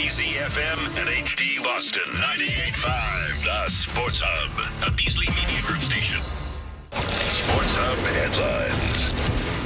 BZFM and HD Boston 98.5. The Sports Hub, a Beasley Media Group station. Sports Hub headlines.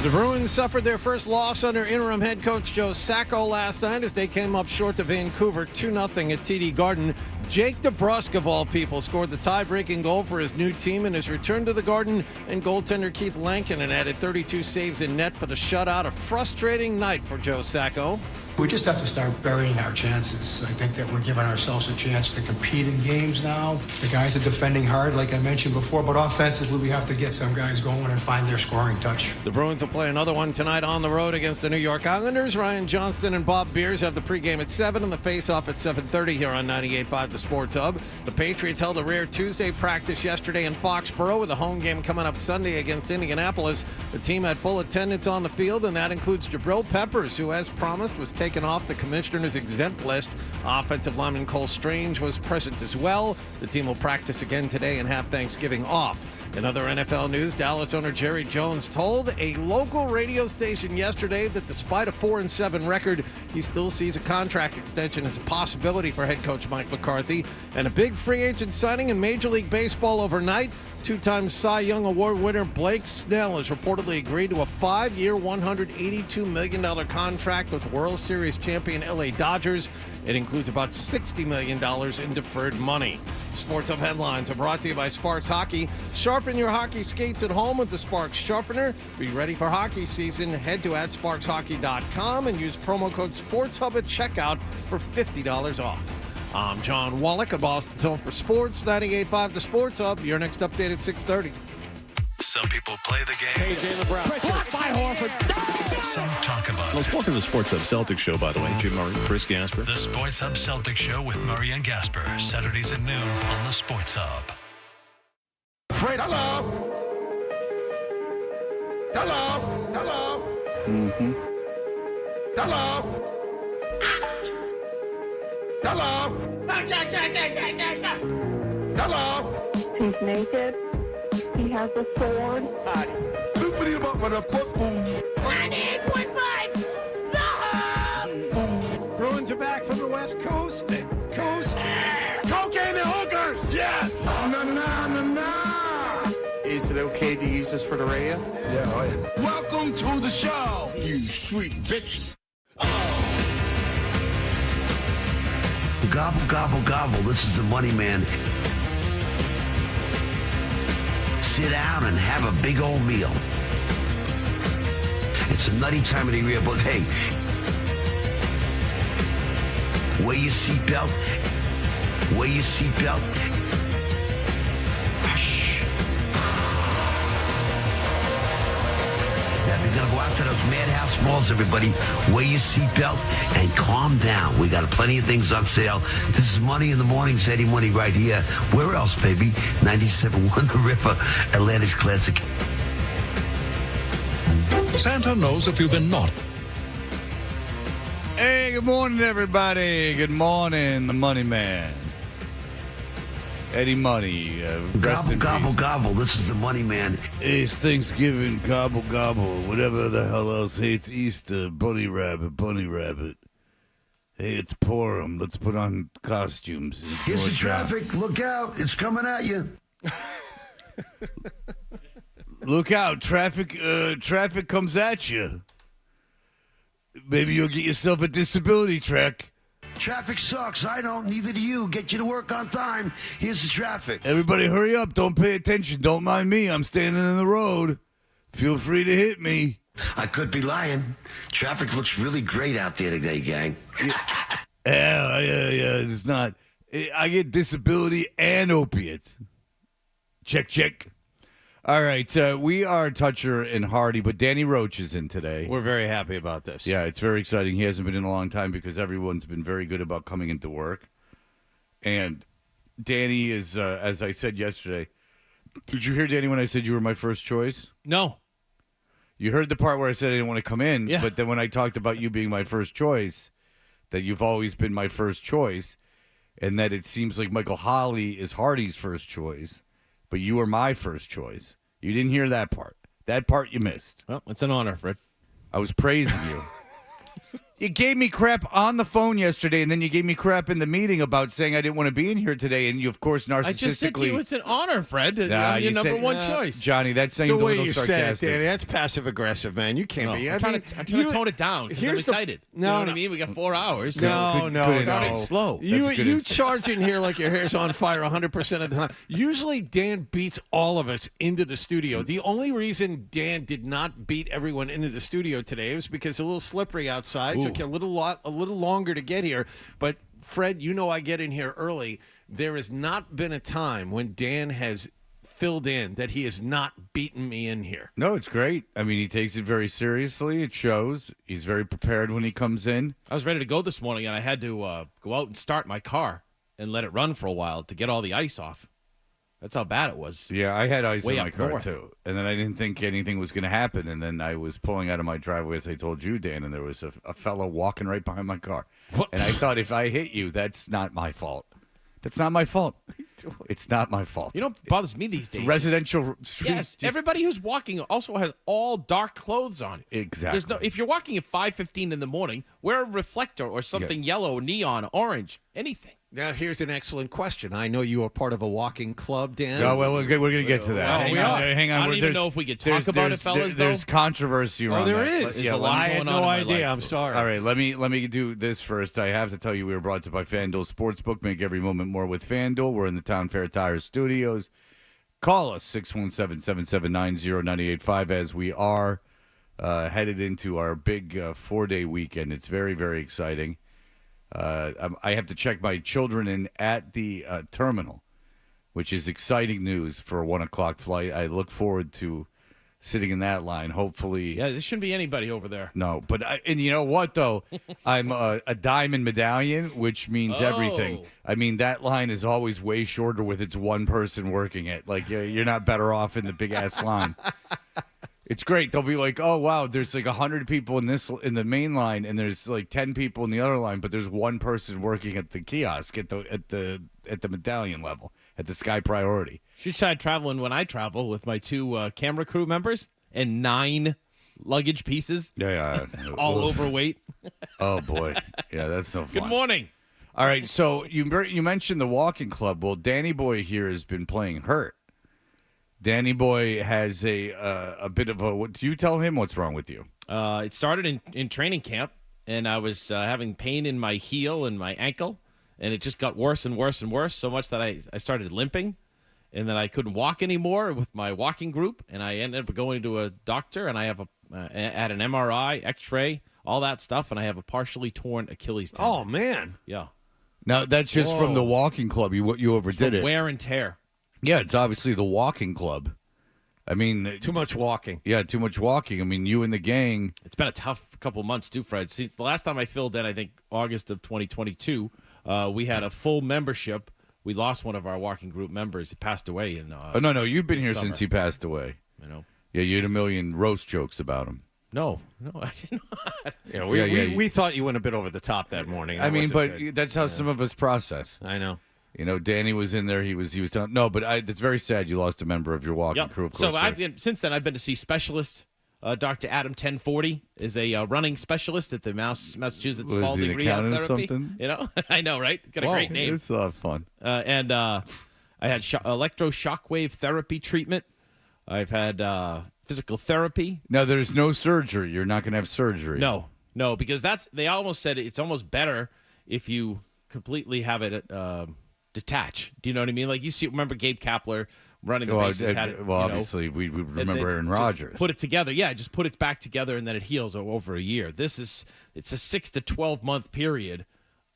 The Bruins suffered their first loss under interim head coach Joe Sacco last night as they came up short to Vancouver 2-0 at TD Garden. Jake DeBrusk, of all people, scored the tie-breaking goal for his new team in his return to the Garden, and goaltender Keith Lankinen added 32 saves in net for the shutout. A frustrating night for Joe Sacco. We just have to start burying our chances. I think that we're giving ourselves a chance to compete in games now. The guys are defending hard, like I mentioned before, but offensively, we have to get some guys going and find their scoring touch. The Bruins will play another one tonight on the road against the New York Islanders. Ryan Johnston and Bob Beers have the pregame at 7 and the face-off at 7:30 here on 98.5 The Sports Hub. The Patriots held a rare Tuesday practice yesterday in Foxborough with a home game coming up Sunday against Indianapolis. The team had full attendance on the field, and that includes Jabril Peppers, who, as promised, was taken off the commissioner's exempt list. Offensive lineman Cole Strange was present as well. The team will practice again today and have Thanksgiving off. In other NFL news, Dallas owner Jerry Jones told a local radio station yesterday that despite a 4-7 record, he still sees a contract extension as a possibility for head coach Mike McCarthy. And a big free agent signing in Major League Baseball overnight. Two-time Cy Young Award winner Blake Snell has reportedly agreed to a 5-year, $182 million contract with World Series champion LA Dodgers. It includes about $60 million in deferred money. Sports Hub headlines are brought to you by Sparks Hockey. Sharpen your hockey skates at home with the Sparks Sharpener. Be ready for hockey season. Head to @sparkshockey.com and use promo code SportsHub at checkout for $50 off. I'm John Wallach at Boston's Home for Sports, 98.5 The Sports Hub. Your next update at 6:30. Some people play the game. Jalen Brown. Blocked by Horford. Some talk about Let's it. welcome to the Sports Hub Celtics show, by the way. Jim Murray, Chris Gasper. The Sports Hub Celtics Show with Murray and Gasper. Saturdays at noon on the Sports Hub. Fred, hello. Hello. Hello. Mm-hmm. Hello. Hello. Hello. He's naked. He has a sword. Loopity up with a football. 98.5. The Hub. Bruins are back from the West Coast. Cocaine and hookers. Yes. Na na na na. Is it okay to use this for the radio? Yeah. Welcome to the show, you sweet bitch. Gobble, gobble, gobble. This is the Money Man. Sit down and have a big old meal. It's a nutty time of the year, but hey, wear your seatbelt. Wear your seatbelt. Hush. Now, if you're going to go out to those madhouse malls, everybody, wear your seatbelt and calm down. We got plenty of things on sale. This is Money in the Mornings, Eddie Money right here. Where else, baby? 97.1 The River, Atlantic's Classic. Santa knows if you've been naughty. Hey, good morning, everybody. Good morning, the Money Man. Eddie Money. Gobble, gobble, gobble. This is the Money Man. Hey, it's Thanksgiving, gobble, gobble. Whatever the hell else. Hey, it's Easter, bunny rabbit, bunny rabbit. Hey, it's Purim. Let's put on costumes. Here's the traffic. Look out. It's coming at you. Look out. Traffic comes at you. Maybe you'll get yourself a disability check. Traffic sucks. I don't. Neither do you. Get you to work on time. Here's the traffic. Everybody hurry up. Don't pay attention. Don't mind me. I'm standing in the road. Feel free to hit me. I could be lying. Traffic looks really great out there today, gang. Yeah. It's not. I get disability and opiates. Check. All right. We are Toucher and Hardy, but Danny Roche is in today. We're very happy about this. Yeah, it's very exciting. He hasn't been in a long time because everyone's been very good about coming into work. And Danny is, as I said yesterday, did you hear, Danny, when I said you were my first choice? No. You heard the part where I said I didn't want to come in, Yeah. but then when I talked about you being my first choice, that you've always been my first choice, and that it seems like Michael Holley is Hardy's first choice, but you are my first choice. You didn't hear that part. That part you missed. Well, it's an honor, Fred. I was praising you. You gave me crap on the phone yesterday, and then you gave me crap in the meeting about saying I didn't want to be in here today, and you, of course, narcissistically. I just said to you, it's an honor, Fred. I'm your number one choice. Johnny, that's saying The a way little you said it, sarcastic. Danny, that's passive-aggressive, man. You can't be. I'm trying to tone it down because I'm excited. You know what I mean? We got 4 hours. So starting slow. You charge in here like your hair's on fire 100% of the time. Usually Dan beats all of us into the studio. The only reason Dan did not beat everyone into the studio today was because it's a little slippery outside. Took you a little longer to get here. But Fred, you know I get in here early. There has not been a time when Dan has filled in that he has not beaten me in here. No, it's great. I mean, he takes it very seriously. It shows. He's very prepared when he comes in. I was ready to go this morning, and I had to go out and start my car and let it run for a while to get all the ice off. That's how bad it was. Yeah, I had ice in my car, north. too. And then I didn't think anything was going to happen. And then I was pulling out of my driveway, as I told you, Dan, and there was a fellow walking right behind my car. What? And I thought, if I hit you, that's not my fault. That's not my fault. It's not my fault. You know what bothers me these days? Residential street. Yes, everybody who's walking also has all dark clothes on. Exactly. If you're walking at 5:15 in the morning, wear a reflector or something yellow, neon, orange, anything. Now, here's an excellent question. I know you are part of a walking club, Dan. Oh, well, we're going to get to that. Hang on. I don't even know if we could talk about it, fellas, though. There's controversy around there that. is. Yeah, I had no idea. I'm sorry. All right, let me do this first. I have to tell you we were brought to you by FanDuel Sportsbook. Make every moment more with FanDuel. We're in the Town Fair Tires studios. Call us, 617-779-0985, as we are headed into our big 4-day weekend. It's very, very exciting. I have to check my children in at the terminal, which is exciting news for a 1 o'clock flight. I look forward to sitting in that line. Hopefully, yeah, there shouldn't be anybody over there. No, but and you know what though, I'm a diamond medallion, which means everything. I mean that line is always way shorter with its one person working it. Like you're not better off in the big ass line. It's great. They'll be like, "Oh wow, there's like 100 people in the main line, and there's like 10 people in the other line, but there's one person working at the kiosk at the medallion level at the Sky Priority." Should try traveling when I travel with my 2 camera crew members and 9 luggage pieces. Yeah. all overweight. Oh boy, yeah, that's no fun. Good morning. All right, so you mentioned the walking club. Well, Danny Boy here has been playing hurt. Danny Boy has a bit of a. What do you tell him? What's wrong with you? It started in training camp, and I was having pain in my heel and my ankle, and it just got worse and worse and worse, so much that I started limping, and then I couldn't walk anymore with my walking group, and I ended up going to a doctor, and I have at an MRI, X-ray, all that stuff, and I have a partially torn Achilles tendon. Oh man! Yeah. Now that's just from the walking club. You overdid it. Wear and tear. Yeah, it's obviously the walking club. I mean, too much walking. Yeah, too much walking. I mean, you and the gang. It's been a tough couple months too, Fred. See, the last time I filled in, I think August of 2022, we had a full membership. We lost one of our walking group members. He passed away in. No, you've been here since he passed away. You know. Yeah, you had a million roast jokes about him. No, I did not. Yeah, we thought you went a bit over the top that morning. I mean, but that's how some of us process. I know. You know, Danny was in there. He was done. No, but it's very sad you lost a member of your walking crew. Of course, so since then I've been to see specialists. Dr. Adam 1040 is a running specialist at the Massachusetts Spalding Rehab Therapy. You know, I know, right? Got a great name. It's a lot of fun. And I had electroshock therapy treatment. I've had physical therapy. Now there's no surgery. You're not going to have surgery. No, because they almost said it's almost better if you completely have it. Detach. Do you know what I mean? Like remember Gabe Kapler running the bases had it. Well, obviously we remember Aaron Rodgers. Put it together. Yeah, just put it back together and then it heals over a year. It's a 6 to 12 month period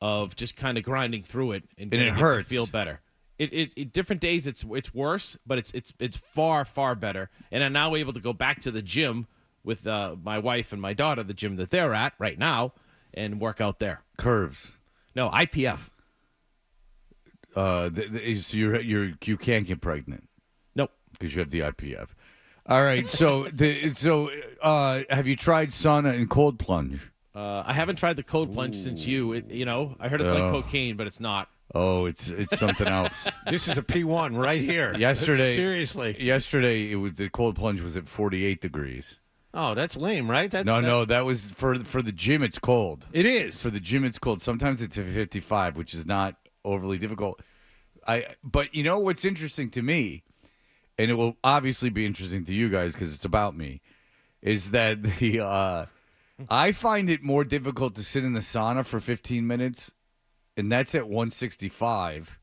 of just kind of grinding through it and it hurts. To feel better. It different days it's worse, but it's far better. And I'm now able to go back to the gym with my wife and my daughter, the gym that they're at right now, and work out there. Curves. No, IPF. So you can't get pregnant. Nope, because you have the IPF. All right. So have you tried sauna and cold plunge? I haven't tried the cold plunge since you. I heard it's like cocaine, but it's not. Oh, it's something else. This is a P1 right here. Yesterday, seriously. Yesterday, the cold plunge was at 48 degrees. Oh, that's lame, right? No, that was for the gym. It's cold. It is. For the gym, it's cold. Sometimes it's 55, which is not overly difficult. But you know what's interesting to me, and it will obviously be interesting to you guys because it's about me, is that I find it more difficult to sit in the sauna for 15 minutes, and that's at 165,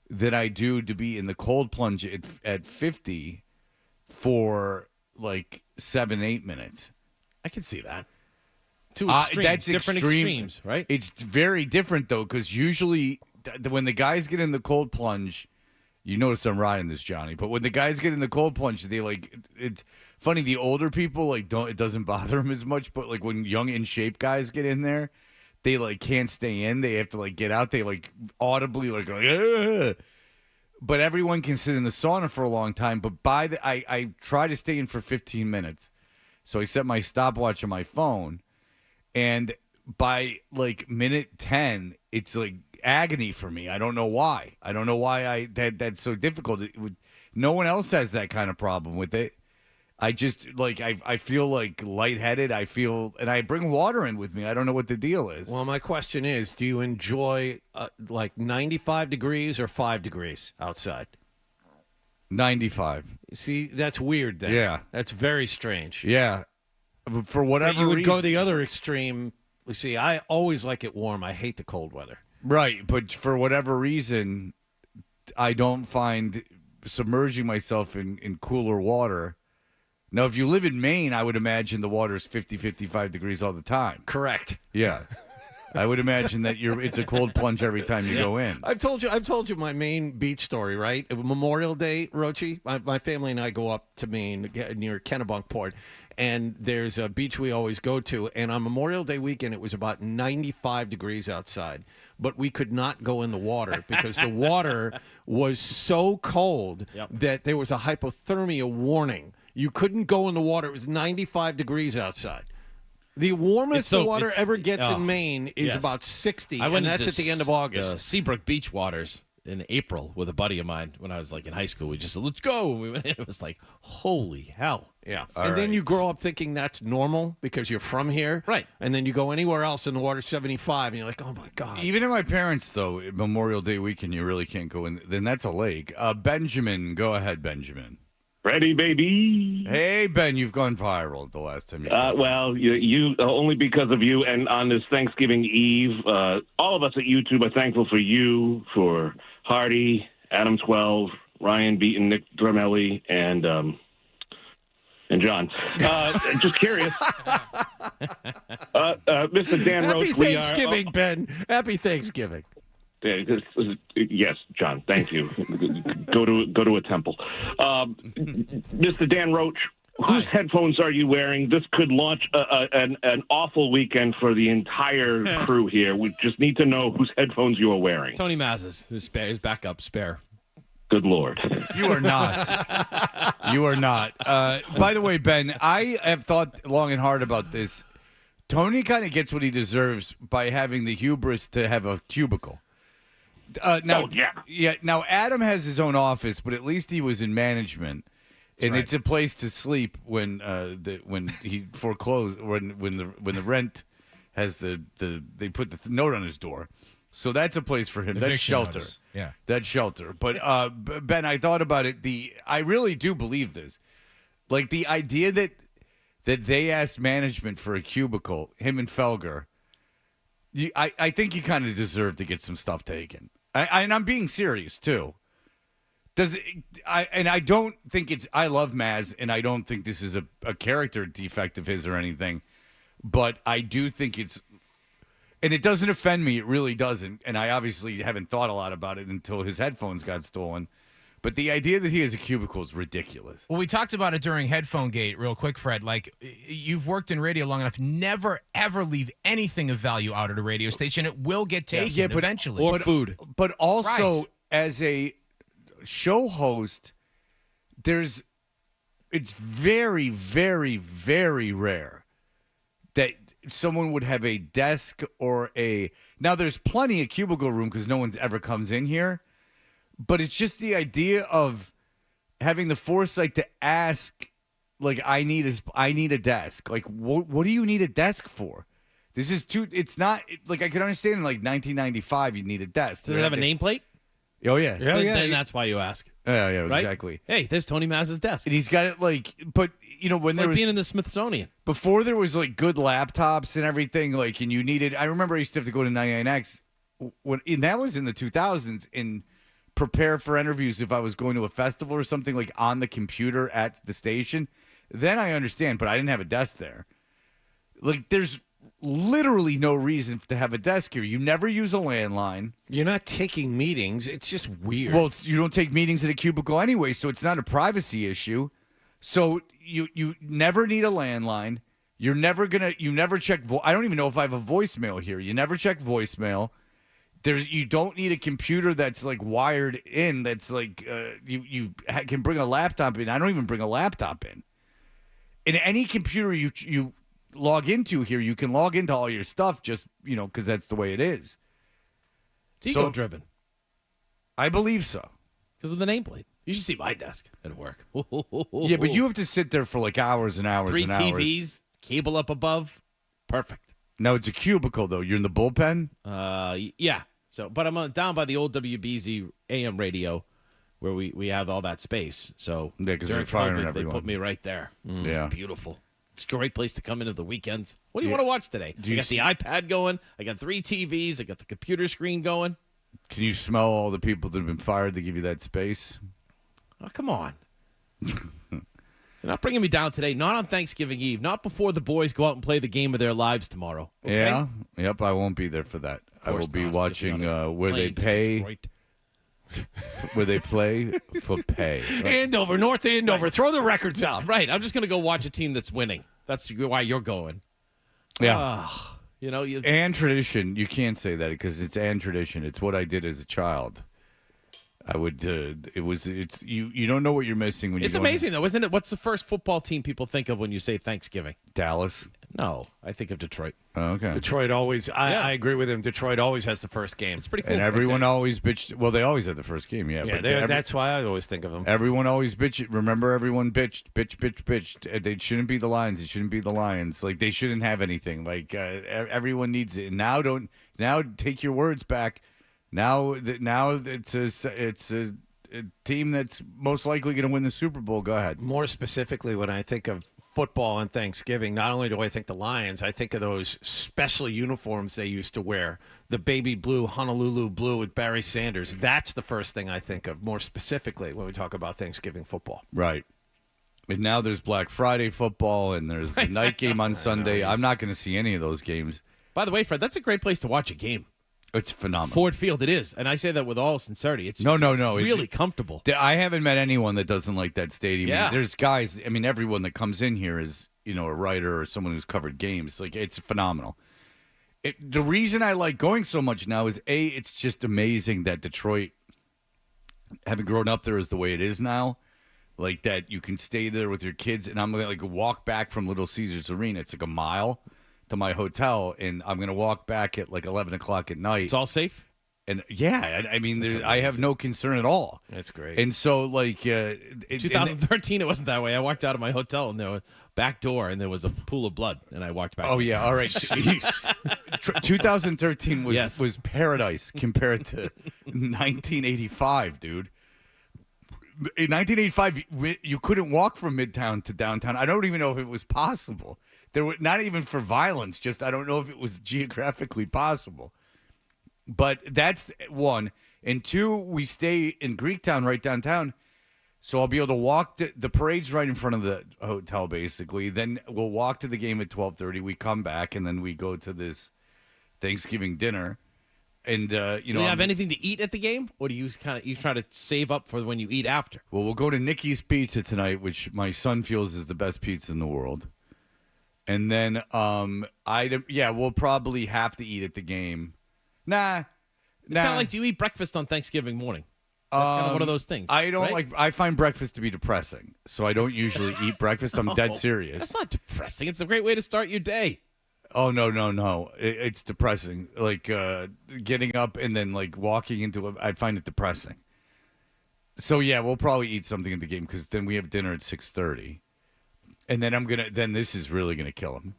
than I do to be in the cold plunge at 50 for like 7-8 minutes. I can see that. Two extremes, that's different extremes, right? It's very different though, because usually when the guys get in the cold plunge, you notice I'm riding this, Johnny. But when the guys get in the cold plunge, they like it's funny. The older people it doesn't bother them as much. But like when young in shape guys get in there, they like can't stay in. They have to like get out. They like audibly like go. Ugh! But everyone can sit in the sauna for a long time. But I try to stay in for 15 minutes. So I set my stopwatch on my phone, and by like minute 10, it's like agony for me. I don't know why. I don't know why that's so difficult. No one else has that kind of problem with it. I just like I feel like lightheaded. And I bring water in with me. I don't know what the deal is. Well, my question is, do you enjoy like 95 degrees or 5 degrees outside? 95. See, that's weird then. Yeah. That's very strange. Yeah. For whatever you would reason. go the other extreme. You see, I always like it warm. I hate the cold weather. Right, but for whatever reason, I don't find submerging myself in cooler water. Now, if you live in Maine, I would imagine the water is 50, 55 degrees all the time. Correct. Yeah. I would imagine that it's a cold plunge every time you go in. I've told you my Maine beach story, right? Memorial Day, Roche, my family and I go up to Maine near Kennebunkport, and there's a beach we always go to, and on Memorial Day weekend, it was about 95 degrees outside, but we could not go in the water because the water was so cold that there was a hypothermia warning. You couldn't go in the water. It was 95 degrees outside. The warmest the water ever gets in Maine is about 60, and that's at the end of August. Seabrook Beach waters in April with a buddy of mine when I was like in high school. We just said, let's go. And we went in. It was like, holy hell. Yeah. Then you grow up thinking that's normal because you're from here. Right. And then you go anywhere else and the water's 75, and you're like, oh, my God. Even at my parents', though, Memorial Day weekend, you really can't go in. Then that's a lake. Benjamin, go ahead, Benjamin. Ready, baby. Hey, Ben, you've gone viral the last time you well, you only because of you. And on this Thanksgiving Eve, all of us at YouTube are thankful for you, for Hardy, Adam 12, Ryan Beaton, Nick Dramelli, and John. Just curious. Mr. Dan Roche, Happy Thanksgiving, Ben. Happy Thanksgiving. Yes, John. Thank you. Go to a temple. Mr. Dan Roche, whose headphones are you wearing? This could launch an awful weekend for the entire crew here. We just need to know whose headphones you are wearing. Tony Maz's, his backup spare. Good Lord. You are not. You are not. By the way, Ben, I have thought long and hard about this. Tony kind of gets what he deserves by having the hubris to have a cubicle. Now, Now, Adam has his own office, but at least he was in management, and it's a place to sleep when he foreclosed when the rent has they put the note on his door, so that's a place for him. That's shelter. Notice. Yeah, that's shelter. But Ben, I thought about it. I really do believe this, like the idea that they asked management for a cubicle, him and Felger. I think you kind of deserve to get some stuff taken. And I'm being serious too. I don't think it's. I love Maz, and I don't think this is a character defect of his or anything. But I do think it's, and it doesn't offend me. It really doesn't. And I obviously haven't thought a lot about it until his headphones got stolen. But the idea that he has a cubicle is ridiculous. Well, we talked about it during Headphone Gate real quick, Fred. Like, you've worked in radio long enough. Never, ever leave anything of value out at a radio station. It will get taken eventually. Or food. But also, as a show host, it's very, very, very rare that someone would have a desk or Now, there's plenty of cubicle room because no one's ever comes in here. But it's just the idea of having the foresight to ask, like I need a desk. Like what do you need a desk for? This is too. It's not like I could understand in like 1995 you need a desk. Does it have a nameplate? Oh yeah. Then that's why you ask. Yeah, right? Exactly. Hey, there's Tony Maz's desk. And he's got it like, but you know when It's there like was being in the Smithsonian. before there was like good laptops and everything, like, and you needed. I remember I used to have to go to 99X and that was in the 2000s and prepare for interviews if I was going to a festival or something like on the computer at the station. Then I understand, but I didn't have a desk there. Like, there's literally no reason to have a desk here. You never use a landline. You're not taking meetings. It's just weird. Well, you don't take meetings in a cubicle anyway, so it's not a privacy issue. So you never need a landline. You never check. I don't even know if I have a voicemail here. You never check voicemail. You don't need a computer that's like wired in. That's like you can bring a laptop in. I don't even bring a laptop in. In any computer you log into here, you can log into all your stuff just because that's the way it is. It's ego driven. I believe so. Because of the nameplate. You should see my desk at work. Yeah, but you have to sit there for like hours and hours 3 and hours. TVs, cable up above. Perfect. Now it's a cubicle though. You're in the bullpen? Yeah. So, but I'm down by the old WBZ AM radio where we have all that space. So yeah, because during they're firing COVID, everyone. they put me right there. Yeah. It's beautiful. It's a great place to come into the weekends. What do you want to watch today? I got the iPad going. I got 3 TVs. I got the computer screen going. Can you smell all the people that have been fired to give you that space? Oh, come on. You're not bringing me down today. Not on Thanksgiving Eve. Not before the boys go out and play the game of their lives tomorrow. Okay? Yeah. Yep. I won't be there for that. I will be watching where they pay. Where they play for pay. Andover, North Andover. Right. Throw the records out. Right. I'm just going to go watch a team that's winning. That's why you're going. Yeah. And tradition. You can't say that because it's and tradition. It's what I did as a child. I would. It's you don't know what you're missing when you. It's amazing though, isn't it? What's the first football team people think of when you say Thanksgiving? Dallas. No, I think of Detroit. Oh, okay. Detroit always. I agree with him. Detroit always has the first game. It's pretty cool. And everyone always bitched. Well, they always have the first game. Yeah. Yeah. That's why I always think of them. Everyone always bitched. Remember, everyone bitched. They shouldn't be the Lions. It shouldn't be the Lions. Like they shouldn't have anything. Like everyone needs it. Now take your words back. Now it's a team that's most likely going to win the Super Bowl. Go ahead. More specifically, when I think of football on Thanksgiving, not only do I think the Lions, I think of those special uniforms they used to wear, the baby blue, Honolulu blue with Barry Sanders. That's the first thing I think of, more specifically, when we talk about Thanksgiving football. Right. And now there's Black Friday football, and there's the night game on Sunday. I'm not going to see any of those games. By the way, Fred, that's a great place to watch a game. It's phenomenal. Ford Field, it is. And I say that with all sincerity. It's no. really comfortable. I haven't met anyone that doesn't like that stadium. Yeah. There's guys, everyone that comes in here is, a writer or someone who's covered games. Like, it's phenomenal. The reason I like going so much now is, it's just amazing that Detroit, having grown up there is the way it is now. Like, that you can stay there with your kids. And I'm going to walk back from Little Caesars Arena. It's like a mile to my hotel, and I'm going to walk back at like 11 o'clock at night. It's all safe? And yeah, I have no concern at all. That's great. And so, like, 2013, it wasn't that way. I walked out of my hotel, and there was back door, and there was a pool of blood, and I walked back. Oh, yeah, all right. 2013 was paradise compared to 1985, dude. In 1985, you couldn't walk from Midtown to downtown. I don't even know if it was possible. There were not even for violence. Just I don't know if it was geographically possible. But that's one. And two, we stay in Greektown right downtown. So I'll be able to walk to the parade's right in front of the hotel, basically. Then we'll walk to the game at 12:30. We come back, and then we go to this Thanksgiving dinner. And do you have anything to eat at the game, or do you try to save up for when you eat after? Well, we'll go to Nikki's Pizza tonight, which my son feels is the best pizza in the world. And then we'll probably have to eat at the game. It's kind of like, do you eat breakfast on Thanksgiving morning? That's kind of one of those things. I don't right? I find breakfast to be depressing, so I don't usually eat breakfast. I'm dead serious. That's not depressing. It's a great way to start your day. Oh, no. It's depressing. Like getting up and then like walking into it, I find it depressing. So, yeah, we'll probably eat something at the game because then we have dinner at 6:30. And then this is really gonna kill him,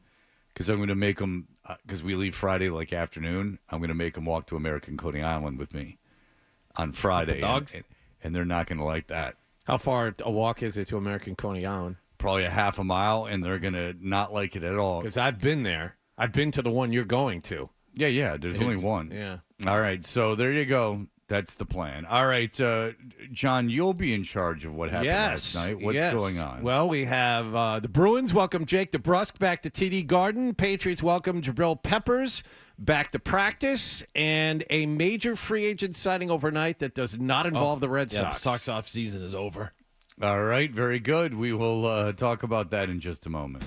because I'm gonna make him, because we leave Friday afternoon. I'm gonna make him walk to American Coney Island with me on Friday. Dogs? And they're not gonna like that. How far a walk is it to American Coney Island? Probably a half a mile, and they're gonna not like it at all. Because I've been there. I've been to the one you're going to. Yeah. There's only one. Yeah. All right. So there you go. That's the plan. All right, John, you'll be in charge of what happened last night. What's going on? Well, we have the Bruins welcome Jake DeBrusk back to TD Garden. Patriots welcome Jabril Peppers back to practice, and a major free agent signing overnight that does not involve the Red Sox. The Sox off season is over. All right, very good. We will talk about that in just a moment.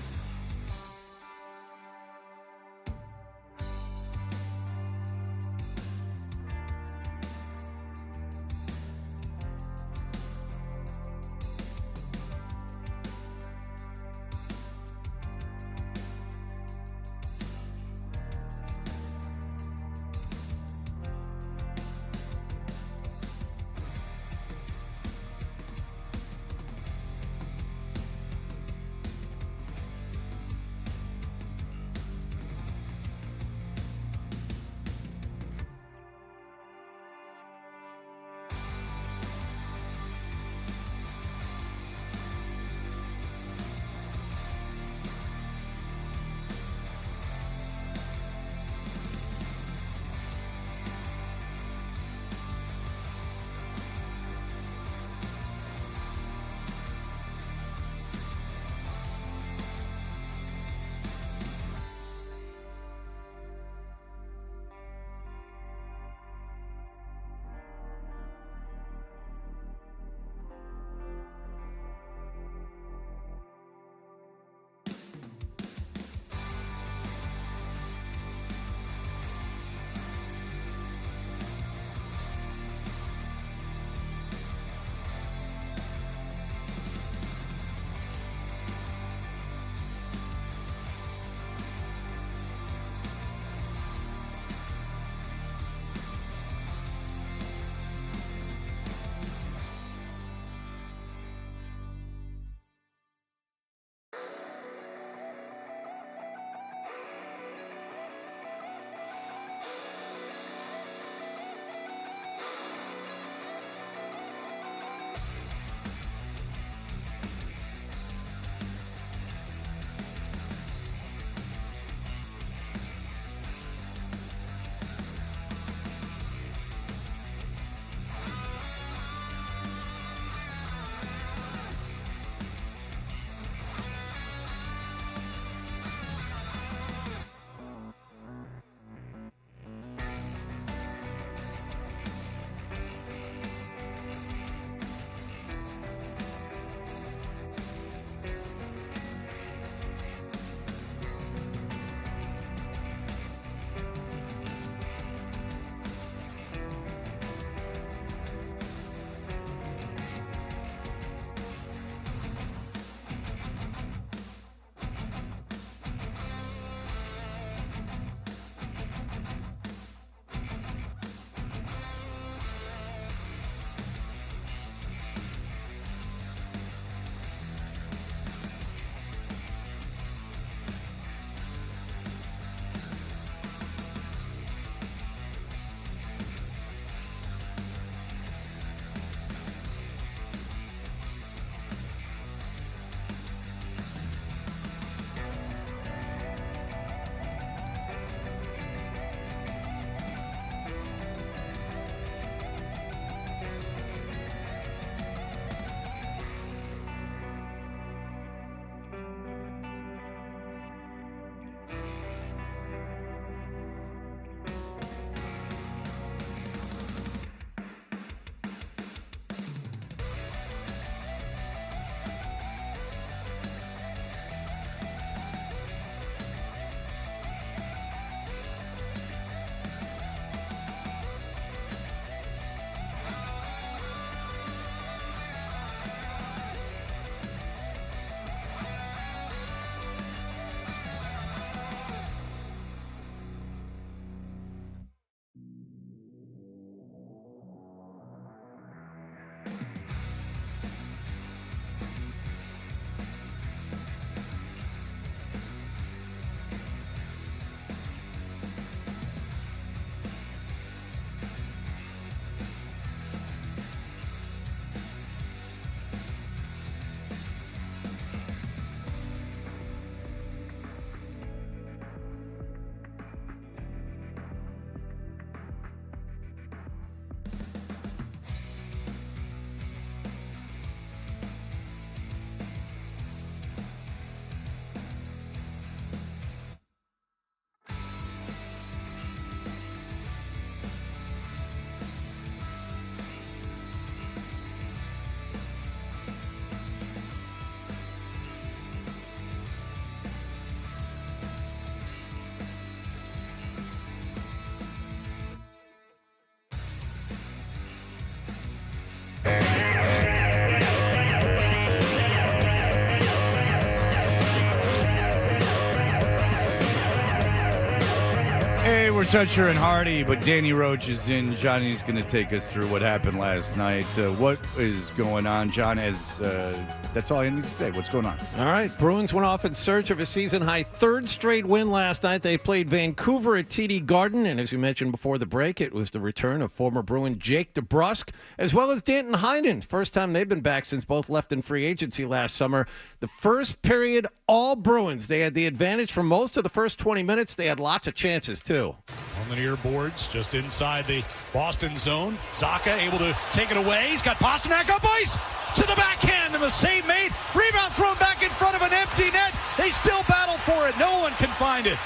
we're Toucher and Hardy, but Danny Roche is in. Johnny's going to take us through what happened last night. What is going on, John? That's all I need to say. What's going on? All right. Bruins went off in search of a season-high third straight win last night. They played Vancouver at TD Garden, and as you mentioned before the break, it was the return of former Bruin Jake DeBrusk, as well as Danton Heinen. First time they've been back since both left in free agency last summer. The first period, all Bruins. They had the advantage for most of the first 20 minutes. They had lots of chances, too. On the near boards, just inside the Boston zone. Zacha able to take it away. He's got Pastrnak up ice to the backhand, and the save made. Rebound thrown back in front of an empty net. They still battle for it. No one can find it.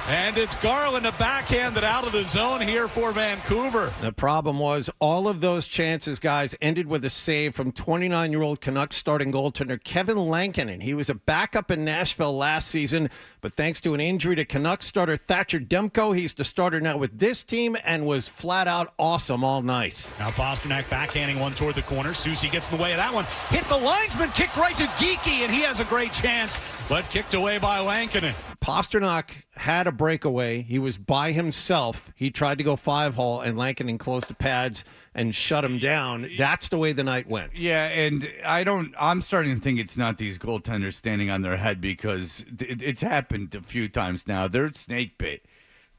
And it's Garland, a backhanded out of the zone here for Vancouver. The problem was all of those chances, guys, ended with a save from 29-year-old Canucks starting goaltender Kevin Lankinen. He was a backup in Nashville last season, but thanks to an injury to Canucks starter Thatcher Demko, he's the starter now with this team and was flat-out awesome all night. Now Pastrnak backhanding one toward the corner. Susie gets in the way of that one. Hit the linesman, kicked right to Geeky, and he has a great chance, but kicked away by Lankinen. Pastrnak had a breakaway. He was by himself. He tried to go 5-hole, and Lankinen closed the pads and shut him down. That's the way the night went. Yeah, and I'm starting to think it's not these goaltenders standing on their head, because it's happened a few times now. They're snake bit.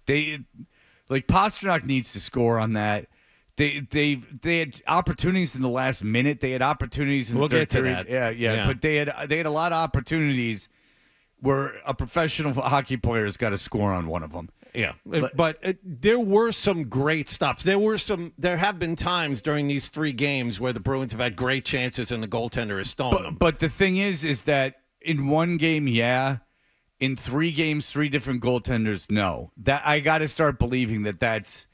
Pastrnak needs to score on that. They had opportunities in the last minute. They had opportunities in the third period. Yeah. But they had a lot of opportunities where a professional hockey player has got to score on one of them. Yeah, but there were some great stops. There have been times during these three games where the Bruins have had great chances and the goaltender has stolen them. But the thing is that in one game, yeah. In 3 games, 3 different goaltenders, no. That I got to start believing that's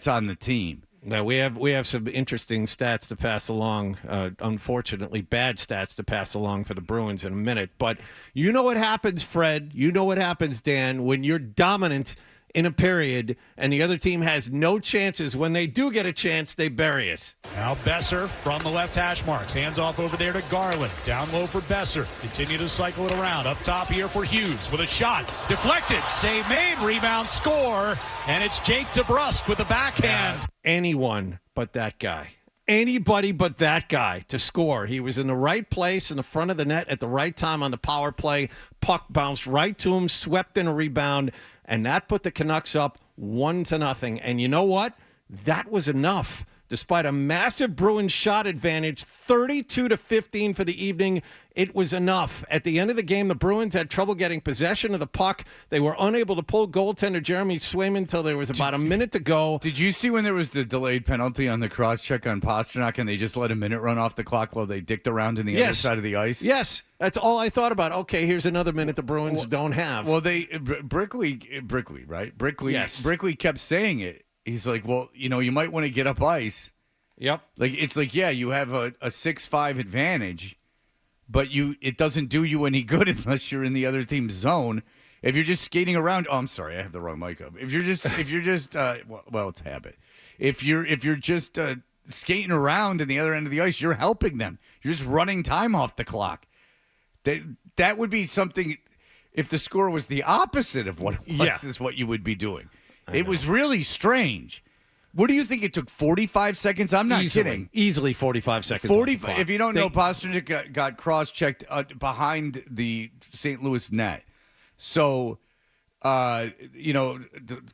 on the team. Now, we have some interesting stats to pass along, unfortunately bad stats to pass along for the Bruins in a minute. But you know what happens, Fred, you know what happens, Dan, when you're dominant in a period and the other team has no chances. When they do get a chance, they bury it. Now Besser from the left hash marks. Hands off over there to Garland. Down low for Besser. Continue to cycle it around. Up top here for Hughes with a shot. Deflected. Save made. Rebound score. And it's Jake DeBrusk with the backhand. Anyone but that guy. Anybody but that guy to score. He was in the right place in the front of the net at the right time on the power play. Puck bounced right to him, swept in a rebound, and that put the Canucks up 1-0. And you know what? That was enough. Despite a massive Bruins shot advantage, 32-15 for the evening, it was enough. At the end of the game, the Bruins had trouble getting possession of the puck. They were unable to pull goaltender Jeremy Swayman until there was about a minute to go. Did you see when there was the delayed penalty on the cross-check on Pastrnak and they just let a minute run off the clock while they dicked around in the other side of the ice? Yes. That's all I thought about. Okay, here's another minute the Bruins don't have. Well, Brickley, right? Brickley kept saying it. He's like, well, you might want to get up ice. Yep. You have a 6-5 advantage, but it doesn't do you any good unless you're in the other team's zone. If you're just skating around, I'm sorry, I have the wrong mic up. If you're just, it's habit. If you're just skating around in the other end of the ice, you're helping them. You're just running time off the clock. That would be something. If the score was the opposite of what it was, is what you would be doing. It was really strange. What do you think? It took 45 seconds? I'm not kidding. Easily 45 seconds. 45. If you don't know, Pastrnak got cross-checked behind the St. Louis net. So, the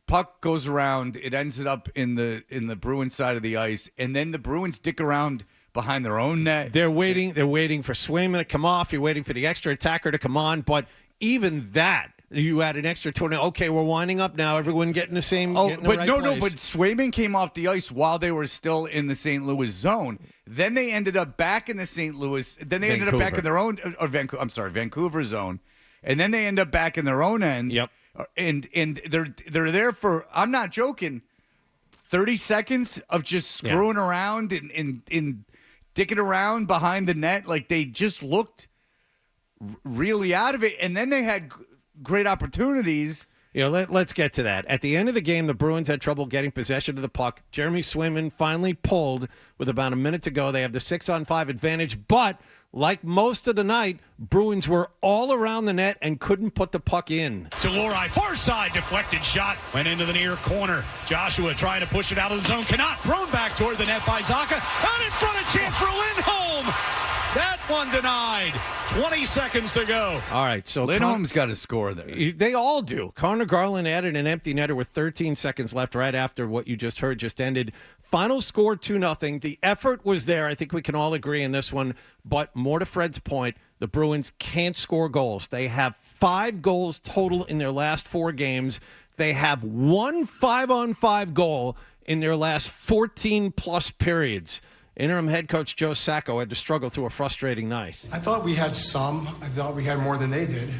puck goes around. It ends up in the Bruins side of the ice, and then the Bruins dick around behind their own net. They're waiting for Swayman to come off. You're waiting for the extra attacker to come on. But even that, you add an extra 20. Okay, we're winding up now. Everyone getting the same. But Swayman came off the ice while they were still in the St. Louis zone. Then they ended up back in the St. Louis. Then they ended up back in their own. Vancouver zone. And then they end up back in their own end. Yep. And they're there for, I'm not joking, 30 seconds of just screwing around and dicking around behind the net. Like they just looked really out of it. And then they had great opportunities let's get to that. At the end of the game, the Bruins had trouble getting possession of the puck. Jeremy Swayman finally pulled with about a minute to go. They have the 6-on-5 advantage, but like most of the night, Bruins were all around the net and couldn't put the puck in. To Lori, far side, deflected shot, went into the near corner. Joshua trying to push it out of the zone, cannot, thrown back toward the net by Zaka. Out in front, a chance for Lindholm. That one denied. 20 seconds to go. All right, so Lindholm's got to score there. They all do. Connor Garland added an empty netter with 13 seconds left right after what you just heard just ended. Final score 2-0. The effort was there. I think we can all agree in this one. But more to Fred's point, the Bruins can't score goals. They have 5 goals total in their last 4 games. They have 1 5-on-5 goal in their last 14-plus periods. Interim head coach Joe Sacco had to struggle through a frustrating night. I thought we had some. I thought we had more than they did.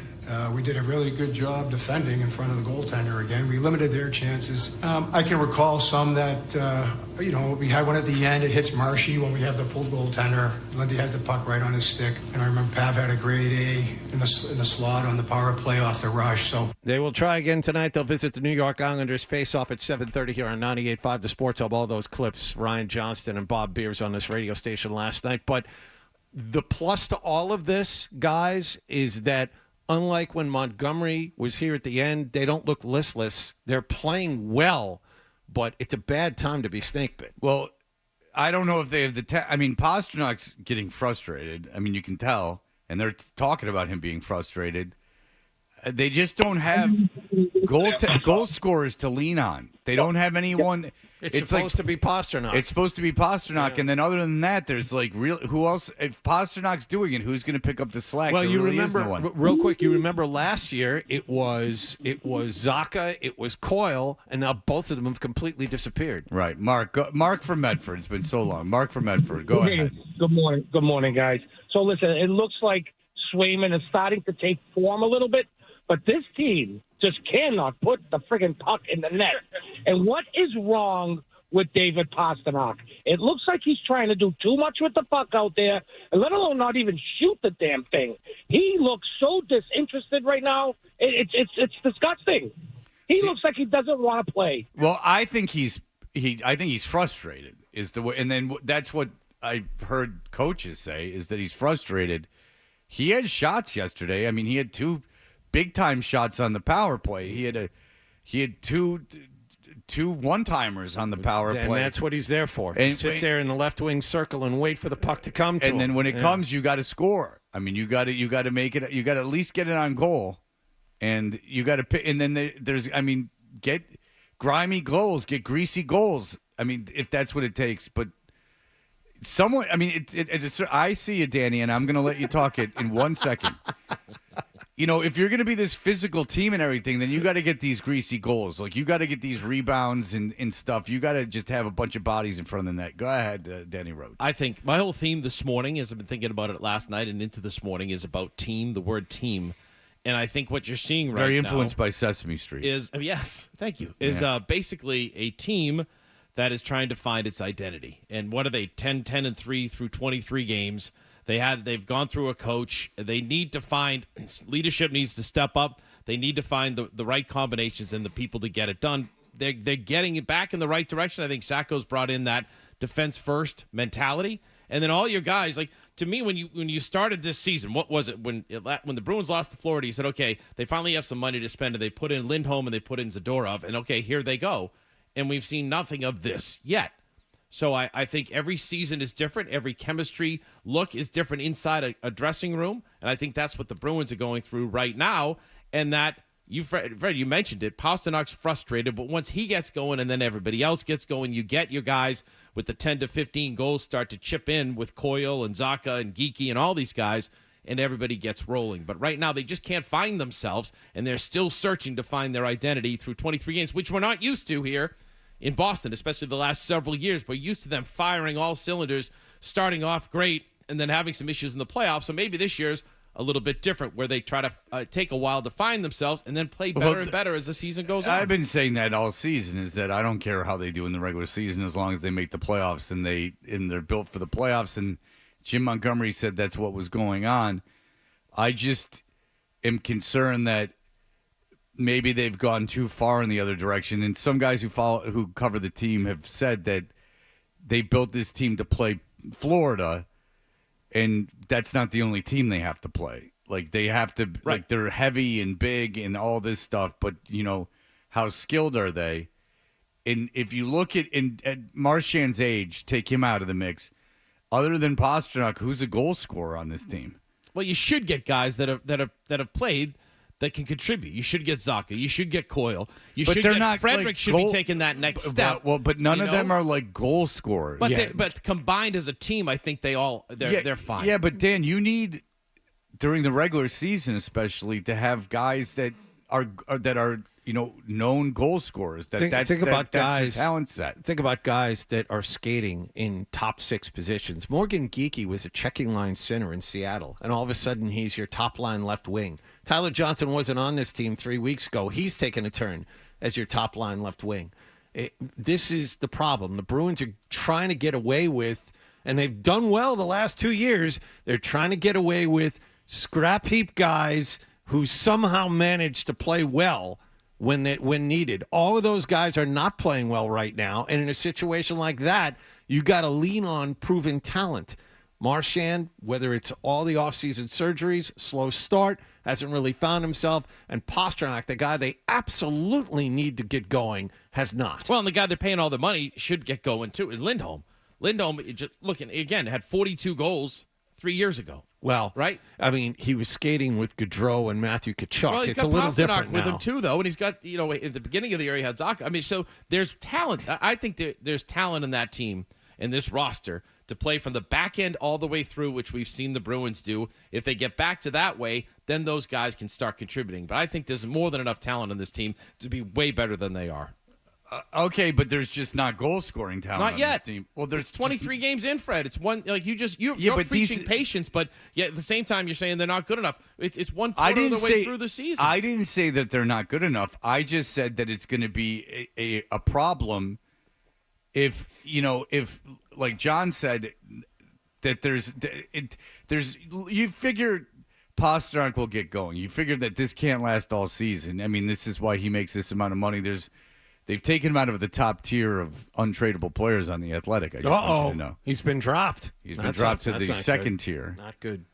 We did a really good job defending in front of the goaltender again. We limited their chances. I can recall some that, we had one at the end. It hits Marshy when we have the pulled goaltender. Lindy has the puck right on his stick. And I remember Pav had a grade A in the slot on the power play off the rush. So they will try again tonight. They'll visit the New York Islanders face-off at 7:30 here on 98.5 The Sports Hub. All those clips, Ryan Johnston and Bob Beers on this radio station last night. But the plus to all of this, guys, is that unlike when Montgomery was here at the end, they don't look listless. They're playing well, but it's a bad time to be snake bit. Well, I don't know if they have Pasternak's getting frustrated. I mean, you can tell, and they're talking about him being frustrated. They just don't have goal scorers to lean on. They don't have anyone. It's supposed to be Pastrnak. It's supposed to be Pastrnak, and then other than that, there's who else? If Pasternak's doing it, who's going to pick up the slack? Well, you really remember is no one. real quick. You remember last year it was Zaka, it was Coyle, and now both of them have completely disappeared. Right, Mark from Medford. It's been so long. Mark from Medford. Go ahead. Good morning, guys. So listen, it looks like Swayman is starting to take form a little bit, but this team just cannot put the friggin' puck in the net. And what is wrong with David Pastrnak? It looks like he's trying to do too much with the puck out there, and let alone not even shoot the damn thing. He looks so disinterested right now. It's disgusting. He looks like he doesn't want to play. Well, I think he's frustrated. Is the way, and then that's what I've heard coaches say is that he's frustrated. He had shots yesterday. I mean, he had 2 big-time shots on the power play. He had two one-timers on the power play. And that's what he's there for. And sit there in the left wing circle and wait for the puck to come to him. And then when it comes, you got to score. I mean, you got to make it. You got to at least get it on goal, and you got to pick. And then get grimy goals, get greasy goals. I mean, if that's what it takes, but. Someone, I mean, I see you, Danny, and I'm going to let you talk it in 1 second. If you're going to be this physical team and everything, then you got to get these greasy goals. Like, you got to get these rebounds and stuff. You got to just have a bunch of bodies in front of the net. Go ahead, Danny Roche. I think my whole theme this morning, as I've been thinking about it last night and into this morning, is about team, the word team. And I think what you're seeing right now. Very influenced by Sesame Street. Yes, thank you. Is basically a team that is trying to find its identity. And what are they, 10-3 through 23 games? They've gone through a coach. They need to find – leadership needs to step up. They need to find the right combinations and the people to get it done. They're getting it back in the right direction. I think Sacco's brought in that defense-first mentality. And then all your guys, like to me, when you started this season, what was it? When the Bruins lost to Florida, you said, okay, they finally have some money to spend, and they put in Lindholm and they put in Zadorov, and okay, here they go. And we've seen nothing of this yet. So I think every season is different. Every chemistry look is different inside a dressing room. And I think that's what the Bruins are going through right now. And that, Fred, you mentioned it, Pasternak's frustrated, but once he gets going and then everybody else gets going, you get your guys with the 10 to 15 goals start to chip in with Coyle and Zaka and Geeky and all these guys, and everybody gets rolling. But right now they just can't find themselves, and they're still searching to find their identity through 23 games, which we're not used to here in Boston, especially the last several years. We're used to them firing all cylinders, starting off great, and then having some issues in the playoffs. So maybe this year's a little bit different, where they try to take a while to find themselves and then play better and better as the season goes on. I've been saying that all season, is that I don't care how they do in the regular season as long as they make the playoffs, and they're built for the playoffs. And Jim Montgomery said that's what was going on. I just am concerned that maybe they've gone too far in the other direction. And some guys who cover the team have said that they built this team to play Florida, and that's not the only team they have to play. Like, they have to, like, they're heavy and big and all this stuff, but, how skilled are they? And if you look at Marchand's age, take him out of the mix. Other than Pastrnak, who's a goal scorer on this team? Well, you should get guys that have played that can contribute. You should get Zacha. You should get Coyle. Frederick should be taking that next step. But none of them are like goal scorers. But combined as a team, I think they're fine. Yeah, but Dan, you need during the regular season, especially, to have guys that are known goal scorers. That's your talent set. Think about guys that are skating in top 6 positions. Morgan Geekie was a checking line center in Seattle, and all of a sudden he's your top line left wing. Tyler Johnson wasn't on this team 3 weeks ago. He's taken a turn as your top line left wing. This is the problem. The Bruins are trying to get away with, and they've done well the last 2 years, they're trying to get away with scrap heap guys who somehow manage to play well when needed. All of those guys are not playing well right now, and in a situation like that, you got to lean on proven talent. Marchand, whether it's all the offseason surgeries, slow start, hasn't really found himself, and Pastrnak, the guy they absolutely need to get going, has not. Well, and the guy they're paying all the money should get going too is Lindholm. Lindholm, just looking again, had 42 goals 3 years ago. Well, right? I mean, he was skating with Gaudreau and Matthew Tkachuk. Well, it's a little different with now. him too, though, and he's got at the beginning of the year he had Zacha. I mean, so there's talent. I think there's talent in that team and this roster to play from the back end all the way through, which we've seen the Bruins do. If they get back to that way, then those guys can start contributing. But I think there's more than enough talent in this team to be way better than they are. Okay, but there's just not goal scoring talent Not on yet. this team. Well, there's 23 games in, Fred. It's one like you're preaching patience, but yet at the same time you're saying they're not good enough. It's one quarter of the way through the season. I didn't say that they're not good enough. I just said that it's going to be a problem if like John said that there's you figure Pastrnak will get going. You figure that this can't last all season. I mean, this is why he makes this amount of money. They've taken him out of the top tier of untradeable players on the Athletic. I just want you to know. He's been dropped. He's been dropped to the second tier. Not good.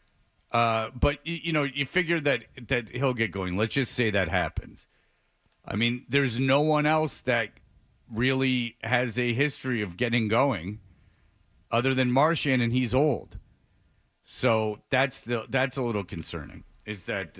But you figure that he'll get going. Let's just say that happens. I mean, there's no one else that really has a history of getting going other than Marchand, and he's old. So that's a little concerning. Is that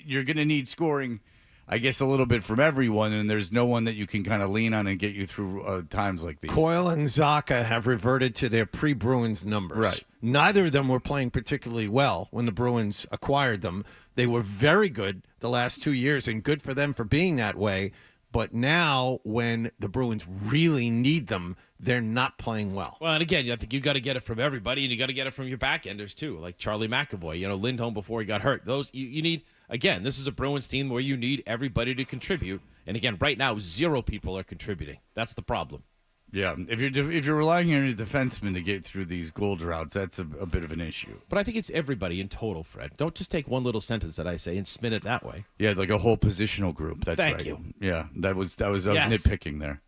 you're going to need scoring, I guess, a little bit from everyone, and there's no one that you can kind of lean on and get you through times like these. Coyle and Zacha have reverted to their pre-Bruins numbers. Right. Neither of them were playing particularly well when the Bruins acquired them. They were very good the last 2 years, and good for them for being that way. But now, when the Bruins really need them, they're not playing well. Well, and again, I think you got to get it from everybody, and you got to get it from your backenders too, like Charlie McAvoy. Lindholm before he got hurt. Those you need. Again, this is a Bruins team where you need everybody to contribute. And again, right now, 0 people are contributing. That's the problem. Yeah, if you're relying on your defensemen to get through these goal droughts, that's a bit of an issue. But I think it's everybody in total, Fred. Don't just take one little sentence that I say and spin it that way. Yeah, like a whole positional group. That's Thank right. you. Yeah, I was nitpicking there.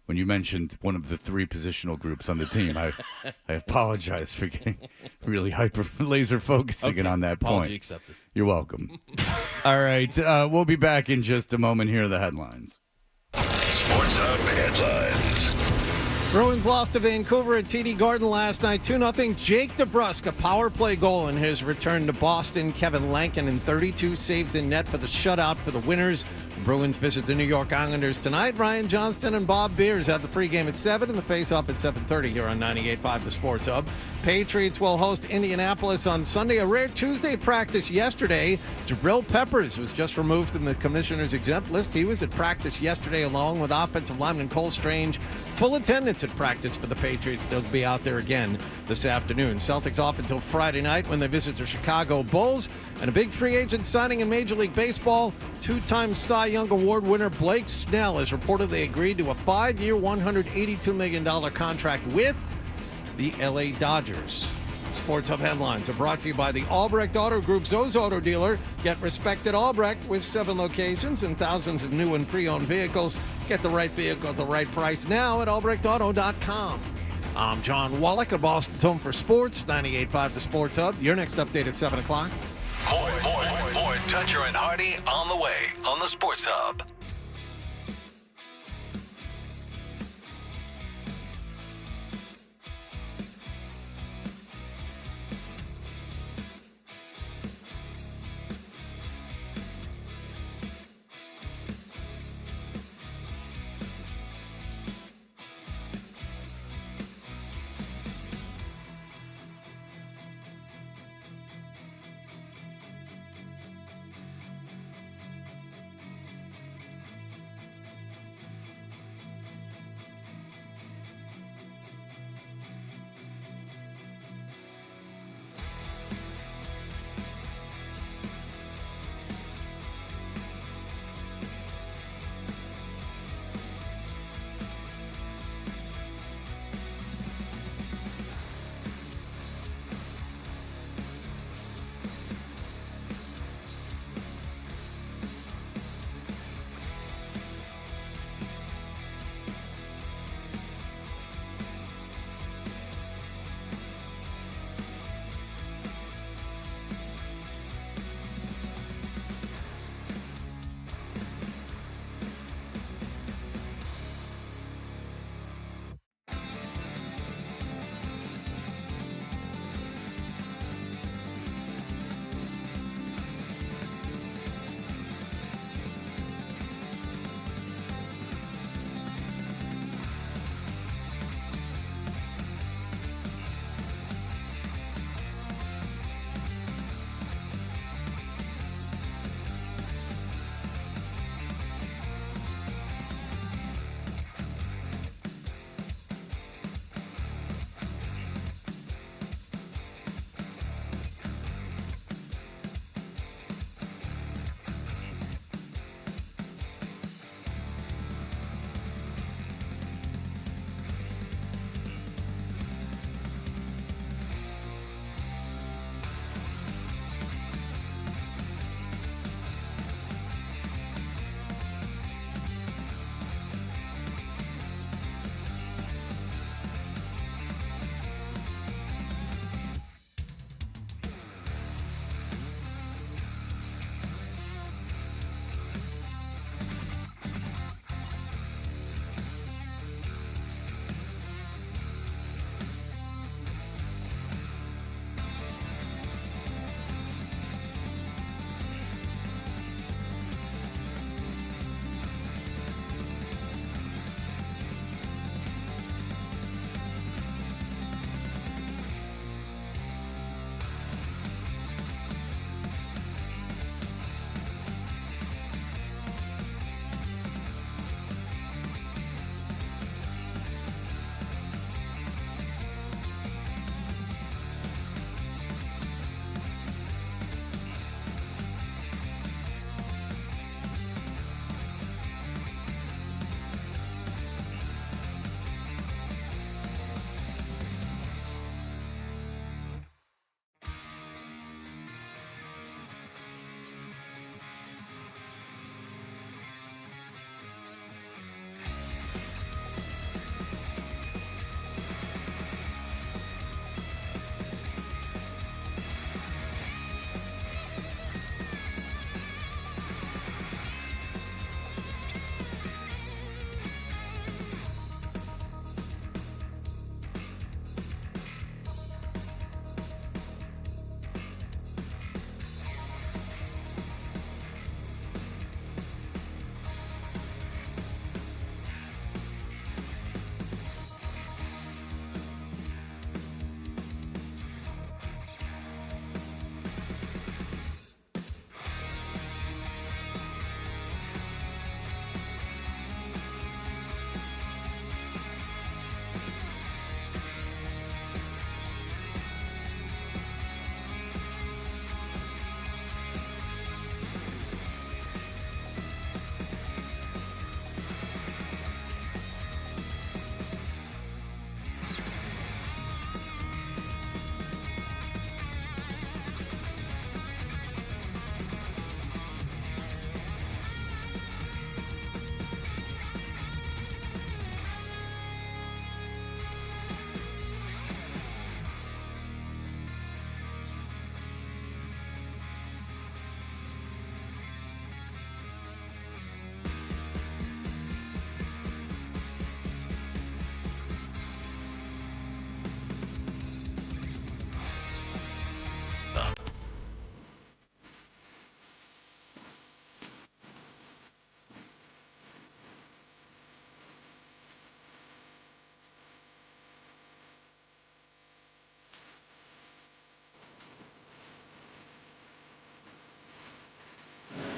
When you mentioned one of the 3 positional groups on the team, I apologize for getting really laser focusing on that Apology point. accepted. You're welcome. All right, we'll be back in just a moment. Here are the headlines. Sports Hub headlines. Bruins lost to Vancouver at TD Garden last night, 2-0. Jake DeBrusk, a power play goal in his return to Boston. Kevin Lankin in 32 saves in net for the shutout for the winners. The Bruins visit the New York Islanders tonight. Ryan Johnston and Bob Beers have the pregame at 7 and the face-off at 7:30 here on 98.5 The Sports Hub. Patriots will host Indianapolis on Sunday. A rare Tuesday practice yesterday. Jabril Peppers was just removed from the commissioner's exempt list. He was at practice yesterday along with offensive lineman Cole Strange. Full attendance at practice for the Patriots. They'll be out there again this afternoon. Celtics off until Friday night when they visit the Chicago Bulls. And a big free agent signing in Major League Baseball. 2-time Cy Young Award winner Blake Snell has reportedly agreed to a 5-year, $182 million contract with the LA Dodgers. Sports Hub headlines are brought to you by the Albrecht Auto Group, Zoe's Auto Dealer. Get respect at Albrecht with 7 locations and thousands of new and pre-owned vehicles. Get the right vehicle at the right price now at albrechtauto.com. I'm John Wallach of Boston's Home for Sports, 98.5 The Sports Hub. Your next update at 7 o'clock. More Toucher and Hardy on the way on the Sports Hub.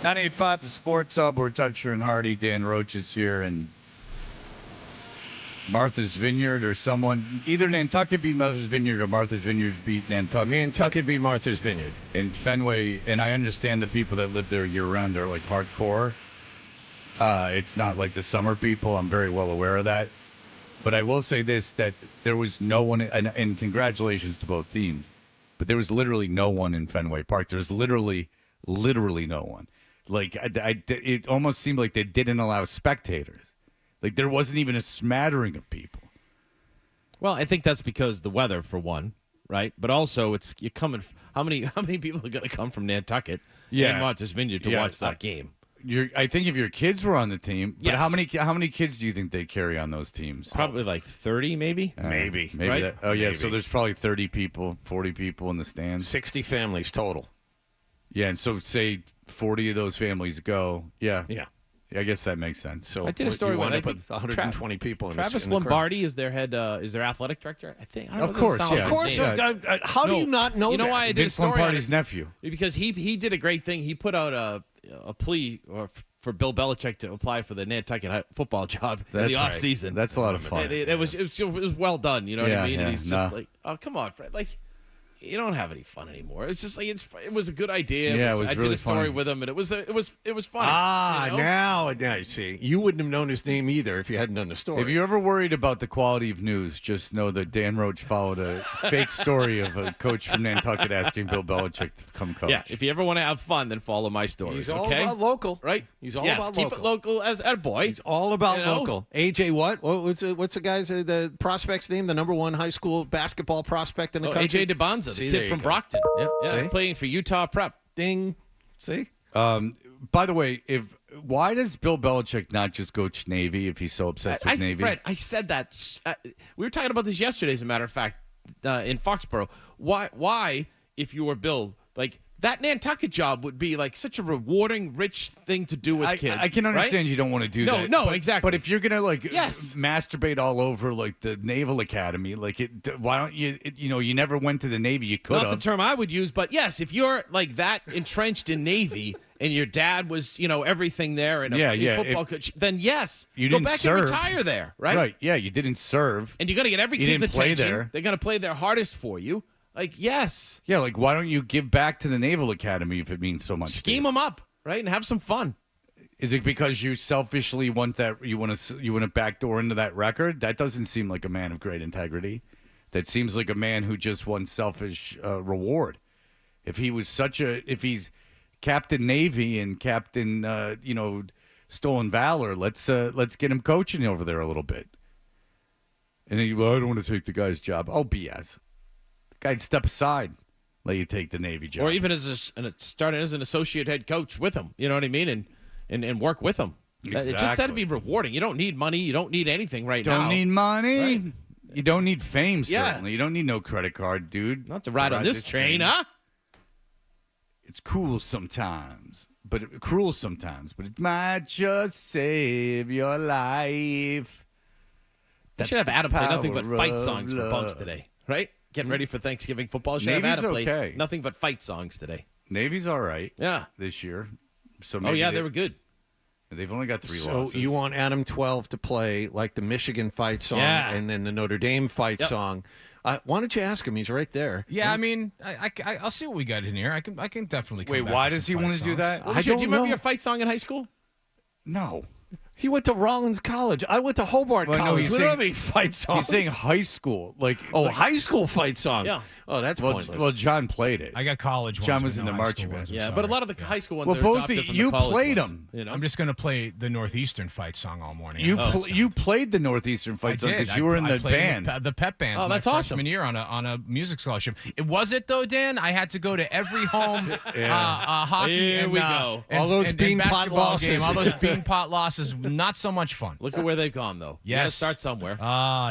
98.5, the Sports Hub. We're Toucher and Hardy. Dan Roche is here, and Martha's Vineyard or someone. Either Nantucket beat Martha's Vineyard or Martha's Vineyard beat Nantucket. Nantucket beat Martha's Vineyard. In Fenway, and I understand the people that live there year-round are, like, hardcore. It's not like the summer people. I'm very well aware of that. But I will say this, that there was no one, and congratulations to both teams, but there was literally no one in Fenway Park. There's literally no one. Like, it almost seemed like they didn't allow spectators. Like, there wasn't even a smattering of people. Well, I think that's because the weather, for one, right? But also, you're coming. How many people are going to come from Nantucket and Martha's Vineyard to watch that game? I think if your kids were on the team, but Yes. how many kids do you think they carry on those teams? Probably like 30, maybe. Maybe. Right? Yeah. Maybe. So there's probably 30 people, 40 people in the stands. 60 families total. Yeah, and so say 40 of those families go. Yeah. Yeah. I guess that makes sense. So I did a story you when wind I up with think 120 people in Travis in the crowd. Lombardi is their head, is their athletic director. I think. I don't know Of if course, this sounds yeah. Of course. name. How do you not know You know that? why I did Vince a story on Lombardi's it? nephew. Because he did a great thing. He put out a plea for Bill Belichick to apply for the Nantucket football job in That's the right. offseason. That's a lot of fun. It was well done. You know what I mean? Yeah, And he's no. just like, oh, come on, Fred. Like, you don't have any fun anymore. It's just like it was a good idea. Yeah, it was I did really a story funny. with him, and it was fun. Ah, you know? now you see. You wouldn't have known his name either if you hadn't done the story. If you're ever worried about the quality of news, just know that Dan Roche followed a fake story of a coach from Nantucket asking Bill Belichick to come coach. Yeah, if you ever want to have fun, then follow my stories. He's all okay? about local. Right? He's all yes, about keep local. it local as a boy. He's all about You know? local. AJ, what's the guy's the prospect's name? The number one high school basketball prospect in the country. AJ DeBonza, See, the there kid you from go. Brockton. Yep. Yeah, See? playing for Utah Prep. Ding. See? By the way, why does Bill Belichick not just coach Navy if he's so obsessed with Navy? Fred, I said that. We were talking about this yesterday, as a matter of fact, in Foxborough. Why, if you were Bill, like that Nantucket job would be like such a rewarding, rich thing to do with kids. I can understand right? you don't want to do that. No, but, exactly. But if you're gonna Yes. masturbate all over like the Naval Academy, why don't you? You never went to the Navy. You could Not the have. term I would use, but yes, if you're like that entrenched in Navy and your dad was, everything there and a football coach, then yes, You go didn't back serve. and retire there, right? Right. Yeah, you didn't serve. And you're going to get every You kid's didn't play attention. there. They're going to play their hardest for you. Like, yes. Yeah, why don't you give back to the Naval Academy if it means so much? Scheme them up, right? And have some fun. Is it because you selfishly want that? You want to backdoor into that record? That doesn't seem like a man of great integrity. That seems like a man who just wants selfish reward. If he's Captain Navy and Captain, Stolen Valor, let's get him coaching over there a little bit. And then I don't want to take the guy's job. Oh, BS. The guy'd step aside, let you take the Navy job. Or even starting as an associate head coach with him. You know what I mean? And work with him. It just had to be rewarding. You don't need money. You don't need anything now. Don't need money. Right? You don't need fame, Yeah. certainly. You don't need no credit card, dude. Not to ride on this train, huh? It's cool sometimes, cruel sometimes, but it might just save your life. We should have Adam play nothing but power fight of songs for Bunks love. today, right? Getting ready for Thanksgiving football. Should have Navy's Adam play okay. nothing but fight songs today. Navy's all right. Yeah. This year. So Oh, maybe yeah, they were good. They've only got 3 So losses. you want Adam 12 to play like the Michigan fight song Yeah. and then the Notre Dame fight Yep. song. Why don't you ask him? He's right there. Yeah, I mean, I'll see what we got in here. I can definitely. Come Wait, back why with does some he fight want to do songs. that? Do you remember know. your fight song in high school? No. He went to Rollins College. I went to Hobart Well, no, College. he's We saying- don't have any fight songs. He's saying high school. High school fight songs. Yeah. Oh, that's pointless. Well, John played it. I got college ones. John but was in no the high marching school ones, band. I'm Yeah, sorry. but a lot of the high school ones Well, are both adopted of from you the college played ones, them. You know? I'm just going to play the Northeastern fight song all morning. You played the Northeastern fight song because you were in the played band. the pep band. Oh, my that's awesome. freshman year on a music scholarship. Was it though, Dan? I had to go to every home hockey Here and we go. and- All those and bean pot basketball losses. game. All those bean pot losses. Not so much fun. Look at where they've gone, though. You gotta Yes. start somewhere.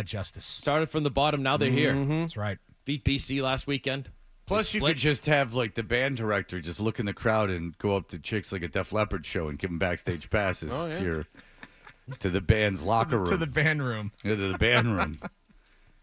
Justice. Started from the bottom, now they're here. That's right. Beat BC last weekend. Plus, you could just have the band director just look in the crowd and go up to chicks like a Def Leppard show and give them backstage passes to the band's locker room. To the band room. Yeah, to the band room.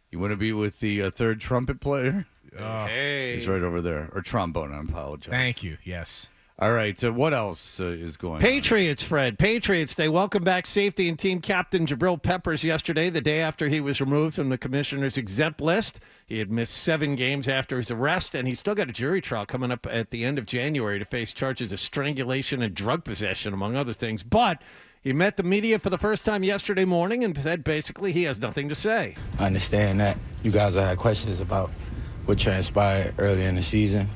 You want to be with the third trumpet player? Hey. He's right over there. Or trombone, I apologize. Thank you. Yes. All right. So what else is going on? Patriots, Fred. Patriots, they welcomed back safety and team captain Jabril Peppers yesterday, the day after he was removed from the commissioner's exempt list. He had missed 7 games after his arrest, and he's still got a jury trial coming up at the end of January to face charges of strangulation and drug possession, among other things. But he met the media for the first time yesterday morning and said basically he has nothing to say. I understand that you guys have had questions about what transpired earlier in the season.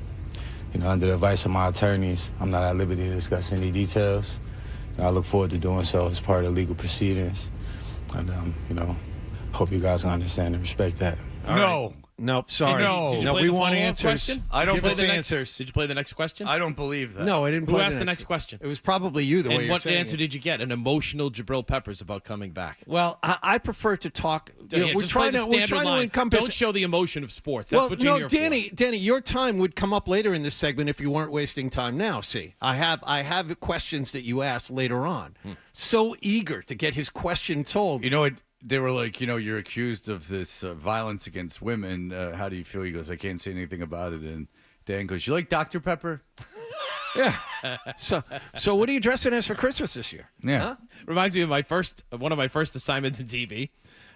Under the advice of my attorneys, I'm not at liberty to discuss any details. I look forward to doing so as part of legal proceedings. And, hope you guys can understand and respect that. No. Nope, sorry. No, we want answers. Question? I don't Did you play believe the answers. Did you play the next question? I don't believe that. No, I didn't Who play asked the next question? It was probably you, the way And you're what saying answer it. did you get? An emotional Jabril Peppers about coming back. Well, I prefer to talk. Yeah, we're just trying play to the we're standard trying to line. encompass. Don't show the emotion of sports. That's what you're here Danny, your time would come up later in this segment if you weren't wasting time now. See, I have questions that you asked later on. So eager to get his question told. You know what? They were like, you're accused of this violence against women. How do you feel? He goes, I can't say anything about it. And Dan goes, you like Dr. Pepper? Yeah. So what are you dressing as for Christmas this year? Yeah. Huh? Reminds me of one of my first assignments in TV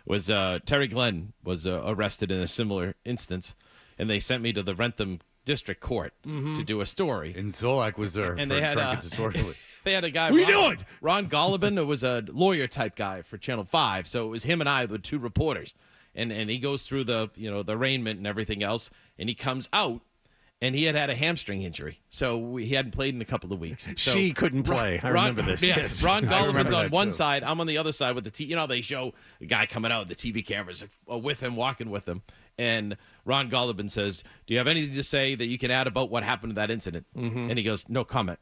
was Terry Glenn was arrested in a similar instance, and they sent me to the Rentham District Court to do a story. And Zolak was there And for they had drunk and disorderly. They had a guy. We do it! Ron Gollibin, who was a lawyer type guy for Channel 5. So it was him and I, the 2 reporters. And he goes through the the arraignment and everything else, and he comes out, and he had a hamstring injury, so he hadn't played in a couple of weeks. So She couldn't play. I remember this. Yes, Ron I remember Gollibin's on that, one too. side. I'm on the other side with the TV. They show a guy coming out, the TV cameras with him, walking with him. And Ron Gollibin says, do you have anything to say that you can add about what happened to that incident? And he goes, no comment.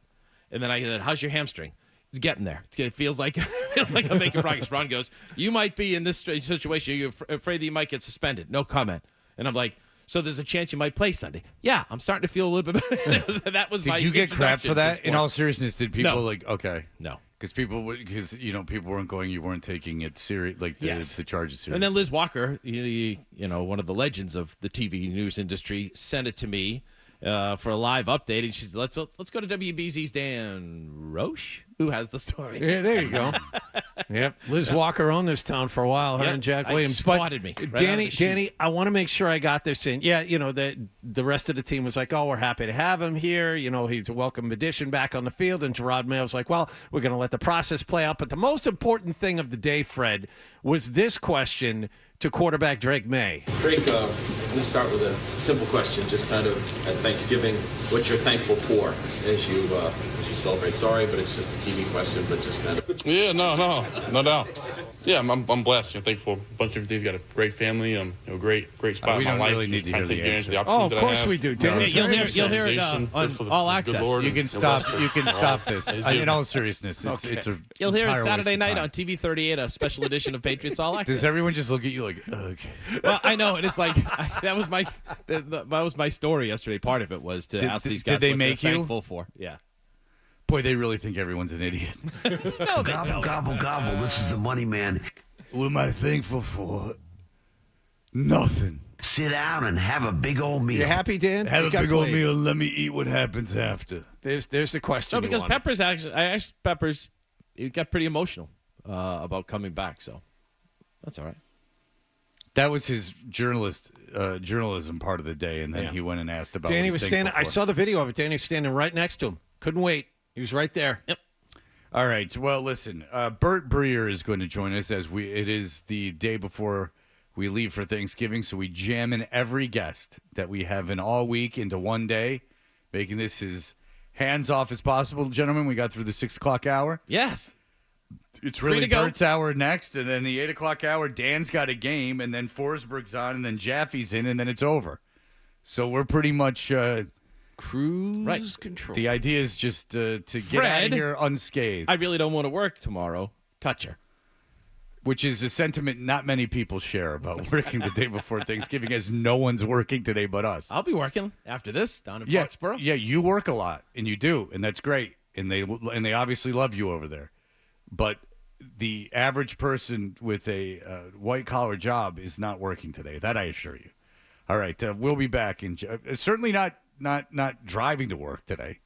And then I said, how's your hamstring? It's getting there. It feels like I'm making progress. Ron goes, you might be in this situation. You're afraid that you might get suspended. No comment. And I'm like, so there's a chance you might play Sunday. Yeah, I'm starting to feel a little bit better. That was my Did you get crap for introduction to that? In all sports. seriousness, did people No. okay. No. Because people weren't going, you weren't taking it serious, like the charges serious. And then Liz Walker, one of the legends of the TV news industry, sent it to me for a live update, and she said, let's go to WBZ's Dan Roche, who has the story. Yeah, there you go. Yep. Liz Walker owned this town for a while, her and Jack Williams. Spotted me. Right Danny, I want to make sure I got this in. Yeah, the rest of the team was like, oh, we're happy to have him here. He's a welcome addition back on the field. And Gerard Mayo's like, well, we're going to let the process play out. But the most important thing of the day, Fred, was this question to quarterback Drake May. Drake, let me start with a simple question, just kind of at Thanksgiving, what you're thankful for as you celebrate. Sorry, but it's just a TV question, but just kind of. Yeah, no doubt. Yeah, I'm blessed. Thankful for a bunch of things. Got a great family. Great spot we in my don't life. really need to hear Just the take advantage of answer. the opportunities that I Of course have. we do. Danny, You'll hear it on All Access. You can stop this. In all seriousness, it's a You'll hear it entire Saturday waste of night time. on TV 38, a special edition of Patriots All Access. Does everyone just look at you like, ugh? Well, I know, and it's like that was my story yesterday. Part of it was to ask these guys did they what make they're you? thankful for. Yeah. Boy, they really think everyone's an idiot. No, they Gobble, don't. gobble, gobble. This is the money man. What am I thankful for? Nothing. Sit down and have a big old meal. You happy, Dan? Have You a got big old played. meal and let me eat what happens after. There's the question. No, you because wanted. Peppers I asked Peppers, he got pretty emotional about coming back. So that's all right. That was his journalism part of the day, and then he went and asked about. Danny what was he's standing. thankful I for. saw the video of it. Danny was standing right next to him. Couldn't wait. He was right there. Yep. All right. Well, listen. Bert Breer is going to join us it is the day before we leave for Thanksgiving, so we jam in every guest that we have in all week into one day, making this as hands off as possible, gentlemen. We got through the 6 o'clock hour. Yes. It's Free really to go. Bert's hour next, and then the 8 o'clock hour, Dan's got a game, and then Forsberg's on, and then Jaffe's in, and then it's over. So we're pretty much cruise control. The idea is just to get out Fred, of here unscathed. I really don't want to work tomorrow. Toucher. Which is a sentiment not many people share about working the day before Thanksgiving, as no one's working today but us. I'll be working after this down in Yeah, Foxborough. yeah, you work a lot, and you do, and that's great, and they obviously love you over there. But the average person with a white-collar job is not working today. That I assure you. All right, we'll be back. Certainly not driving to work today.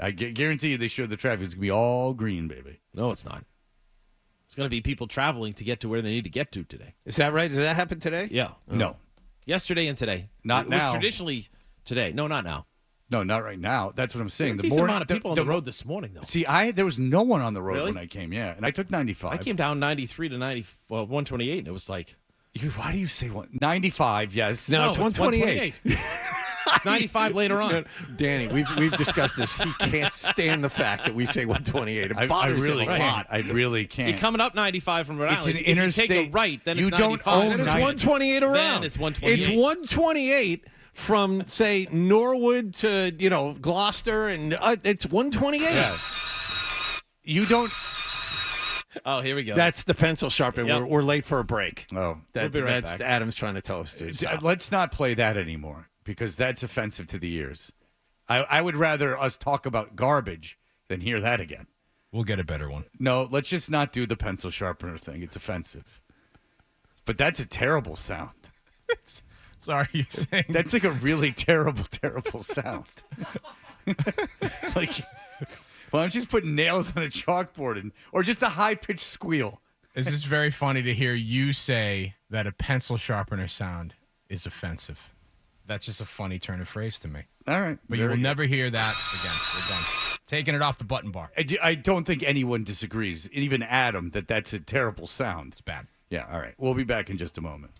I guarantee you they showed the traffic. It's going to be all green, baby. No, it's not. It's going to be people traveling to get to where they need to get to today. Is that right? Does that happen today? Yeah. No. Yesterday and today. Not it now. was traditionally today. No, not now. No, not right now. That's what I'm saying. The more amount of people on the road this morning, though. See, there was no one on the road Really? when I came. Yeah, and I took 95. I came down 93 to 128, and it was like. Why do you say 95? Yes. No, it's 128. 95 later on. Danny, we've discussed this. He can't stand the fact that we say 128. It bothers him a lot. I really can't. You're coming up 95 from Rhode It's Island. an If you interstate. take a right, then You it's don't 95. own Then it's 128 around. Then it's 128. It's 128 from, say, Norwood to, Gloucester, and it's 128. Yeah. You don't. Oh, here we go. That's the pencil sharpening. Yep. We're late for a break. Oh, That's be right back. Adam's trying to tell us to stop. Let's not play that anymore because that's offensive to the ears. I would rather us talk about garbage than hear that again. We'll get a better one. No, let's just not do the pencil sharpener thing. It's offensive. But that's a terrible sound. Sorry, you're saying that's like a really terrible, terrible sound. Like, well, I'm just putting nails on a chalkboard or just a high-pitched squeal. It's just very funny to hear you say that a pencil sharpener sound is offensive. That's just a funny turn of phrase to me. All right. But you will never hear that again. We're done. Taking it off the button bar. I don't think anyone disagrees, even Adam, that that's a terrible sound. It's bad. Yeah, all right. We'll be back in just a moment.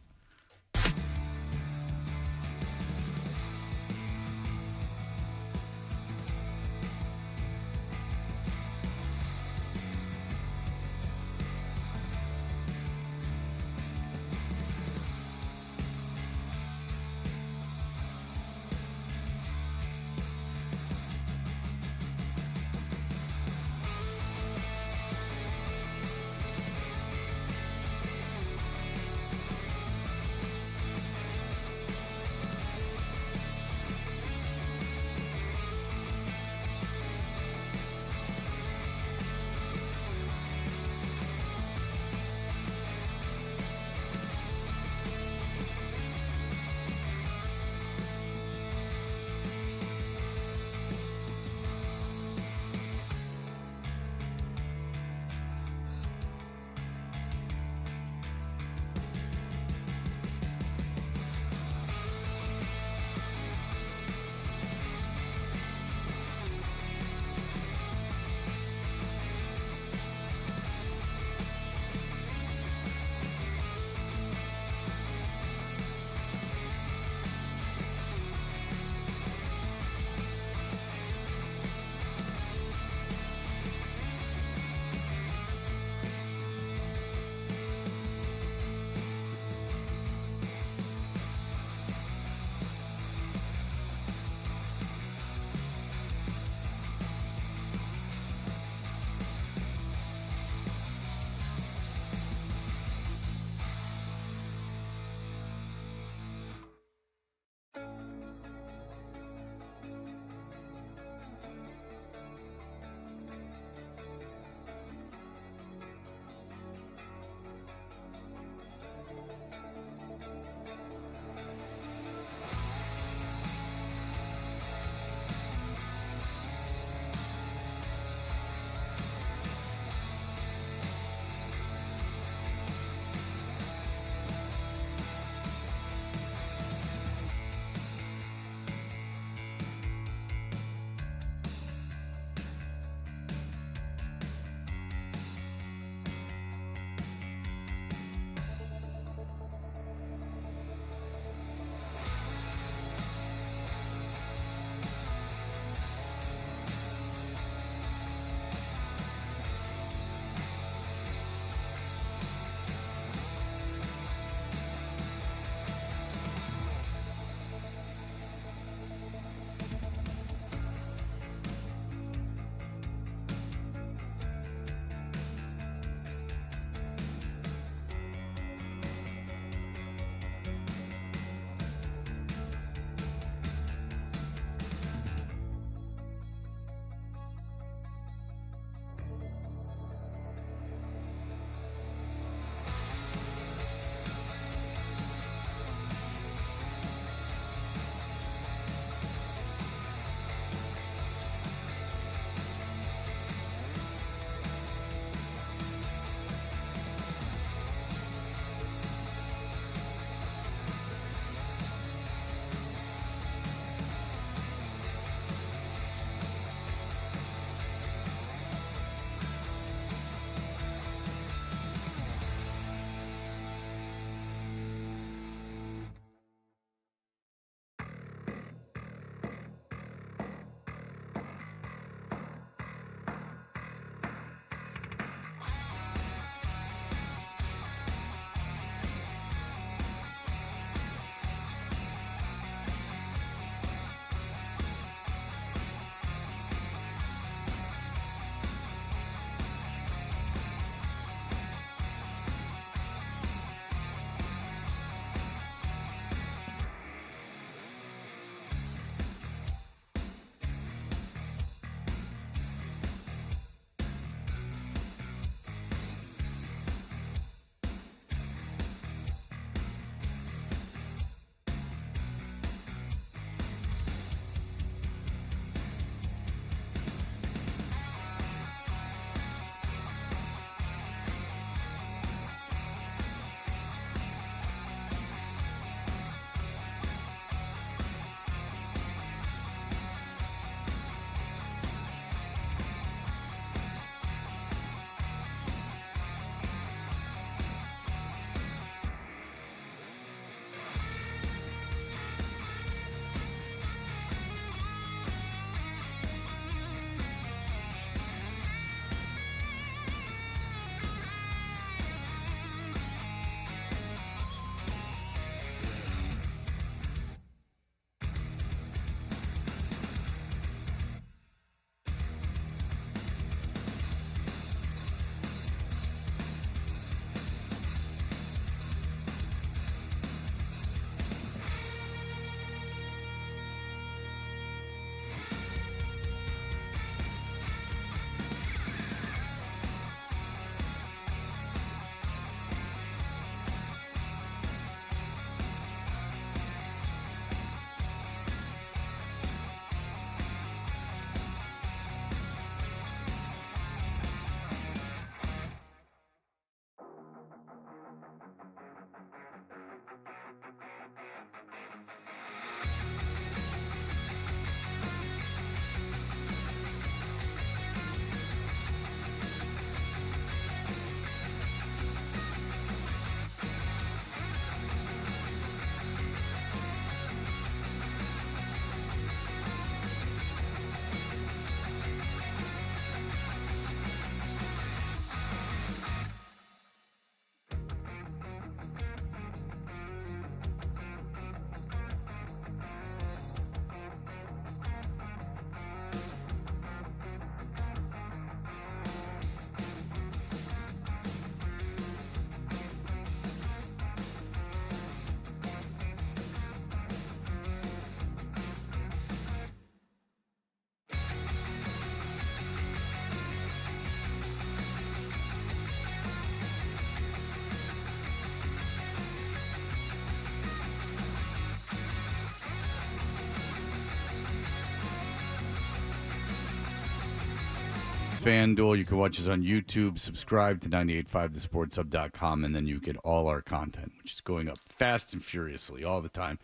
FanDuel. You can watch us on YouTube. Subscribe to 985thesportshub.com, and then you get all our content, which is going up fast and furiously all the time.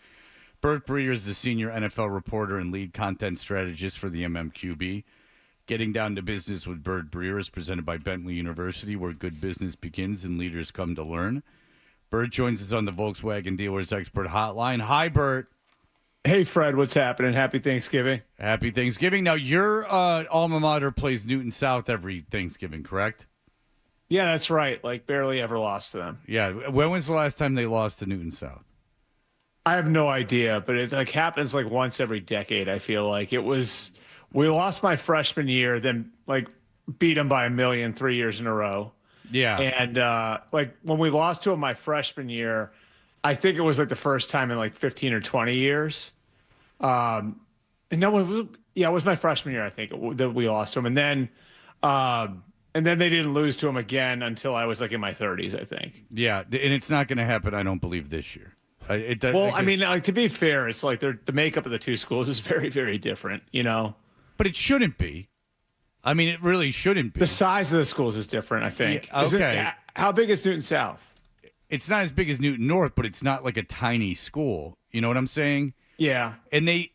Bert Breer is the senior NFL reporter and lead content strategist for the MMQB. Getting Down to Business with Bert Breer is presented by Bentley University, where good business begins and leaders come to learn. Bert joins us on the Volkswagen Dealers Expert Hotline. Hi, Bert. Hey, Fred. What's happening? Happy Thanksgiving. Happy Thanksgiving. Now, your alma mater plays Newton South every Thanksgiving, correct? Yeah, that's right. Like, barely ever lost to them. Yeah. When was the last time they lost to Newton South? I have no idea, but it like happens like once every decade. I feel like we lost my freshman year, then like beat them by 1 million 3 years in a row. Yeah. And like when we lost to them my freshman year, I think it was like the first time in like 15 or 20 years. And no, it was my freshman year, I think, that we lost to them. And then they didn't lose to them again until I was like in my 30s, I think. Yeah. And it's not going to happen, I don't believe, this year. I mean, like, to be fair, it's like the makeup of the two schools is very, very different, you know? But it shouldn't be. I mean, it really shouldn't be. The size of the schools is different, I think. Yeah, okay. How big is Newton South? It's not as big as Newton North, but it's not like a tiny school. You know what I'm saying? Yeah. And they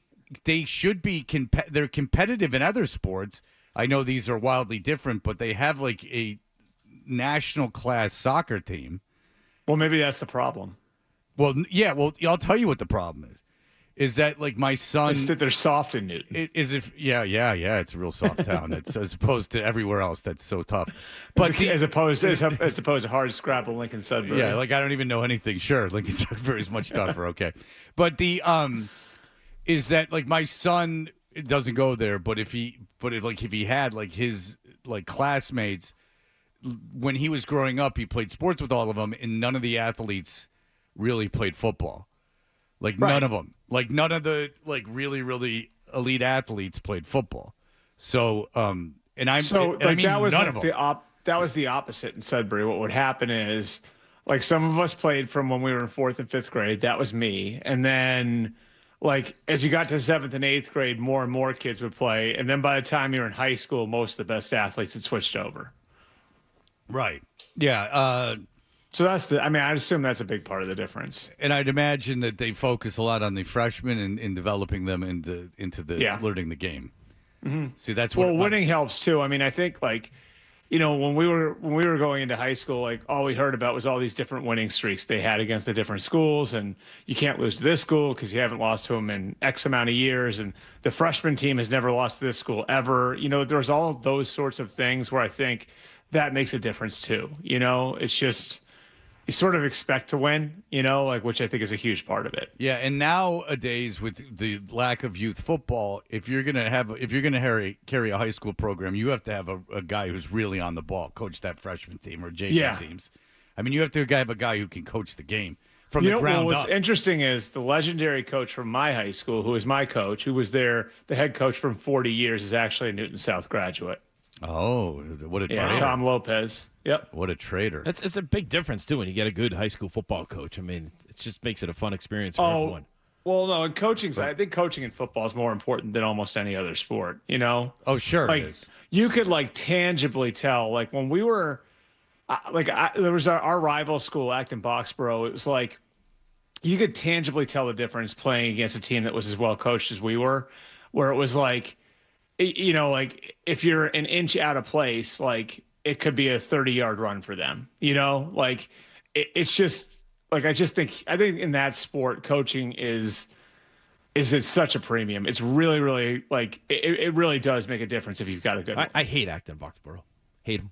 should be they're competitive in other sports. I know these are wildly different, but they have like a national class soccer team. Well, maybe that's the problem. Well, yeah. Well, I'll tell you what the problem is. Is that like my son? It's that they're soft in Newton. Yeah. It's a real soft town. It's as opposed to everywhere else that's so tough. But as opposed to hard scrabble Lincoln Sudbury. Yeah, like I don't even know anything. Sure, Lincoln Sudbury is much tougher. Okay, but the is that like my son doesn't go there, but if he had like his like classmates when he was growing up, he played sports with all of them, and none of the athletes really played football. Like none of them. Like none of the like really, really elite athletes played football. So I mean that was none like of them. that was the opposite in Sudbury. What would happen is like some of us played from when we were in 4th and 5th grade. That was me. And then like as you got to 7th and 8th grade, more and more kids would play. And then by the time you were in high school, most of the best athletes had switched over. Right. Yeah. So I assume that's a big part of the difference. And I'd imagine that they focus a lot on the freshmen and in developing them into learning the game. Mm-hmm. See, that's winning helps too. I mean, I think like, you know, when we were going into high school, like all we heard about was all these different winning streaks they had against the different schools, and you can't lose to this school because you haven't lost to them in X amount of years, and the freshman team has never lost to this school ever. You know, there's all those sorts of things where I think that makes a difference too. You know, it's just. You sort of expect to win, you know, like which I think is a huge part of it. Yeah, and nowadays with the lack of youth football, if you're gonna carry a high school program, you have to have a guy who's really on the ball, coach that freshman team or JV teams. I mean, you have to have a guy who can coach the game from the ground what's up. interesting is the legendary coach from my high school, who was my coach, who was there, the head coach from 40 years, is actually a Newton South graduate. Oh, what a traitor. Tom Lopez. Yep. What a traitor. It's a big difference, too, when you get a good high school football coach. I mean, it just makes it a fun experience for everyone. Well, no, in coaching, I think coaching in football is more important than almost any other sport, you know? Oh, sure like, it is. You could, like, tangibly tell. Like, when we were, there was our rival school, Acton Boxborough. It was like, you could tangibly tell the difference playing against a team that was as well coached as we were, where it was like, you know, like, if you're an inch out of place, like, it could be a 30-yard run for them, you know, like it's just like, I think in that sport, coaching is it's such a premium. It's really, really like, it really does make a difference if you've got a good one. I hate Acton Boxborough. Hate them.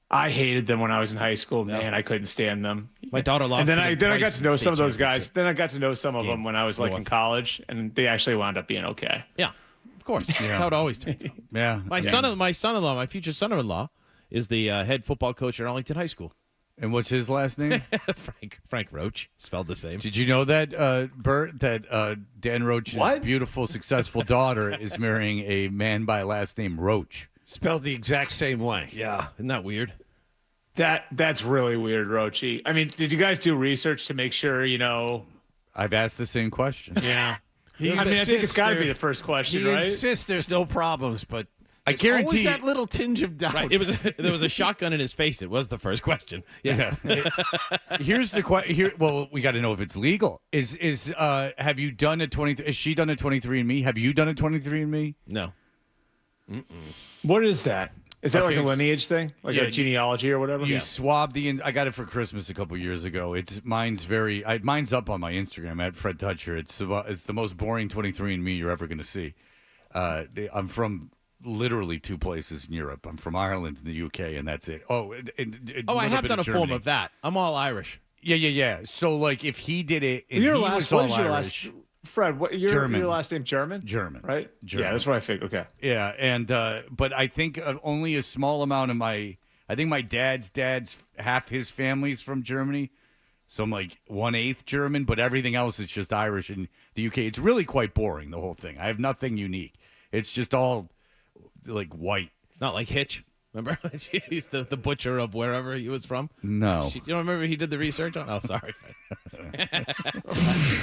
I hated them when I was in high school. Man, I couldn't stand them. My daughter lost. And then I got to know some of those guys. Then I got to know some of them when I was like in college, and they actually wound up being okay. Yeah, of course. That's how it always turns out. Yeah. My son-in-law, my future son-in-law, is the head football coach at Arlington High School. And what's his last name? Frank Roche, spelled the same. Did you know that, Bert, that Dan Roach's beautiful, successful daughter is marrying a man by last name Roche? Spelled the exact same way. Yeah. Isn't that weird? That's really weird, Roche. I mean, did you guys do research to make sure, you know? I've asked the same question. Yeah. I think it's got to be the first question, right? He insists there's no problems, but I guarantee always that little tinge of doubt. Right. There was a shotgun in his face. It was the first question. Yeah. Here's the question. Well, we got to know if it's legal. Have you done a 23? Is she done a 23andMe? Have you done a 23andMe? No. What is that? Is that like a Okay, lineage thing, like yeah, a genealogy or whatever? You swab I got it for Christmas a couple years ago. Mine's up on my Instagram at Fred Toucher. It's the most boring 23andMe you're ever going to see. I'm from literally two places in Europe. I'm from Ireland and the UK, and that's it. I have done a form of that. I'm all Irish. Yeah. So like, if he did it, and Your he last, was what all is your Irish, last? Fred, your last name German? German, right? German. Yeah, that's what I figured. Okay. Yeah, and but I think only a small amount of my dad's half his family's from Germany, so I'm like 1/8 German, but everything else is just Irish in the UK. It's really quite boring, the whole thing. I have nothing unique. It's just all like white. Not like Hitch. Remember? He's the butcher of wherever he was from. No. You don't remember he did the research on? Oh, sorry.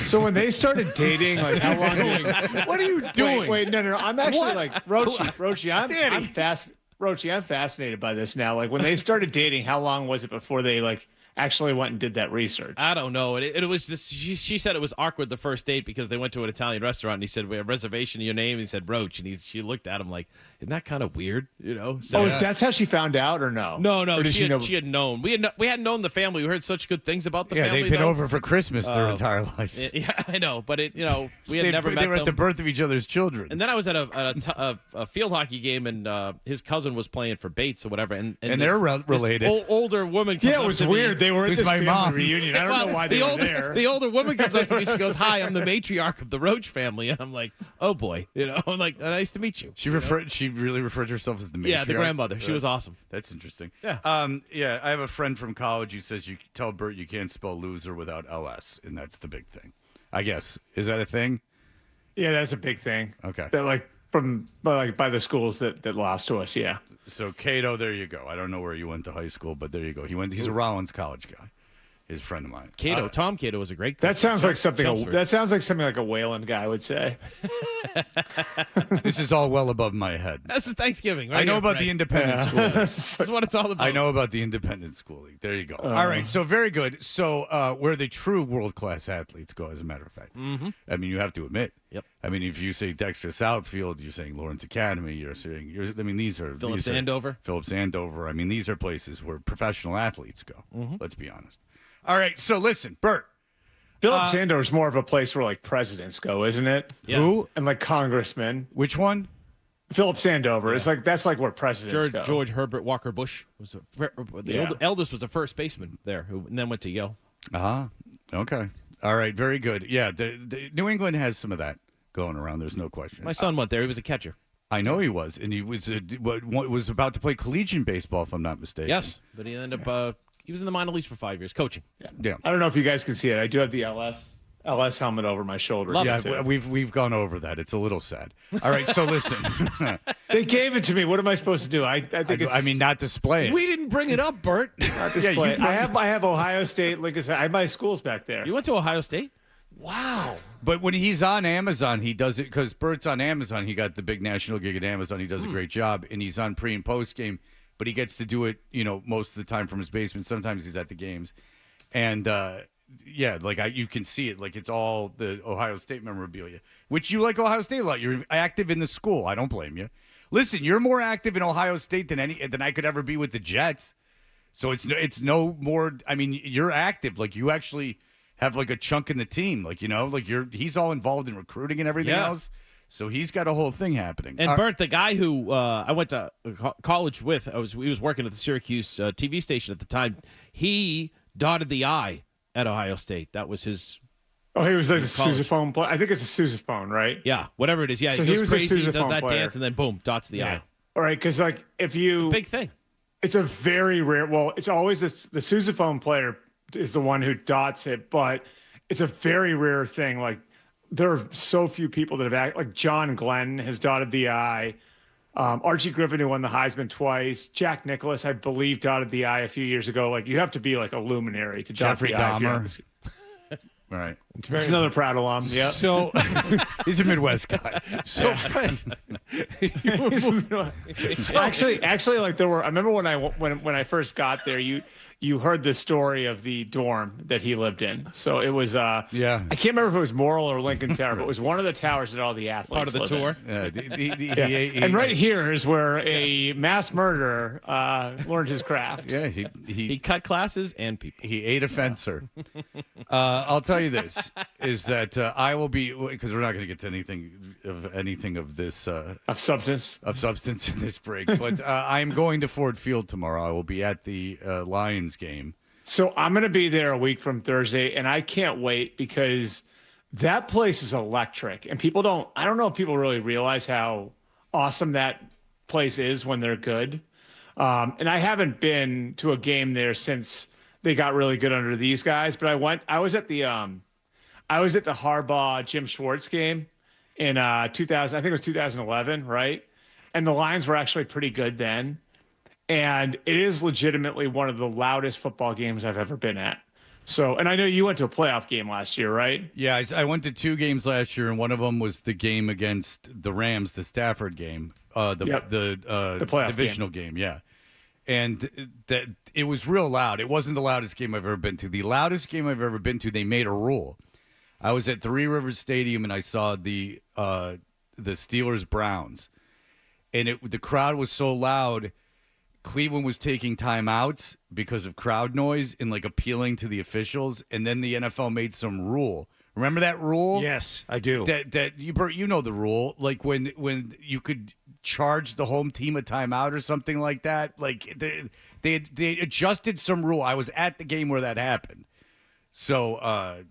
So when they started dating, like how long? What are you doing? Wait, no. I'm actually like Roche. I'm fascinated by this now. Like when they started dating, how long was it before they like actually went and did that research? I don't know. It was just she said it was awkward the first date because they went to an Italian restaurant and he said, "We have a reservation of your name." And he said Roche, and she looked at him like, "Isn't that kind of weird?" You know. So, that's how she found out, or no? No. Or did She had known. We hadn't known the family. We heard such good things about the family. Yeah, they've been though. over for Christmas their entire lives. Yeah, I know, but we had never met They were them. at the birth of each other's children. And then I was at a field hockey game, and his cousin was playing for Bates or whatever, and they're related. This older woman comes Yeah, up it was to weird. Me. They were at Who's this my family mom? reunion. I don't know why they were there. The older woman comes up to me. She goes, "Hi, I'm the matriarch of the Roche family," and I'm like, "Oh boy," I'm like, "Nice to meet you." She really referred to herself as the matriarch. Yeah, the grandmother. She was awesome. That's interesting. Yeah. I have a friend from college who says you tell Bert you can't spell loser without LS, and that's the big thing. I guess. Is that a thing? Yeah, that's a big thing. Okay. That by the schools that lost to us. Yeah. So Cato, there you go. I don't know where you went to high school, but there you go. He's a Rollins College guy. His friend of mine. Cato, Tom Cato was a great coach. That sounds like something. Chelmsford. That sounds like something like a Wayland guy would say. This is all well above my head. This is Thanksgiving. Right I know here, about Fred. the independent school league. This is what it's all about. I know about the independent school league. There you go. All right. So very good. So where the true world-class athletes go, as a matter of fact. Mm-hmm. I mean, you have to admit. Yep. I mean, if you say Dexter Southfield, you're saying Lawrence Academy. These are Phillips Andover. Phillips Andover. I mean, these are places where professional athletes go. Mm-hmm. Let's be honest. All right. So listen, Bert. Phillips Andover is more of a place where like presidents go, isn't it? Yeah. Who? And like congressmen. Which one? Phillips Andover. It's like that's like where presidents go. George Herbert Walker Bush was eldest was a first baseman there, and then went to Yale. Okay. All right. Very good. Yeah. The New England has some of that going around. There's no question. My son went there. He was a catcher. I know he was, and he was was about to play collegiate baseball, if I'm not mistaken. Yes, but he ended up. He was in the minor leagues for 5 years, coaching. Yeah. I don't know if you guys can see it. I do have the LS helmet over my shoulder. We've gone over that. It's a little sad. All right, so listen. They gave it to me. What am I supposed to do? I think it's. I mean, not display it. We didn't bring it up, Bert. Not display it. I have Ohio State. Like I said, I have my schools back there. You went to Ohio State? Wow. But when he's on Amazon, he does it because Bert's on Amazon. He got the big national gig at Amazon. He does a great job, and he's on pre and post game. But he gets to do it, most of the time from his basement. Sometimes he's at the games, and you can see it. Like it's all the Ohio State memorabilia, which you like Ohio State a lot. You're active in the school. I don't blame you. Listen, you're more active in Ohio State than I could ever be with the Jets. So it's no more. I mean, you're active. Like you actually have like a chunk in the team. Like he's all involved in recruiting and everything else. So he's got a whole thing happening. And Bert, the guy who I went to college with, he was working at the Syracuse TV station at the time. He dotted the I at Ohio State. That was his. Oh, he was like a sousaphone player. I think it's a sousaphone, right? Yeah, whatever it is. Yeah, so he goes crazy, does that player. dance, and then boom, dots the I. All right, because like if you, it's a big thing. It's a very rare. Well, it's always the sousaphone player is the one who dots it, but it's a very rare thing. Like. There are so few people that have like John Glenn has dotted the I. Archie Griffin, who won the Heisman twice. Jack Nicklaus, I believe, dotted the I a few years ago. Like you have to be like a luminary to dot Jeffrey the I. Dahmer. Right. It's another proud alum. Yeah. So he's a Midwest guy. So Fred, actually, like there were. I remember when I first got there, you heard the story of the dorm that he lived in. So it was I can't remember if it was Morrill or Lincoln Tower, but it was one of the towers that all the athletes Part of the live tour. in. And right here is where a mass murderer learned his craft. Yeah, He cut classes and people. He ate a fencer. I'll tell you this is that I will be, because we're not going to get to anything of this of substance in this break, but I'm going to Ford Field tomorrow. I will be at the Lions game. So I'm going to be there a week from Thursday, and I can't wait because that place is electric. And I don't know if people really realize how awesome that place is when they're good. And I haven't been to a game there since they got really good under these guys, but I was at the Harbaugh Jim Schwartz game in 2000. I think it was 2011, right? And the Lions were actually pretty good then. And it is legitimately one of the loudest football games I've ever been at. So, and I know you went to a playoff game last year, right? Yeah, I went to 2 games last year, and one of them was the game against the Rams, the Stafford game, the playoff divisional game. Yeah, and that it was real loud. It wasn't the loudest game I've ever been to. The loudest game I've ever been to, they made a rule. I was at Three Rivers Stadium, and I saw the Steelers Browns, and the crowd was so loud. Cleveland was taking timeouts because of crowd noise and like appealing to the officials, and then the NFL made some rule. Remember that rule? Yes, I do. That you know the rule, like when you could charge the home team a timeout or something like that. Like they adjusted some rule. I was at the game where that happened, so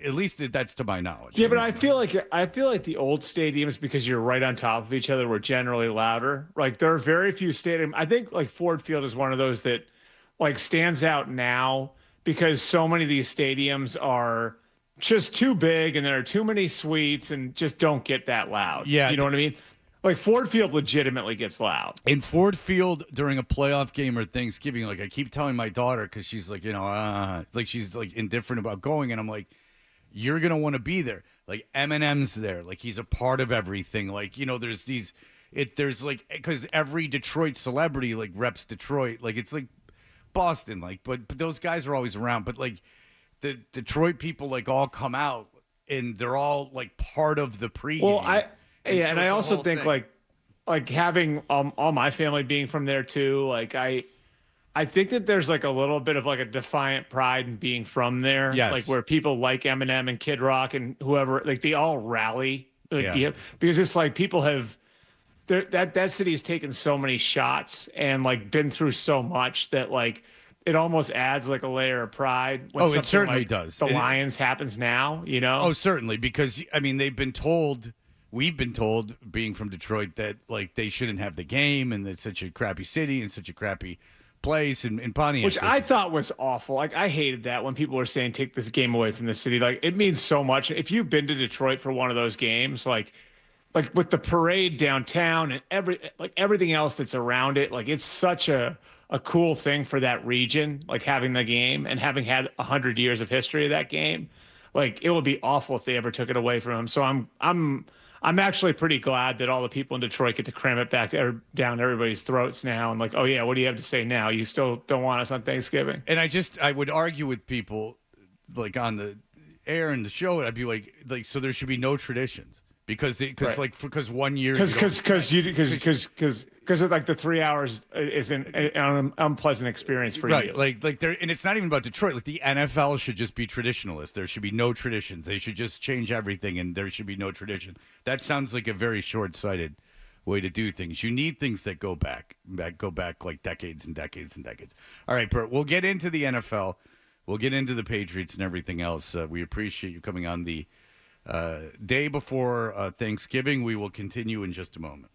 at least that's to my knowledge. Yeah, but I feel like the old stadiums, because you're right on top of each other, were generally louder. Like there are very few stadiums. I think like Ford Field is one of those that like stands out now because so many of these stadiums are just too big and there are too many suites and just don't get that loud. Yeah, you know what I mean? Like Ford Field legitimately gets loud. In Ford Field during a playoff game or Thanksgiving, like I keep telling my daughter because she's like, like she's like indifferent about going, and I'm like, you're going to want to be there. Like Eminem's there. Like he's a part of everything. Like, there's like, because every Detroit celebrity like reps Detroit. Like it's like Boston. Like, but those guys are always around. But like the Detroit people like all come out and they're all like part of the pregame. Well, I also think thing. like having all my family being from there too. Like I think that there's like a little bit of like a defiant pride in being from there. Yes. Like where people like Eminem and Kid Rock and whoever, like they all rally because it's like people have that city has taken so many shots and like been through so much that like it almost adds like a layer of pride. When it certainly like does. The Lions happens now, Oh, certainly. Because I mean, we've been told being from Detroit that like they shouldn't have the game and it's such a crappy city and such a crappy place in Pontiac, which I thought was awful. Like I hated that when people were saying take this game away from the city. Like it means so much. If you've been to Detroit for one of those games, like with the parade downtown and everything else that's around it, like it's such a cool thing for that region. Like having the game and having had 100 years of history of that game, like it would be awful if they ever took it away from them. So I'm actually pretty glad that all the people in Detroit get to cram it back down everybody's throats now. And like, oh yeah, what do you have to say now? You still don't want us on Thanksgiving? And I would argue with people like on the air and the show. I'd be like, so there should be no traditions because 1 year because like the 3 hours is an unpleasant experience for you. Like there, and it's not even about Detroit. Like the NFL should just be traditionalist. There should be no traditions. They should just change everything, and there should be no tradition. That sounds like a very short-sighted way to do things. You need things that go back like decades and decades and decades. All right, Bert, we'll get into the NFL. We'll get into the Patriots and everything else. We appreciate you coming on the day before Thanksgiving. We will continue in just a moment.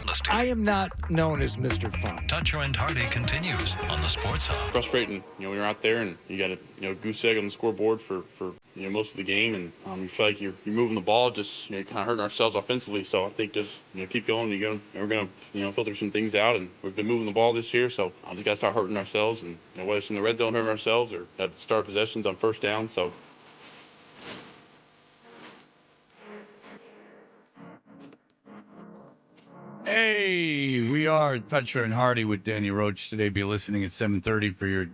honesty. I am not known as Mr. Fun. Toucher and Hardy continues on the Sports Hub. Frustrating, when you're out there and you got a goose egg on the scoreboard for most of the game, and you feel like you're moving the ball, just kind of hurting ourselves offensively. So I think just keep going. We're gonna filter some things out, and we've been moving the ball this year, so I just got to start hurting ourselves, and whether it's in the red zone hurting ourselves or at start possessions on first down. So. Hey, we are Toucher and Hardy with Danny Roche today. Be listening at 7:30 for your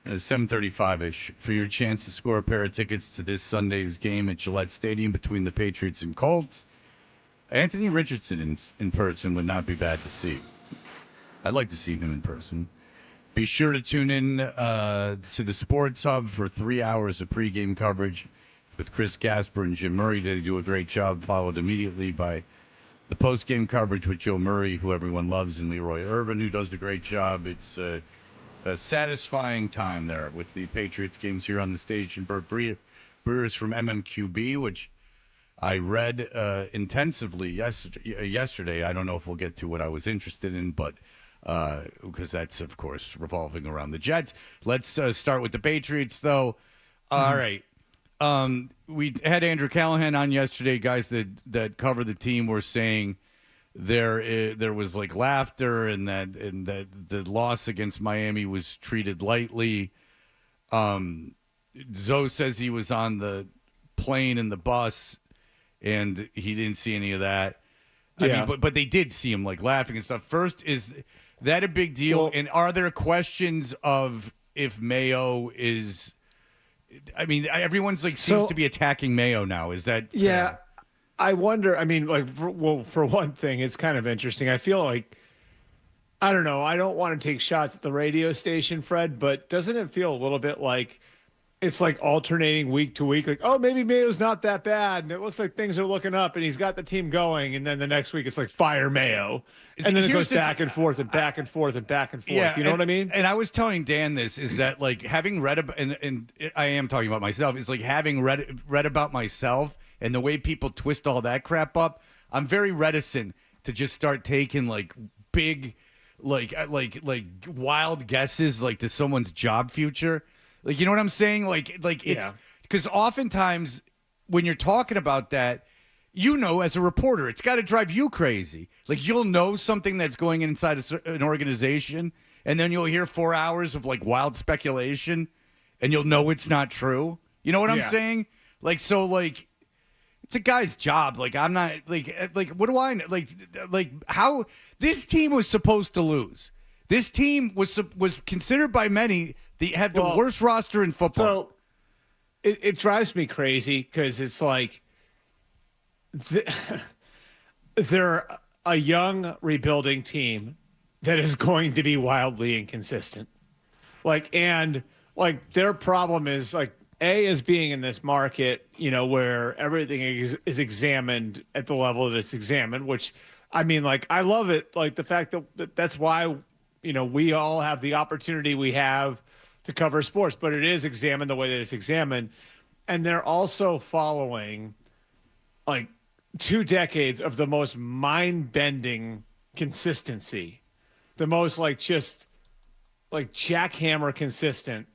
7:35ish for your chance to score a pair of tickets to this Sunday's game at Gillette Stadium between the Patriots and Colts. Anthony Richardson in person would not be bad to see. I'd like to see him in person. Be sure to tune in to the Sports Hub for 3 hours of pregame coverage with Chris Gasper and Jim Murray. They do a great job, followed immediately by the post-game coverage with Joe Murray, who everyone loves, and Leroy Irvin, who does a great job. It's a satisfying time there with the Patriots games here on the station. Bert Breers from MMQB, which I read intensively yesterday. I don't know if we'll get to what I was interested in, but because that's, of course, revolving around the Jets. Let's start with the Patriots, though. All right. We had Andrew Callahan on yesterday. Guys that cover the team were saying there was like laughter and that the loss against Miami was treated lightly. Zoe says he was on the plane and the bus and he didn't see any of that. Yeah. I mean, but they did see him like laughing and stuff. First, is that a big deal? Well, and are there questions of if Mayo is? I mean, everyone's like seems to be attacking Mayo now. Is that? Yeah, fair? I wonder. I mean, like, for one thing, it's kind of interesting. I feel like, I don't know. I don't want to take shots at the radio station, Fred, but doesn't it feel a little bit like it's like alternating week to week? Like, oh, maybe Mayo's not that bad, and it looks like things are looking up, and he's got the team going, and then the next week it's like fire Mayo, and then it goes back and forth and back and forth and back and forth. Yeah, you know what I mean? And I was telling Dan this is that like having read about, and I am talking about myself, is like having read about myself and the way people twist all that crap up. I'm very reticent to just start taking like big, like wild guesses like to someone's job future. Like, you know what I'm saying? Like it's because oftentimes when you're talking about that, as a reporter, it's got to drive you crazy. Like, you'll know something that's going inside an organization, and then you'll hear 4 hours of like wild speculation, and you'll know it's not true. You know what I'm saying? Like, so like, it's a guy's job. Like, I'm not like what do I know? Like how this team was supposed to lose. This team was considered by many have the worst roster in football. So it drives me crazy because it's like they're a young rebuilding team that is going to be wildly inconsistent. And their problem is is being in this market, where everything is examined at the level that it's examined, which I mean, I love it. Like the fact that that's why, we all have the opportunity we have to cover sports, but it is examined the way that it's examined. And they're also following 2 decades of the most mind-bending consistency, the most just jackhammer consistent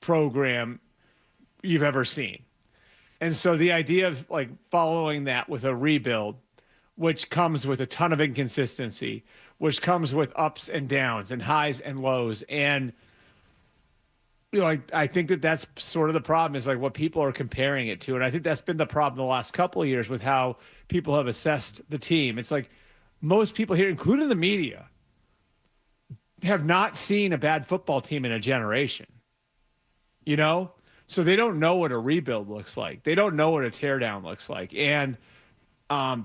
program you've ever seen. And so the idea of following that with a rebuild, which comes with a ton of inconsistency, which comes with ups and downs and highs and lows, and I think that's sort of the problem is what people are comparing it to. And I think that's been the problem the last couple of years with how people have assessed the team. It's most people here, including the media, have not seen a bad football team in a generation, so they don't know what a rebuild looks like. They don't know what a teardown looks like. And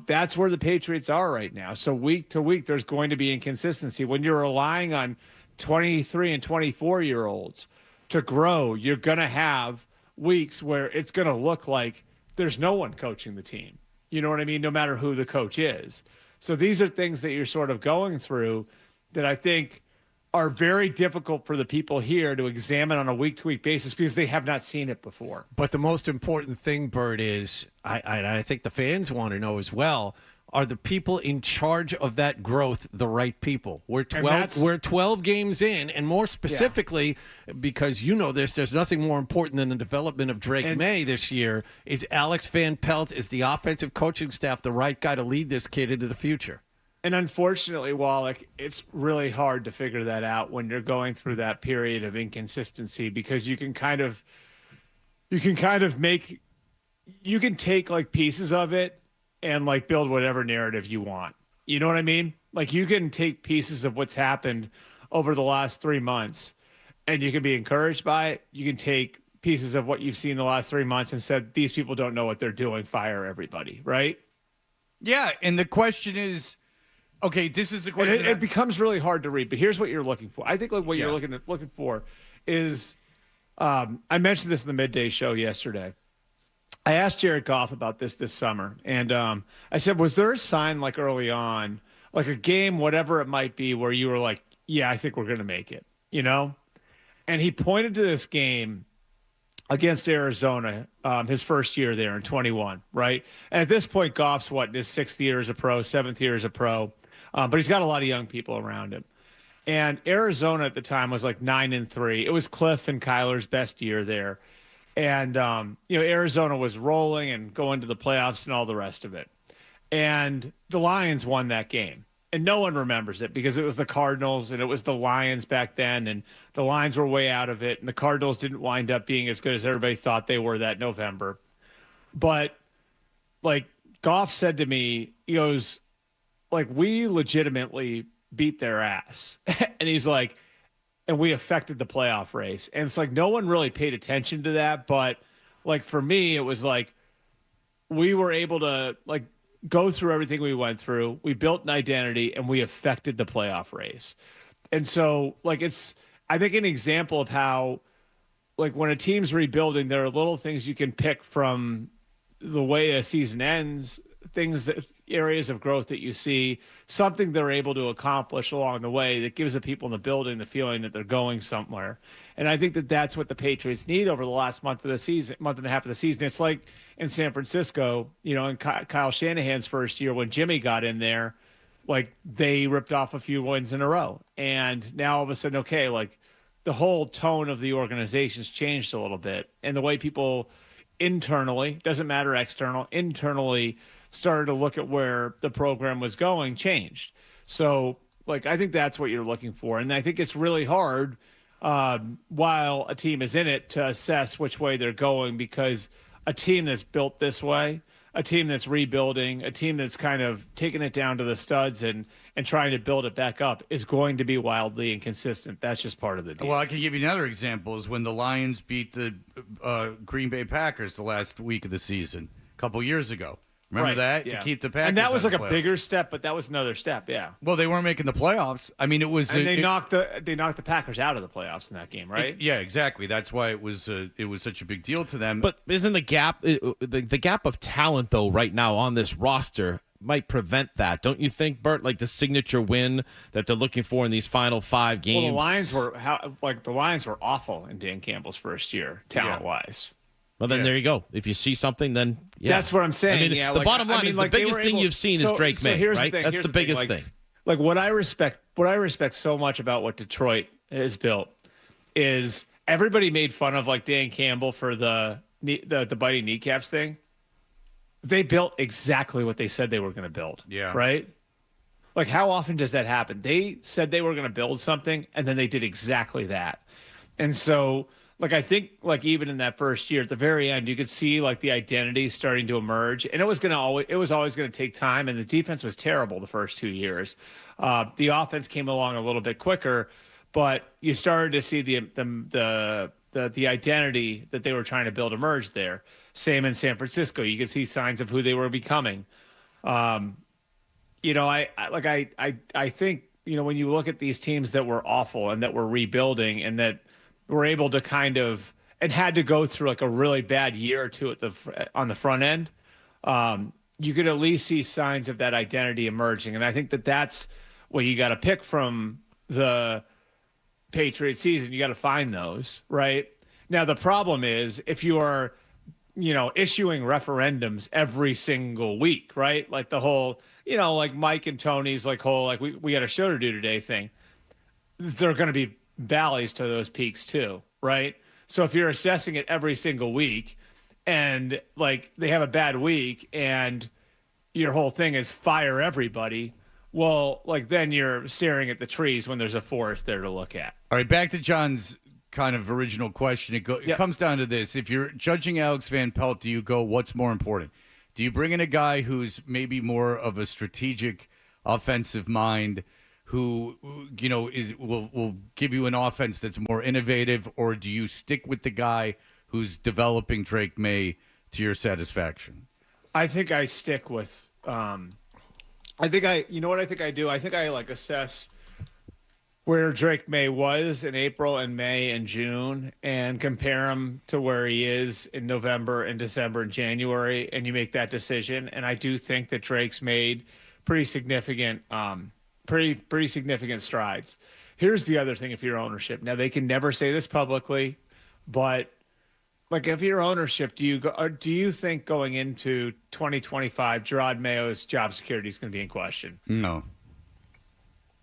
that's where the Patriots are right now. So week to week, there's going to be inconsistency. When you're relying on 23 and 24-year-olds to grow, you're going to have weeks where it's going to look like there's no one coaching the team. You know what I mean? No matter who the coach is. So these are things that you're sort of going through that I think are very difficult for the people here to examine on a week-to-week basis because they have not seen it before. But the most important thing, Bert, is I think the fans want to know as well, are the people in charge of that growth the right people? We're 12 games in, and more specifically, because you know this, there's nothing more important than the development of Drake May this year. Is Alex Van Pelt, is the offensive coaching staff the right guy to lead this kid into the future? And unfortunately, Wallach, it's really hard to figure that out when you're going through that period of inconsistency, because you can take like pieces of it and like build whatever narrative you want. You know what I mean? Like you can take pieces of what's happened over the last 3 months and you can be encouraged by it. You can take pieces of what you've seen the last 3 months and said, these people don't know what they're doing. Fire everybody. Right? Yeah. And the question is, okay, this is the question. It becomes really hard to read, but here's what you're looking for. I think like what you're looking for is, I mentioned this in the midday show yesterday. I asked Jared Goff about this summer, and I said, was there a sign like early on, like a game, whatever it might be, where you were like, yeah, I think we're going to make it, you know? And he pointed to this game against Arizona, his first year there in 21, right? And at this point, Goff's in his 6th year as a pro, 7th year as a pro, but he's got a lot of young people around him. And Arizona at the time was like 9-3. It was Cliff and Kyler's best year there. And, Arizona was rolling and going to the playoffs and all the rest of it. And the Lions won that game. And no one remembers it because it was the Cardinals and it was the Lions back then. And the Lions were way out of it. And the Cardinals didn't wind up being as good as everybody thought they were that November. But, like, Goff said to me, he goes, like, we legitimately beat their ass. And he's like, and we affected the playoff race. And it's like, no one really paid attention to that. But like, for me, it was like, we were able to like go through everything we went through. We built an identity and we affected the playoff race. And so like, it's, I think an example of how, like when a team's rebuilding, there are little things you can pick from the way a season ends, areas of growth that you see, something they're able to accomplish along the way that gives the people in the building the feeling that they're going somewhere. And I think that that's what the Patriots need over the last month and a half of the season. It's like in San Francisco, in Kyle Shanahan's first year when Jimmy got in there, like they ripped off a few wins in a row. And now all of a sudden, okay, like the whole tone of the organization's changed a little bit. And the way people internally, doesn't matter external, internally started to look at where the program was going, changed. So, like, I think that's what you're looking for. And I think it's really hard while a team is in it to assess which way they're going, because a team that's built this way, a team that's rebuilding, a team that's kind of taking it down to the studs and trying to build it back up is going to be wildly inconsistent. That's just part of the deal. Well, I can give you another example is when the Lions beat the Green Bay Packers the last week of the season a couple years ago. Remember that? Yeah. To keep the Packers. And that was like a playoffs. Bigger step, but that was another step, yeah. Well, they weren't making the playoffs. I mean, it was. And they knocked the Packers out of the playoffs in that game, right? Yeah, exactly. That's why it was such a big deal to them. But isn't the gap the gap of talent though right now on this roster might prevent that? Don't you think, Bert? Like the signature win that they're looking for in these final 5 games. Well, the Lions were awful in Dan Campbell's first year, talent-wise. Well, then there you go. If you see something, then that's what I'm saying. I mean, the bottom line is the biggest thing you've seen is Drake May, here's right? The thing, that's the biggest thing. Like what I respect so much about what Detroit has built is everybody made fun of like Dan Campbell for the biting kneecaps thing. They built exactly what they said they were going to build. Yeah. Right. Like how often does that happen? They said they were going to build something and then they did exactly that. And so. Like, I think, like, even in that first year, at the very end, you could see, like, the identity starting to emerge. And it was always going to take time. And the defense was terrible the first 2 years. The offense came along a little bit quicker, but you started to see the identity that they were trying to build emerge there. Same in San Francisco. You could see signs of who they were becoming. I think, when you look at these teams that were awful and that were rebuilding and that were able to kind of and had to go through like a really bad year or two on the front end, you could at least see signs of that identity emerging. And I think that's what you got to pick from the Patriots season. You got to find those, right? Now, the problem is if you are issuing referendums every single week, right? Like the whole, like Mike and Tony's like whole, like we got a show to do today thing. There are going to be valleys to those peaks too, right? So if you're assessing it every single week and like they have a bad week and your whole thing is fire everybody, well, like then you're staring at the trees when there's a forest there to look at. All right, back to John's kind of original question. It comes down to this. If you're judging Alex Van Pelt, do you go, what's more important? Do you bring in a guy who's maybe more of a strategic offensive mind who, will give you an offense that's more innovative, or do you stick with the guy who's developing Drake May to your satisfaction? I think I stick with I think I do? I think I assess where Drake May was in April and May and June and compare him to where he is in November and December and January, and you make that decision. And I do think that Drake's made pretty significant strides. Here's the other thing: if you're ownership, now they can never say this publicly, but like if you're ownership, do you think going into 2025, Gerard Mayo's job security is going to be in question? No.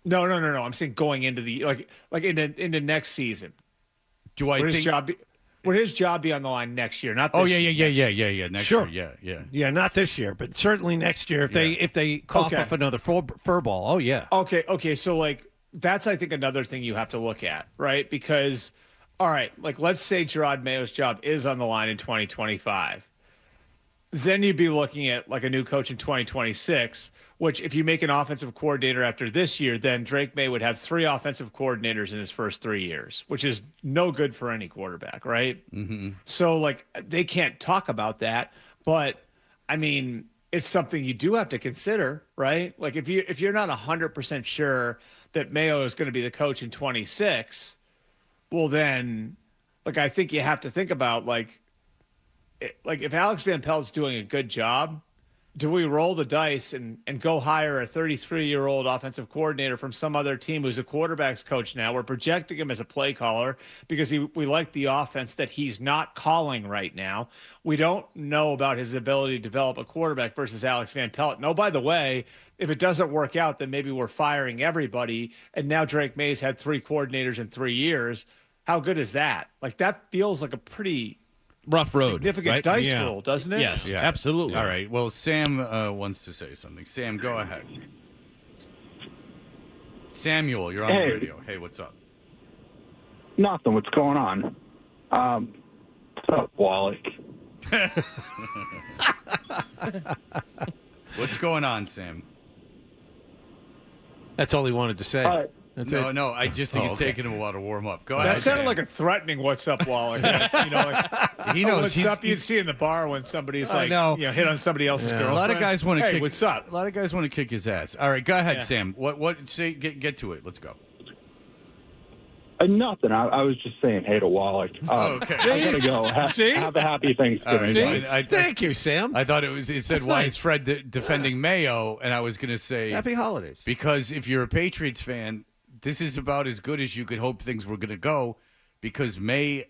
No. I'm saying going into the into next season. Would his job be on the line next year? Not this year. Next Sure. year. Yeah, not this year, but certainly next year if they cough up another fur ball. Oh yeah. Okay. So that's I think another thing you have to look at, right? Because all right, let's say Gerard Mayo's job is on the line in 2025. Then you'd be looking at a new coach in 2026, which if you make an offensive coordinator after this year, then Drake May would have 3 offensive coordinators in his first 3 years, which is no good for any quarterback, right? Mm-hmm. So they can't talk about that, but I mean, it's something you do have to consider, right? Like if you're not 100% sure that Mayo is going to be the coach in 26, well then, I think you have to think about if Alex Van Pelt's doing a good job, do we roll the dice and go hire a 33-year-old offensive coordinator from some other team who's a quarterback's coach now? We're projecting him as a play caller because we like the offense that he's not calling right now. We don't know about his ability to develop a quarterback versus Alex Van Pelt. No, by the way, if it doesn't work out, then maybe we're firing everybody. And now Drake May's had 3 coordinators in 3 years. How good is that? That feels like a pretty rough road, significant dice roll, doesn't it? Yes, absolutely. All right. Well, Sam wants to say something. Sam, go ahead. Samuel, you're on the radio. Hey, what's up? Nothing. What's going on? What's up, Wallach? What's going on, Sam? That's all he wanted to say. No. I just think it's taking him a while to warm up. Go ahead. That sounded like a threatening "What's up, Wallach?" He knows. What's up? You'd see in the bar when somebody's hit on somebody else's girlfriend. A lot of guys want to kick. What's up? A lot of guys want to kick his ass. All right, go ahead, Sam. What? Say, get to it. Let's go. Nothing. I was just saying hey to Wallach. Okay. I gotta go. Have a happy Thanksgiving. Thank you, Sam. I thought it said, That's why nice. is Fred defending Mayo? And I was going to say, Happy holidays. Because if you're a Patriots fan, this is about as good as you could hope things were going to go, because May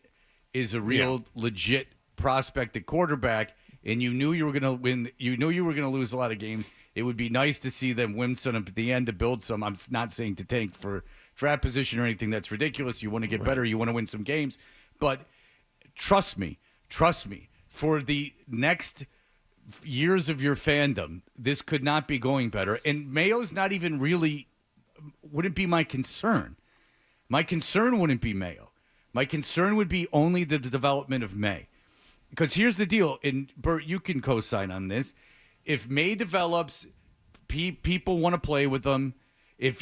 is a real legit prospect at quarterback, and you knew you were going to win. You knew you were going to lose a lot of games. It would be nice to see them win some at the end to build some. I'm not saying to tank for draft position or anything that's ridiculous. You want to get better. You want to win some games. But trust me, for the next years of your fandom, this could not be going better. And Mayo's not even really wouldn't be my concern. My concern wouldn't be Mayo. My concern would be only the development of May. Because here's the deal, and Bert, you can co-sign on this. If May develops, people want to play with them. If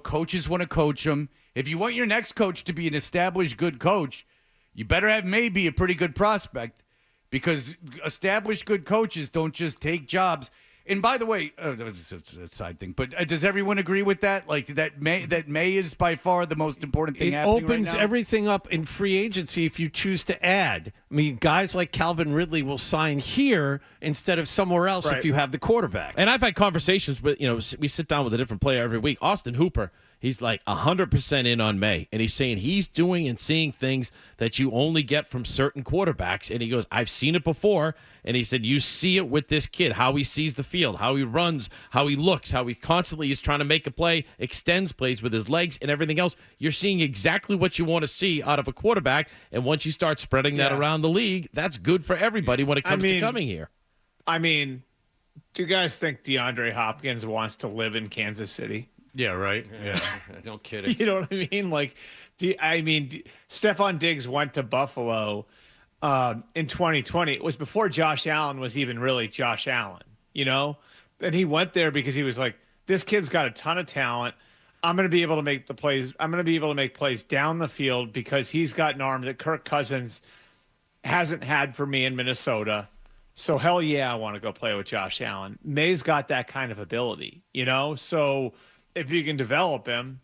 coaches want to coach them. If you want your next coach to be an established good coach, you better have May be a pretty good prospect, because established good coaches don't just take jobs. And by the way, that's a side thing, but does everyone agree with that? That May is by far the most important thing happening right now? It opens everything up in free agency if you choose to add. I mean, guys like Calvin Ridley will sign here instead of somewhere else if you have the quarterback. And I've had conversations with, we sit down with a different player every week. Austin Hooper, He's like 100% in on May. And he's saying he's doing and seeing things that you only get from certain quarterbacks. And he goes, I've seen it before. And he said, you see it with this kid, how he sees the field, how he runs, how he looks, how he constantly is trying to make a play, extends plays with his legs and everything else. You're seeing exactly what you want to see out of a quarterback. And once you start spreading that around the league, that's good for everybody when it comes to coming here. I mean, do you guys think DeAndre Hopkins wants to live in Kansas City? Yeah, right. Yeah. No kidding. You know what I mean? Like, Stephon Diggs went to Buffalo in 2020. It was before Josh Allen was even really Josh Allen, you know? And he went there because he was like, this kid's got a ton of talent. I'm going to be able to make the plays. I'm going to be able to make plays down the field because he's got an arm that Kirk Cousins hasn't had for me in Minnesota. So hell yeah, I want to go play with Josh Allen. May's got that kind of ability, you know? So if you can develop him,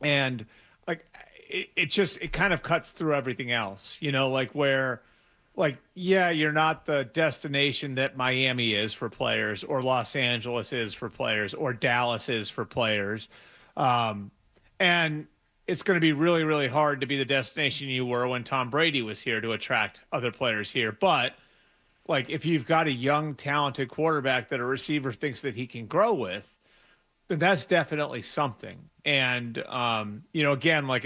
and like it kind of cuts through everything else, you know, like where, like, yeah, you're not the destination that Miami is for players, or Los Angeles is for players, or Dallas is for players. And it's going to be really, really hard to be the destination you were when Tom Brady was here to attract other players here. But like, if you've got a young, talented quarterback that a receiver thinks that he can grow with, then that's definitely something. And, you know, again, like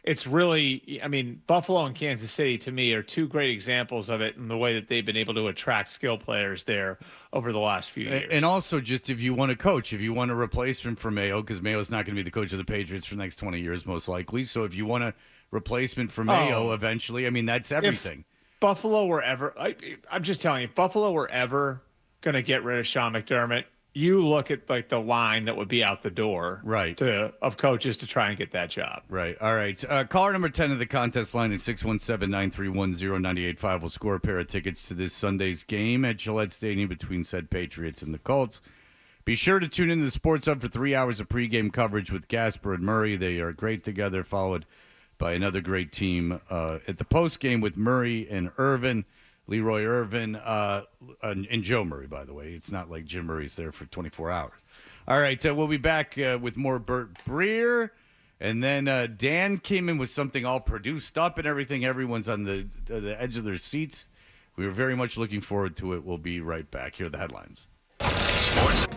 it's really, I mean, Buffalo and Kansas City to me are two great examples of it in the way that they've been able to attract skill players there over the last few years. And also, just if you want to coach, if you want to replace him for Mayo, because Mayo's not going to be the coach of the Patriots for the next 20 years, most likely. So if you want a replacement for Mayo eventually, I mean, that's everything. If Buffalo were ever, I'm just telling you, if Buffalo were ever going to get rid of Sean McDermott, you look at like the line that would be out the door, right, of coaches to try and get that job. Right. All right. Caller number 10 of the contest line is 617-931-0985. Will score a pair of tickets to this Sunday's game at Gillette Stadium between said Patriots and the Colts. Be sure to tune in to the Sports Hub for 3 hours of pregame coverage with Gasper and Murray. They are great together, followed by another great team at the postgame with Murray and Irvin. Leroy Irvin, and Joe Murray, by the way. It's not like Jim Murray's there for 24 hours. All right, we'll be back with more Bert Breer. And then Dan came in with something all produced up and everything. Everyone's on the edge of their seats. We were very much looking forward to it. We'll be right back. Here are the headlines. Sports.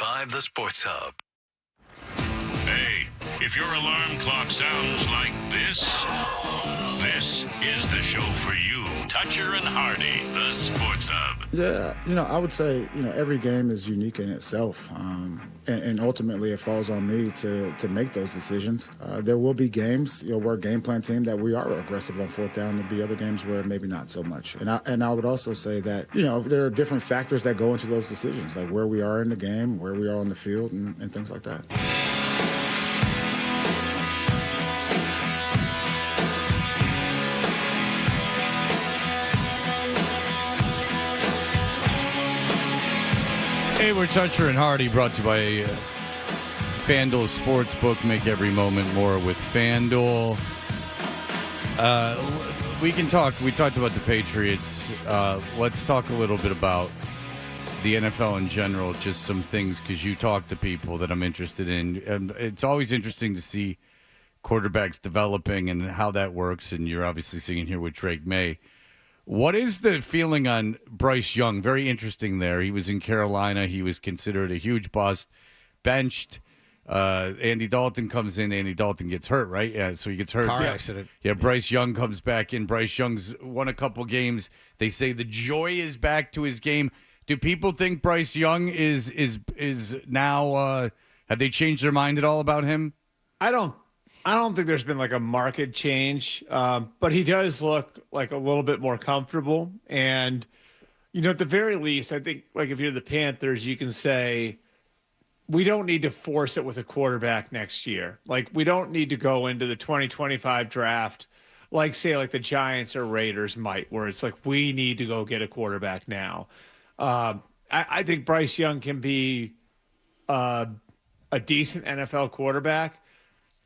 98.5 The Sports Hub. Hey, if your alarm clock sounds like this is the show for you. Toucher and Hardy, The Sports Hub. Yeah, I would say, every game is unique in itself. And ultimately it falls on me to make those decisions. There will be games, we're a game plan team that we are aggressive on fourth down. There'll be other games where maybe not so much. And I would also say that, there are different factors that go into those decisions, like where we are in the game, where we are on the field, and things like that. Hey, we're Toucher and Hardy, brought to you by FanDuel Sportsbook. Make every moment more with FanDuel. We can talk. We talked about the Patriots. Let's talk a little bit about the NFL in general, just some things, because you talk to people that I'm interested in. And it's always interesting to see quarterbacks developing and how that works, and you're obviously seeing it here with Drake May. What is the feeling on Bryce Young? Very interesting there. He was in Carolina. He was considered a huge bust, benched. Andy Dalton comes in. Andy Dalton gets hurt, right? Yeah, so he gets hurt. Car accident. Yeah, Bryce Young comes back in. Bryce Young's won a couple games. They say the joy is back to his game. Do people think Bryce Young is now have they changed their mind at all about him? I don't think there's been like a market change, but he does look like a little bit more comfortable. And, at the very least, I think like if you're the Panthers, you can say, we don't need to force it with a quarterback next year. Like we don't need to go into the 2025 draft, like say like the Giants or Raiders might, where it's like, we need to go get a quarterback now. I think Bryce Young can be a decent NFL quarterback.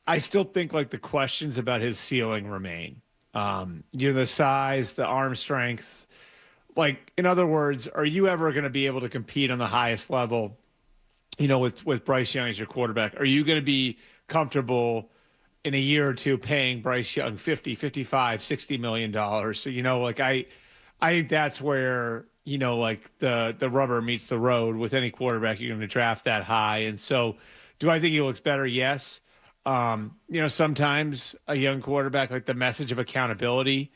I still think like the questions about his ceiling remain. The size, the arm strength. Like, in other words, are you ever going to be able to compete on the highest level, with Bryce Young as your quarterback? Are you going to be comfortable in a year or two paying Bryce Young $50, $55, $60 million? So, I think that's where, the rubber meets the road with any quarterback you're going to draft that high. And so do I think he looks better? Yes. Sometimes a young quarterback, like the message of accountability,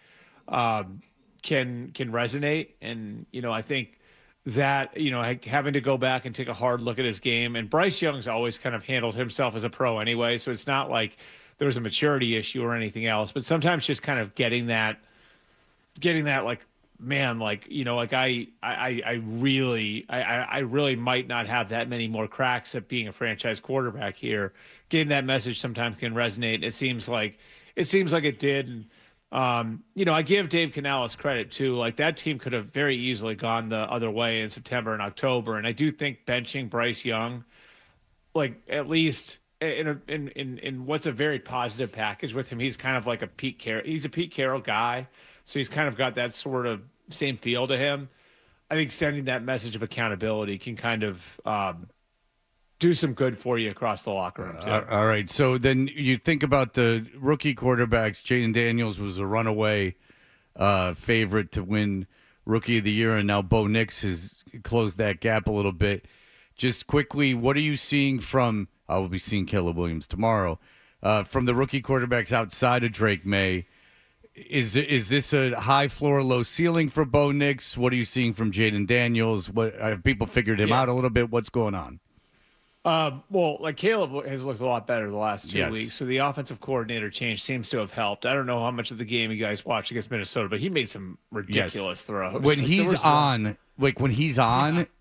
can resonate. And, I think that, having to go back and take a hard look at his game, and Bryce Young's always kind of handled himself as a pro anyway. So it's not like there was a maturity issue or anything else, but sometimes just kind of getting that like, man, like, I really might not have that many more cracks at being a franchise quarterback here. Getting that message sometimes can resonate. It seems like it did. And, I give Dave Canales credit too. Like that team could have very easily gone the other way in September and October. And I do think benching Bryce Young, like at least in what's a very positive package with him, he's kind of like he's a Pete Carroll guy. So he's kind of got that sort of same feel to him. I think sending that message of accountability can kind of do some good for you across the locker room, too. All right. So then you think about the rookie quarterbacks. Jaden Daniels was a runaway favorite to win Rookie of the Year, and now Bo Nix has closed that gap a little bit. Just quickly, what are you seeing from – I will be seeing Caleb Williams tomorrow. From the rookie quarterbacks outside of Drake May, is this a high floor, low ceiling for Bo Nix? What are you seeing from Jaden Daniels? What have people figured him out a little bit? What's going on? Well, like Caleb has looked a lot better the last 2 weeks. So the offensive coordinator change seems to have helped. I don't know how much of the game you guys watched against Minnesota, but he made some ridiculous throws. When he's on,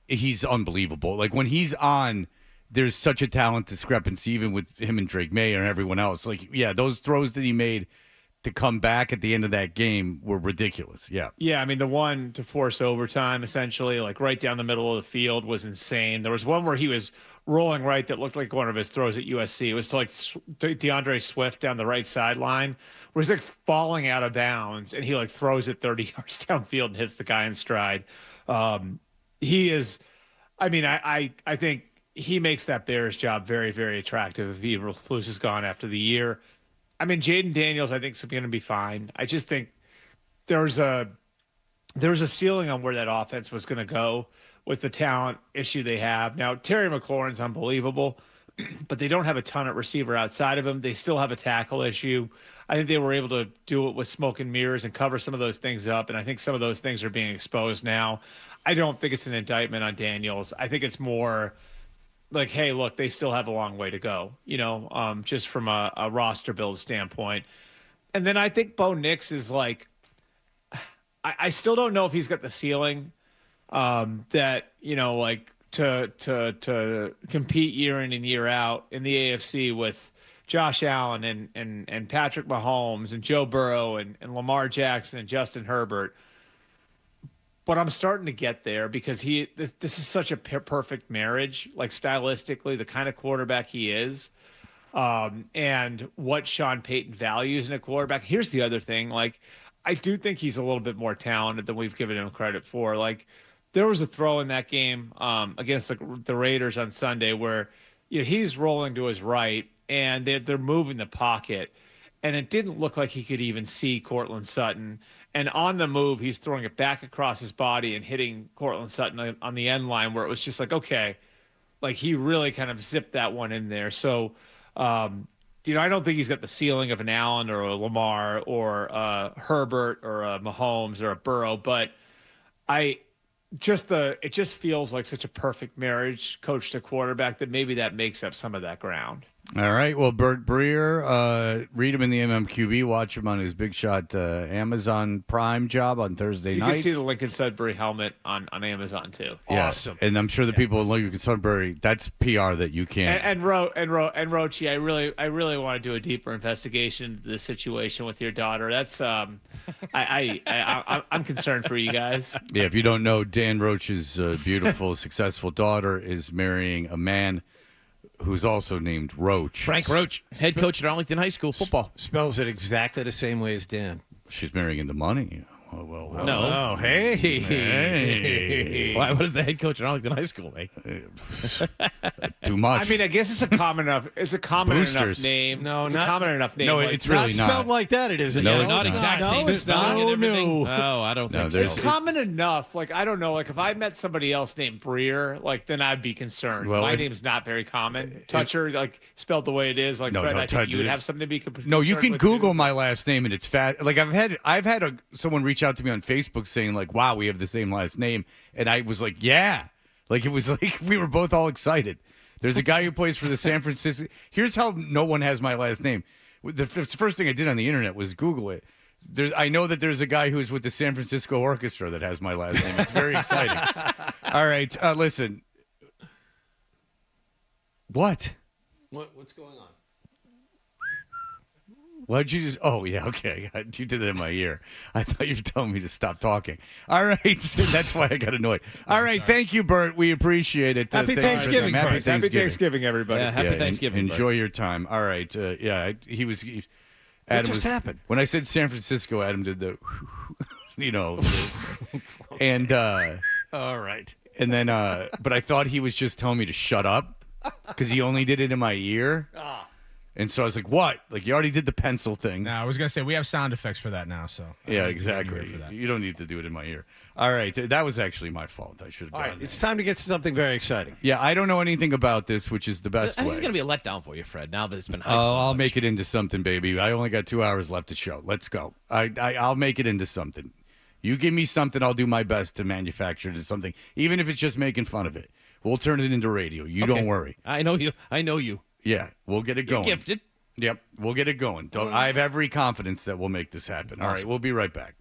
he's unbelievable. Like when he's on, there's such a talent discrepancy, even with him and Drake May and everyone else. Like, yeah, those throws that he made to come back at the end of that game were ridiculous. Yeah. Yeah, I mean, the one to force overtime, essentially, like right down the middle of the field was insane. There was one where he was rolling right that looked like one of his throws at USC. It was to like DeAndre Swift down the right sideline, where he's like falling out of bounds, and he like throws it 30 yards downfield and hits the guy in stride. He is, I mean, I think he makes that Bears job very, very attractive if Eberflus is gone after the year. I mean, Jaden Daniels, I think, is going to be fine. I just think there's a ceiling on where that offense was going to go with the talent issue they have. Now, Terry McLaurin's unbelievable, but they don't have a ton at receiver outside of him. They still have a tackle issue. I think they were able to do it with smoke and mirrors and cover some of those things up, and I think some of those things are being exposed now. I don't think it's an indictment on Daniels. I think it's more like, hey, look, they still have a long way to go, just from a roster build standpoint. And then I think Bo Nix is like, I still don't know if he's got the ceiling that, to compete year in and year out in the AFC with Josh Allen and Patrick Mahomes and Joe Burrow and Lamar Jackson and Justin Herbert. But I'm starting to get there because this is such a perfect marriage, like stylistically, the kind of quarterback he is, and what Sean Payton values in a quarterback. Here's the other thing. Like, I do think he's a little bit more talented than we've given him credit for. Like, there was a throw in that game against the Raiders on Sunday where he's rolling to his right and they're moving the pocket, and it didn't look like he could even see Cortland Sutton. And on the move, he's throwing it back across his body and hitting Cortland Sutton on the end line, where it was just like, okay, like he really kind of zipped that one in there. So, I don't think he's got the ceiling of an Allen or a Lamar or a Herbert or a Mahomes or a Burrow, but it just feels like such a perfect marriage, coach to quarterback, that maybe that makes up some of that ground. All right. Well, Bert Breer, read him in the MMQB. Watch him on his Big Shot Amazon Prime job on Thursday night. You can see the Lincoln Sudbury helmet on Amazon too. Yeah. Awesome. And I'm sure the people in Lincoln Sudbury, that's PR that you can't. And Roche, I really want to do a deeper investigation into the situation with your daughter. That's I'm concerned for you guys. Yeah. If you don't know, Dan Roach's beautiful, successful daughter is marrying a man who's also named Roche. Frank Roche, head coach at Arlington High School football. Spells it exactly the same way as Dan. She's marrying into money. Well. No. Oh, hey. Why? What is the head coach at Arlington High School, mate? Too much. I mean, I guess it's a common enough. It's a common enough Boosters. name. No, it's not- a common enough name. No, like, it's really not spelled like that. It isn't. No, Yeah, it's Not not. exact No, same it's spelling not. and everything. No. Oh, I don't No, think there's- so. It's common enough. Like, I don't know. Like, if I met somebody else named Breer, like, then I'd be concerned. Well, My if- name's not very common. Toucher, like, spelled the way it is. Like, No, Fred, no, I think you would Touch- have something to be concerned No, you can with, Google too. my last name and it's fat. Like I've had someone reach out to me on Facebook saying like, "Wow, we have the same last name," and I was like, "Yeah," like it was like we were both all excited. There's a guy who plays for the San Francisco. Here's how no one has my last name. The first thing I did on the internet was Google it. I know that there's a guy who's with the San Francisco Orchestra that has my last name. It's very exciting. All right, listen. What? What's going on? Why'd you just? Oh yeah, okay. You did it in my ear. I thought you were telling me to stop talking. All right, that's why I got annoyed. All right, thank you, Bert. We appreciate it. Happy Thank you for Thanksgiving, the time. Bert. Happy Thanksgiving, everybody. Yeah, happy Thanksgiving. Enjoy your time. All right. He was. Adam just happened? When I said San Francisco, Adam did the, and All right. and then but I thought he was just telling me to shut up because he only did it in my ear. And so I was like, "What? Like you already did the pencil thing?" No, I was gonna say we have sound effects for that now. So I Yeah, don't need to get anywhere exactly. for that. You don't need to do it in my ear. All right, that was actually my fault. I should have All done right. that. It's time to get to something very exciting. Yeah, I don't know anything about this, which is the best I think way. it's going to be a letdown for you, Fred, now that it's been hyped. I'll make it into something, baby. I only got 2 hours left to show. Let's go. I'll make it into something. You give me something, I'll do my best to manufacture it into something, even if it's just making fun of it. We'll turn it into radio. You don't worry. I know you. Yeah, we'll get it going. You're gifted. Yep, we'll get it going. I have every confidence that we'll make this happen. All right, we'll be right back.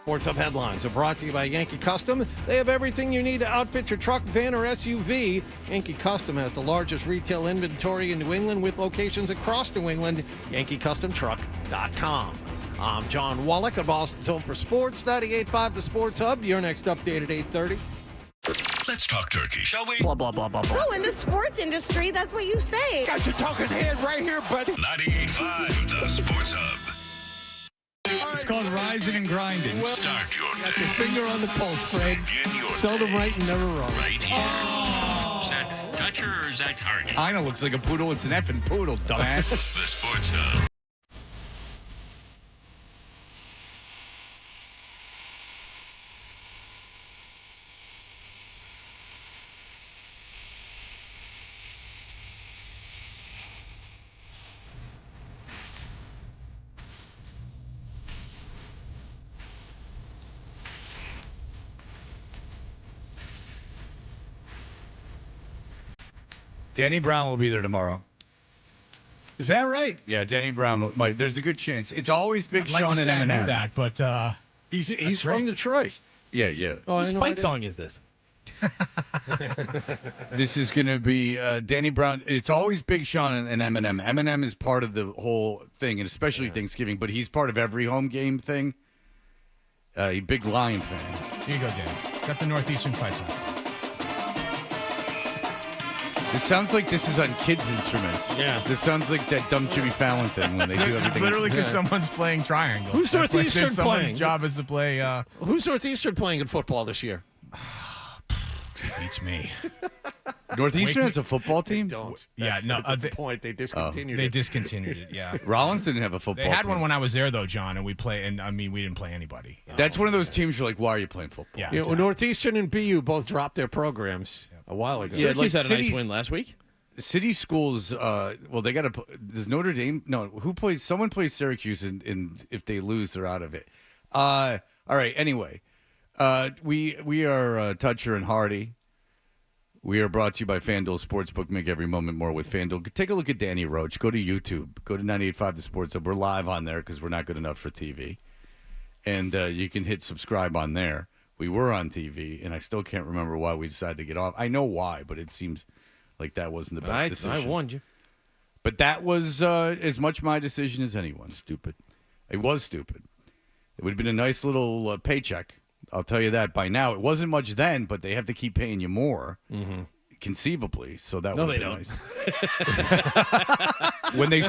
Sports Hub headlines are brought to you by Yankee Custom. They have everything you need to outfit your truck, van, or SUV. Yankee Custom has the largest retail inventory in New England with locations across New England. YankeeCustomTruck.com. I'm John Wallach at Boston Zone for Sports, 98.5 The Sports Hub. Your next update at 8:30. Let's talk turkey, shall we? Blah, blah, blah, blah, blah. Oh, in the sports industry, that's what you say. Got your talking head right here, buddy. 98.5 The Sports Hub. It's called rising and grinding. Start your day. Got your finger on the pulse, Fred. Begin your Seldom right and never wrong. right here. Is that Dutcher or is that Hardy? Kinda looks like a poodle. It's an effing poodle, dumbass. The Sports Hub. Danny Brown will be there tomorrow. Is that right? Yeah, Danny Brown might. There's a good chance. It's always Big I'd like Sean to and say I knew Eminem. that, but he's from Detroit. Yeah. Whose fight song is this? This is going to be Danny Brown. It's always Big Sean and Eminem. Eminem is part of the whole thing, and especially Thanksgiving, but he's part of every home game thing. A big Lion fan. Here you go, Dan. Got the Northeastern fight song. This sounds like this is on kids' instruments. Yeah. This sounds like that dumb Jimmy Fallon thing when they do everything. It's literally because someone's playing triangle. Who's That's like Northeastern someone's playing? job is to play. Who's Northeastern playing in football this year? Beats me. Northeastern has a football team? Don't. Yeah, no. That's the point. They discontinued They it. discontinued it. Yeah. Rollins didn't have a football They had team. one when I was there, though, John, and we play. And I mean, we didn't play anybody. That's one of those teams you're like, why are you playing football? Yeah. Yeah, well, Northeastern and BU both dropped their programs a while ago. Yeah, Syracuse like had a nice City- win last week. City schools, well, they got to. Does Notre Dame? No, who plays? Someone plays Syracuse, and if they lose, they're out of it. All right. Anyway, we are Toucher and Hardy. We are brought to you by FanDuel Sportsbook. Make every moment more with FanDuel. Take a look at Danny Roche. Go to YouTube. Go to 98.5 The Sports Hub. We're live on there because we're not good enough for TV. And you can hit subscribe on there. We were on TV, and I still can't remember why we decided to get off. I know why, but it seems like that wasn't the best decision. I warned you. But that was as much my decision as anyone's. Stupid. It was stupid. It would have been a nice little paycheck. I'll tell you that by now. It wasn't much then, but they have to keep paying you more, conceivably. So that No, would they have don't. nice. when they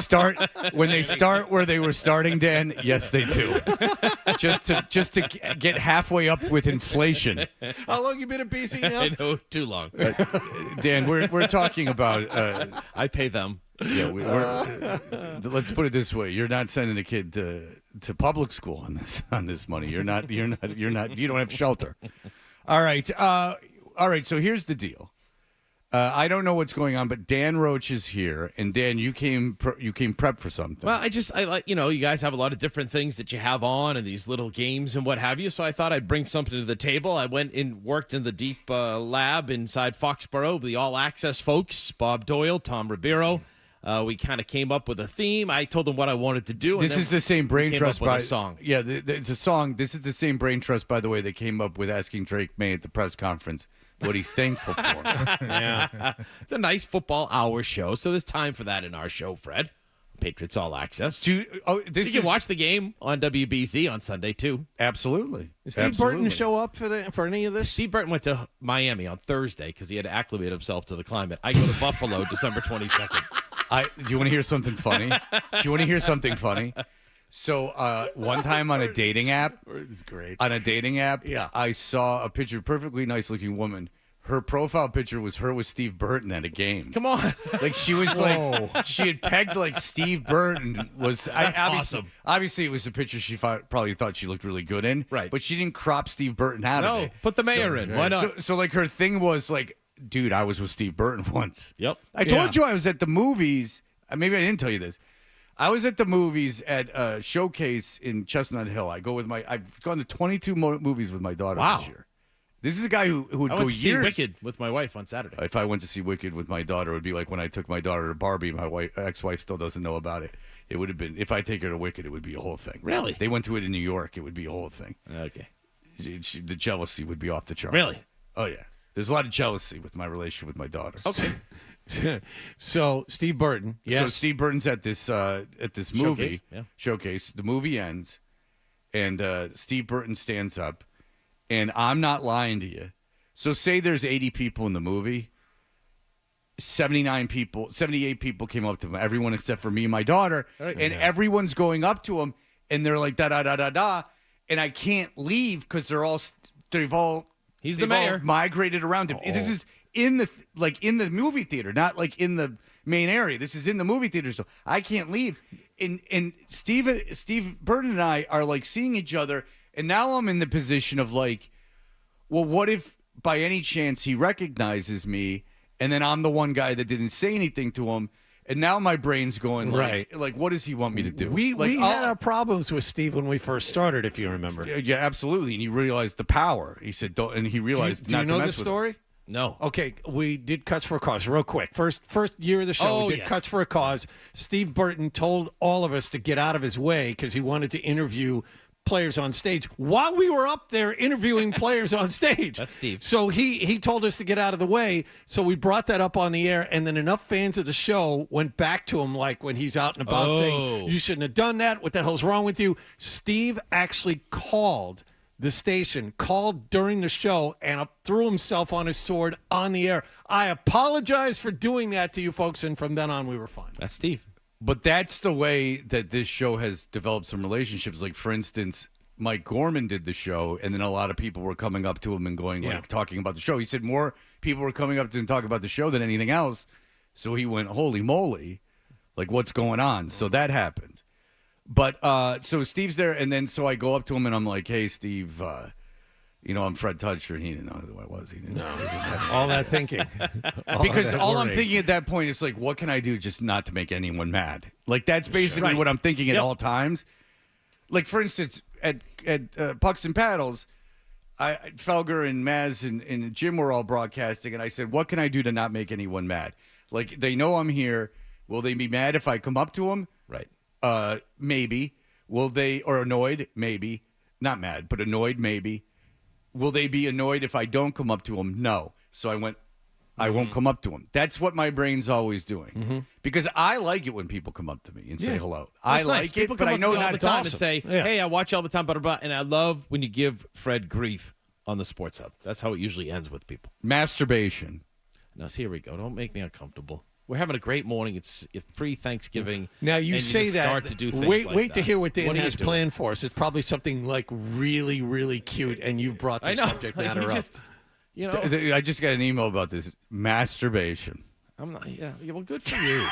start where they were starting, Dan, yes, they do. just to get halfway up with inflation. How long you been at BC now? I know, too long. Dan, we're talking about. I pay them. Yeah, let's put it this way: you're not sending a kid to public school on this money. You don't have shelter. All right. So here's the deal. I don't know what's going on, but Dan Roche is here, and Dan, you came prepped for something. Well, I like, you guys have a lot of different things that you have on and these little games and what have you. So I thought I'd bring something to the table. I went and worked in the deep lab inside Foxborough, the All Access folks, Bob Doyle, Tom Ribeiro. We kind of came up with a theme. I told them what I wanted to do. This is the same brain trust by a song. Yeah, it's a song. This is the same brain trust, by the way, that came up with asking Drake May at the press conference what he's thankful for. Yeah, it's a nice football hour show. So there's time for that in our show, Fred. Patriots All Access. You can watch the game on WBZ on Sunday too. Absolutely. Did Steve Burton show up for any of this? Steve Burton went to Miami on Thursday because he had to acclimate himself to the climate. I go to Buffalo December 22nd. Do you want to hear something funny? So one time on a dating app, it's great. On a dating app, Yeah. I saw a picture, of a perfectly nice looking woman. Her profile picture was her with Steve Burton at a game. Come on, like she was like she had pegged like Steve Burton was. Awesome. Obviously, it was a picture she probably thought she looked really good in. Right. But she didn't crop Steve Burton out of it. No, put the mayor in. Why not? So like her thing was like, dude, I was with Steve Burton once. Yep. I told you I was at the movies. Maybe I didn't tell you this. I was at the movies at Showcase in Chestnut Hill. I've gone to 22 movies with my daughter this year. This is a guy who would I go went to see years. Wicked with my wife on Saturday. If I went to see Wicked with my daughter, it would be like when I took my daughter to Barbie. My ex-wife still doesn't know about it. It would have been, if I take her to Wicked, it would be a whole thing. Really? They went to it in New York. It would be a whole thing. Okay. The jealousy would be off the charts. Really? Oh, yeah. There's a lot of jealousy with my relationship with my daughter. Okay. So Steve Burton. Yes. So Steve Burton's at this movie Showcase, showcase. The movie ends, and Steve Burton stands up, and I'm not lying to you. So say there's 80 people in the movie. 78 people came up to him. Everyone except for me and my daughter, and everyone's going up to him, and they're like da da da da da, and I can't leave because they've all migrated around him. This is in the movie theater, not like in the main area. This is in the movie theater, so I can't leave. And Steve Burton and I are like seeing each other, and now I'm in the position of like, well, what if by any chance he recognizes me, and then I'm the one guy that didn't say anything to him, and now my brain's going like what does he want me to do? We had our problems with Steve when we first started, if you remember. Yeah, absolutely. And he realized the power. He said, "Don't." And he realized. Do you know the story? No. Okay, we did Cuts for a Cause real quick. First year of the show, we did Cuts for a Cause. Steve Burton told all of us to get out of his way because he wanted to interview players on stage while we were up there interviewing players on stage. That's Steve. So he told us to get out of the way. So we brought that up on the air, and then enough fans of the show went back to him like when he's out and about saying, you shouldn't have done that. What the hell's wrong with you? Steve actually called the station, called during the show, and threw himself on his sword on the air. I apologize for doing that to you folks, and from then on we were fine. That's Steve. But that's the way that this show has developed some relationships. Like, for instance, Mike Gorman did the show, and then a lot of people were coming up to him and going, talking about the show. He said more people were coming up to him and talking about the show than anything else. So he went, holy moly, like, what's going on? So that happened. But so Steve's there, and then so I go up to him, and I'm like, hey, Steve, I'm Fred Toucher, and he didn't know who I was. He didn't know. All that thinking. Because all I'm thinking at that point is like, what can I do just not to make anyone mad? Like, that's basically what I'm thinking at all times. Like, for instance, at Pucks and Paddles, Felger and Maz and Jim were all broadcasting, and I said, what can I do to not make anyone mad? Like, they know I'm here. Will they be mad if I come up to them? Right. Maybe. Will they, or annoyed? Maybe. Not mad, but annoyed? Maybe. Will they be annoyed if I don't come up to them? No. So I went, I won't come up to them. That's what my brain's always doing. Because I like it when people come up to me and say hello. I like it, but I know not all the time and say, hey, I watch you all the time, blah, blah, blah. And I love when you give Fred grief on the Sports Hub. That's how it usually ends with people. Masturbation. Now, here we go. Don't make me uncomfortable. We're having a great morning. It's pre-Thanksgiving. Now you and say just that. Start to do things wait like to that. hear what Dan are you has doing? planned for us. It's probably something like really, really cute, and you've brought the I know. subject Like, matter up. I just got an email about this. Masturbation. I'm not. Yeah. Well, good for you.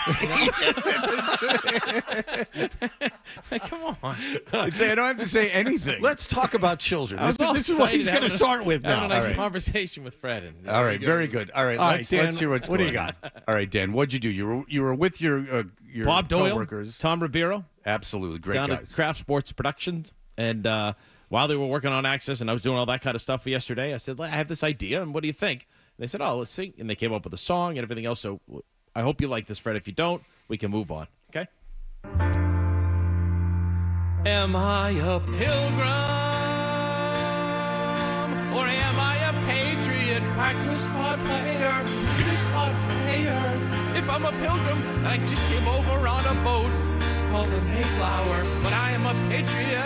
Like, come on. I don't have to say anything. Let's talk about children. I was all This is what he's excited going to having start with now. Having a nice All right. conversation with Fred. And All right, very good. All right, let's Dan, hear what's what do going you on. got? All right, Dan, what'd you do? You were with your Bob Doyle, coworkers. Tom Ribeiro, Absolutely, great down guys. at Craft Sports Productions, and while they were working on Access, and I was doing all that kind of stuff yesterday, I said, I have this idea, and what do you think? And they said, oh, let's sing, and they came up with a song and everything else. So I hope you like this, Fred. If you don't, we can move on. Okay. Am I a pilgrim or am I a patriot? Practice squad player, practice squad player. If I'm a pilgrim and I just came over on a boat called the Mayflower, but I am a patriot.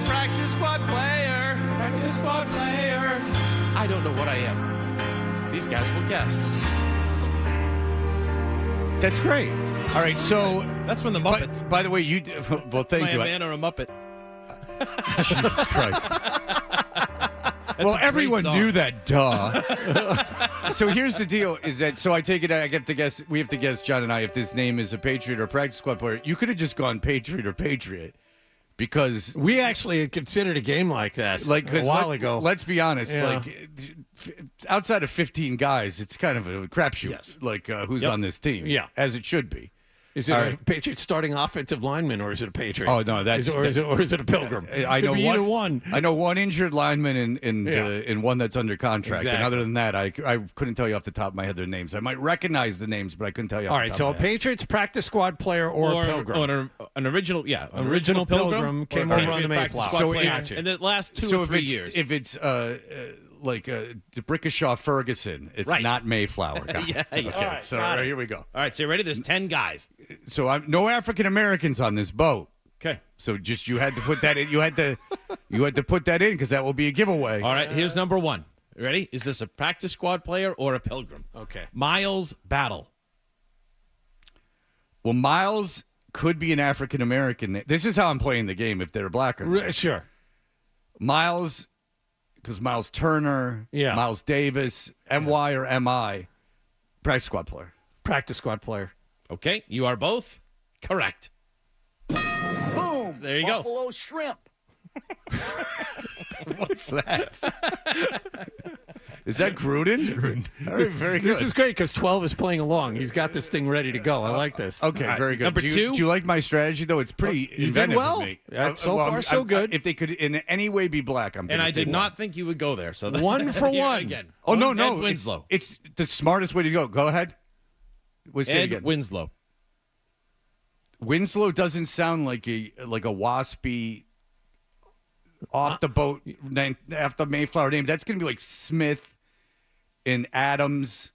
Practice squad player, practice squad player. I don't know what I am. These guys will guess. That's great. All right, so that's from the Muppets. By the way, you well, thank Am I you. a man or a Muppet? Jesus Christ. Well, everyone knew that, duh. So here's the deal: is that so? I take it. I get to guess. We have to guess, John and I, if this name is a Patriot or a practice squad player. You could have just gone Patriot or Patriot, because we actually had considered a game like that a while ago. Let's be honest. Yeah. Like, outside of 15 guys, it's kind of a crapshoot. Yes. Like, who's on this team? Yeah, as it should be. Is it All a right. Patriots starting offensive lineman, or is it a Patriot? Oh no, that's or is it a Pilgrim? I know Could be either one. I know one injured lineman in one that's under contract. Exactly. And other than that, I couldn't tell you off the top of my head their names. I might recognize the names, but I couldn't tell you. All off right, the top so a of my head. Patriots practice squad player or a Pilgrim. Or an original, Original Pilgrim came over on the Mayflower. So Gotcha. in the last 2 so or 3 years. if it's like Brickashaw Ferguson, it's Right. not Mayflower. Got it. Yeah, Okay, all right, so got it. here we go. All right, so you ready? There's 10 guys. So I'm no African Americans on this boat. Okay. So just you had to put that in. You had to put that in because that will be a giveaway. All right, here's number 1. Ready? Is this a practice squad player or a Pilgrim? Okay. Miles Battle. Well, Miles could be an African American. This is how I'm playing the game. If they're black or not. Sure. Miles, because Miles Turner, Yeah. Miles Davis, MY or MI, practice squad player. Practice squad player. Okay, you are both correct. Boom. There you go. Buffalo shrimp. What's that? Is that Gruden? All right, very good. This is great because 12 is playing along. He's got this thing ready to go. I like this. Okay, All right. very good. Number do you, 2. Do you like my strategy, though? It's pretty you did inventive well. of me. Yeah, so far, so good. If they could in any way be black, I'm And gonna I say did one. not think you would go there. So One for Here one. Again. Oh, no, Ed no. Winslow. It's the smartest way to go. Go ahead. We'll say it Ed again. Winslow. Winslow doesn't sound like a waspy off the boat name, after Mayflower name. That's going to be like Smith and Adams.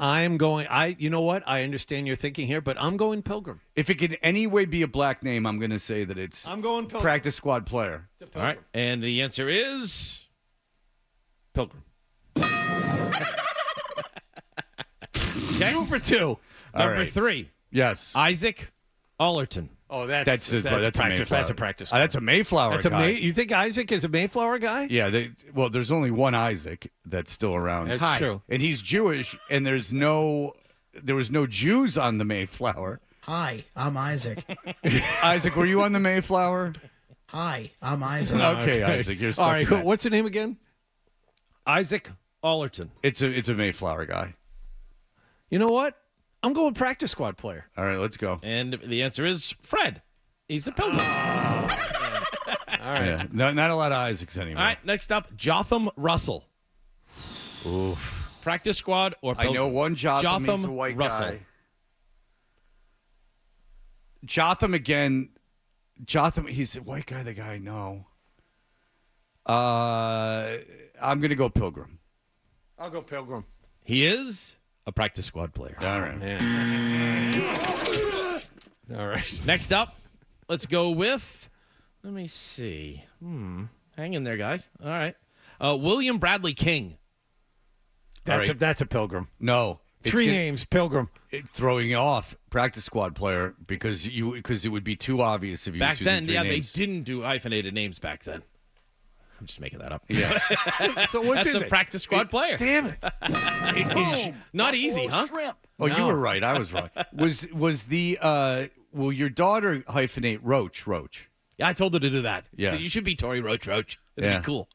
I'm going. You know what? I understand your thinking here, but I'm going Pilgrim. If it can any way be a black name, I'm going to say that it's I'm going Pilgrim. practice squad player. All right, and the answer is Pilgrim. Okay. 2 for 2. Number right. 3, Yes. Isaac Allerton. Oh, That's a practice. Mayflower. That's a practice. That's a Mayflower That's a guy. You think Isaac is a Mayflower guy? Yeah. Well, there's only one Isaac that's still around. That's true. And he's Jewish, and there was no Jews on the Mayflower. Hi, I'm Isaac. Isaac, were you on the Mayflower? Hi, I'm Isaac. Okay, Isaac, you're stuck All right. in that. What's the name again? Isaac Allerton. It's a Mayflower guy. You know what? I'm going practice squad player. All right, let's go. And the answer is Fred. He's a Pilgrim. All right. Yeah, not a lot of Isaacs anymore. All right, next up, Jotham Russell. Oof. Practice squad or I Pilgrim? know one Jotham. He's a white Russell. guy. Jotham again. Jotham. He's a white guy. The guy I know. I'm gonna go Pilgrim. I'll go Pilgrim. He is a practice squad player. All right. All right. Next up, let's go with, let me see. Hang in there, guys. All right. William Bradley King. That's right. that's a Pilgrim. No. It's 3 gonna- names. Pilgrim. Throwing you off practice squad player because it would be too obvious if you Back was using then, 3 yeah, names. they didn't do hyphenated names back then. I'm just making that up. Yeah. So what's That's a it? practice squad player. Damn it. Not easy, huh? Oh, you were right. I was wrong. Was the will your daughter hyphenate Roche? Yeah, I told her to do that. Yeah. So you should be Tory Roche. It'd Yeah. be cool.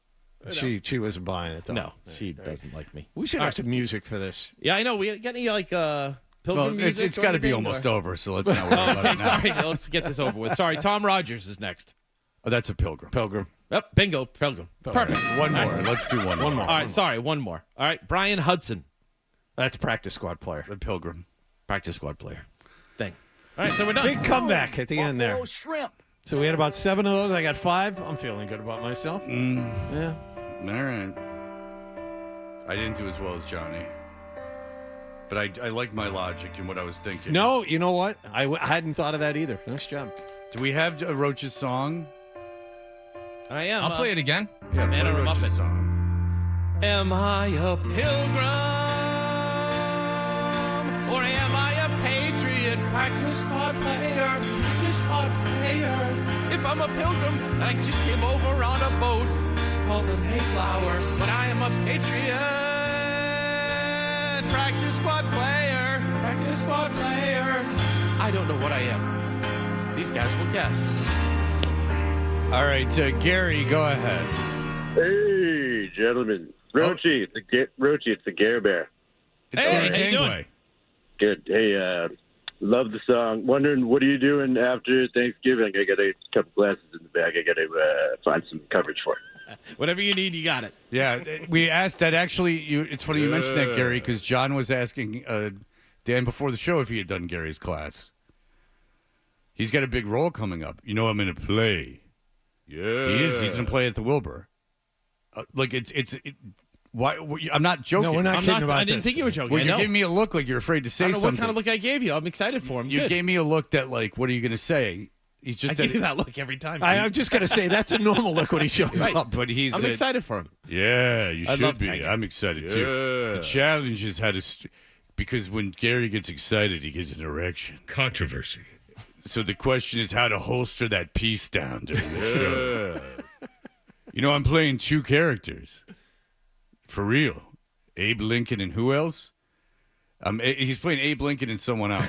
She wasn't buying it though. No, she doesn't like me. We should All have right. some music for this. Yeah, I know. We got any Pilgrim Well, music? it's or got to be anything, almost or- over, so let's not worry about Okay, it now. sorry. Let's get this over with. Sorry, Tom Rogers is next. Oh, that's a Pilgrim. Pilgrim. Yep, bingo, Pilgrim. Perfect. One All more. right. Let's do one more. One more. All right, sorry, one more. All right, Brian Hudson, That's practice squad player. A Pilgrim. practice squad player. Thing. All right, so we're done. Big comeback at the end there. Buffalo shrimp. So we had about 7 of those. I got 5. I'm feeling good about myself. Yeah. All right. I didn't do as well as Johnny, but I like my logic and what I was thinking. No, you know what? I hadn't thought of that either. Nice job. Do we have a Roach's song? I am. I'll play it again. Yeah, Man play or a Roach's Muppet? song. Am I a pilgrim or am I a patriot? Practice squad player, practice squad player. If I'm a pilgrim and I just came over on a boat called the Mayflower, but I am a patriot. Practice squad player, practice squad player. I don't know what I am. These guys will guess. All right, Gary, go ahead. Hey, gentlemen. Roche, it's the Gare Bear. It's Hey, Oro how you doing? Tangway. Good. Hey, Love the song. Wondering, what are you doing after Thanksgiving? I got a couple glasses in the bag. I got to find some coverage for. Whatever you need, you got it. Yeah, we asked that actually. It's funny you mentioned that, Gary, because John was asking Dan before the show if he had done Gary's class. He's got a big role coming up. I'm going to play. Yeah, he is. He's going to play at the Wilbur. Why? I'm not joking. No, we're not kidding about I didn't think you were joking. Well, you're giving me a look like you're afraid to say I don't know something. what kind of look I gave you. I'm excited for him. You gave me a look that, like, what are you going to say? He's just I give you that look every time. I'm just going to say that's a normal look when he shows Right. up. But I'm excited for him. Yeah, you I should love be. Tiger. I'm excited too. The challenge is how to, because when Gary gets excited, he gets an erection. Controversy. So the question is how to holster that piece down during the show. I'm playing two characters. For real. Abe Lincoln and who else? He's playing Abe Lincoln and someone else.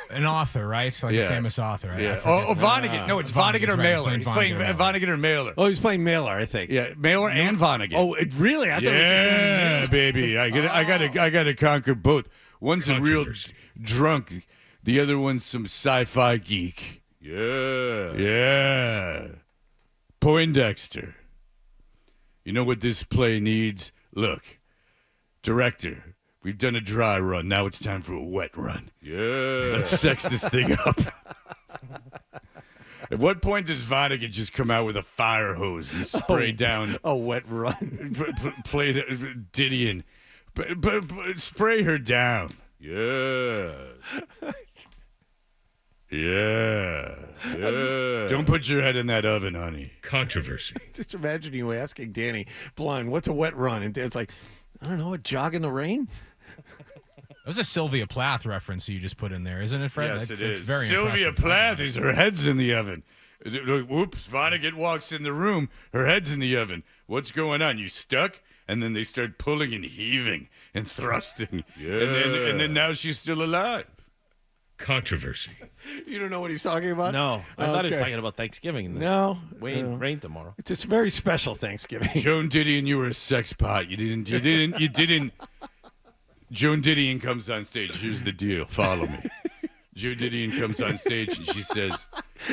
An author, right? Like a famous author. Right? Yeah. Vonnegut. No, it's Vonnegut or Mailer. He's playing Vonnegut or Mailer. Oh, he's playing Mailer, I think. Yeah, Mailer and Vonnegut. Oh, really? I thought it was just baby. I got to conquer both. One's a real drunk. The other one's some sci-fi geek. Yeah. Poindexter. You know what this play needs? Look, director, we've done a dry run. Now it's time for a wet run. Yeah. Let's sex this thing up. At what point does Vonnegut just come out with a fire hose and spray down a wet run? Play the Didion. Spray her down. Yeah. Yeah. Don't put your head in that oven, honey. Controversy. Just imagine you asking Danny Blind, what's a wet run? And Dan's like, I don't know, a jog in the rain? That was a Sylvia Plath reference you just put in there, isn't it, Fred? Yes, It's is. very Sylvia impressive. Plath, her head's in the oven. Whoops, Vonnegut walks in the room. Her head's in the oven. What's going on? You stuck? And then they start pulling and heaving and thrusting. Yeah. And then now she's still alive. Controversy. You don't know what he's talking about? No, I thought he was talking about Thanksgiving. No. Rain tomorrow. It's a very special Thanksgiving. Joan Didion, you were a sex pot. You didn't. Joan Didion comes on stage. Here's the deal. Follow me. Joan Didion comes on stage and she says,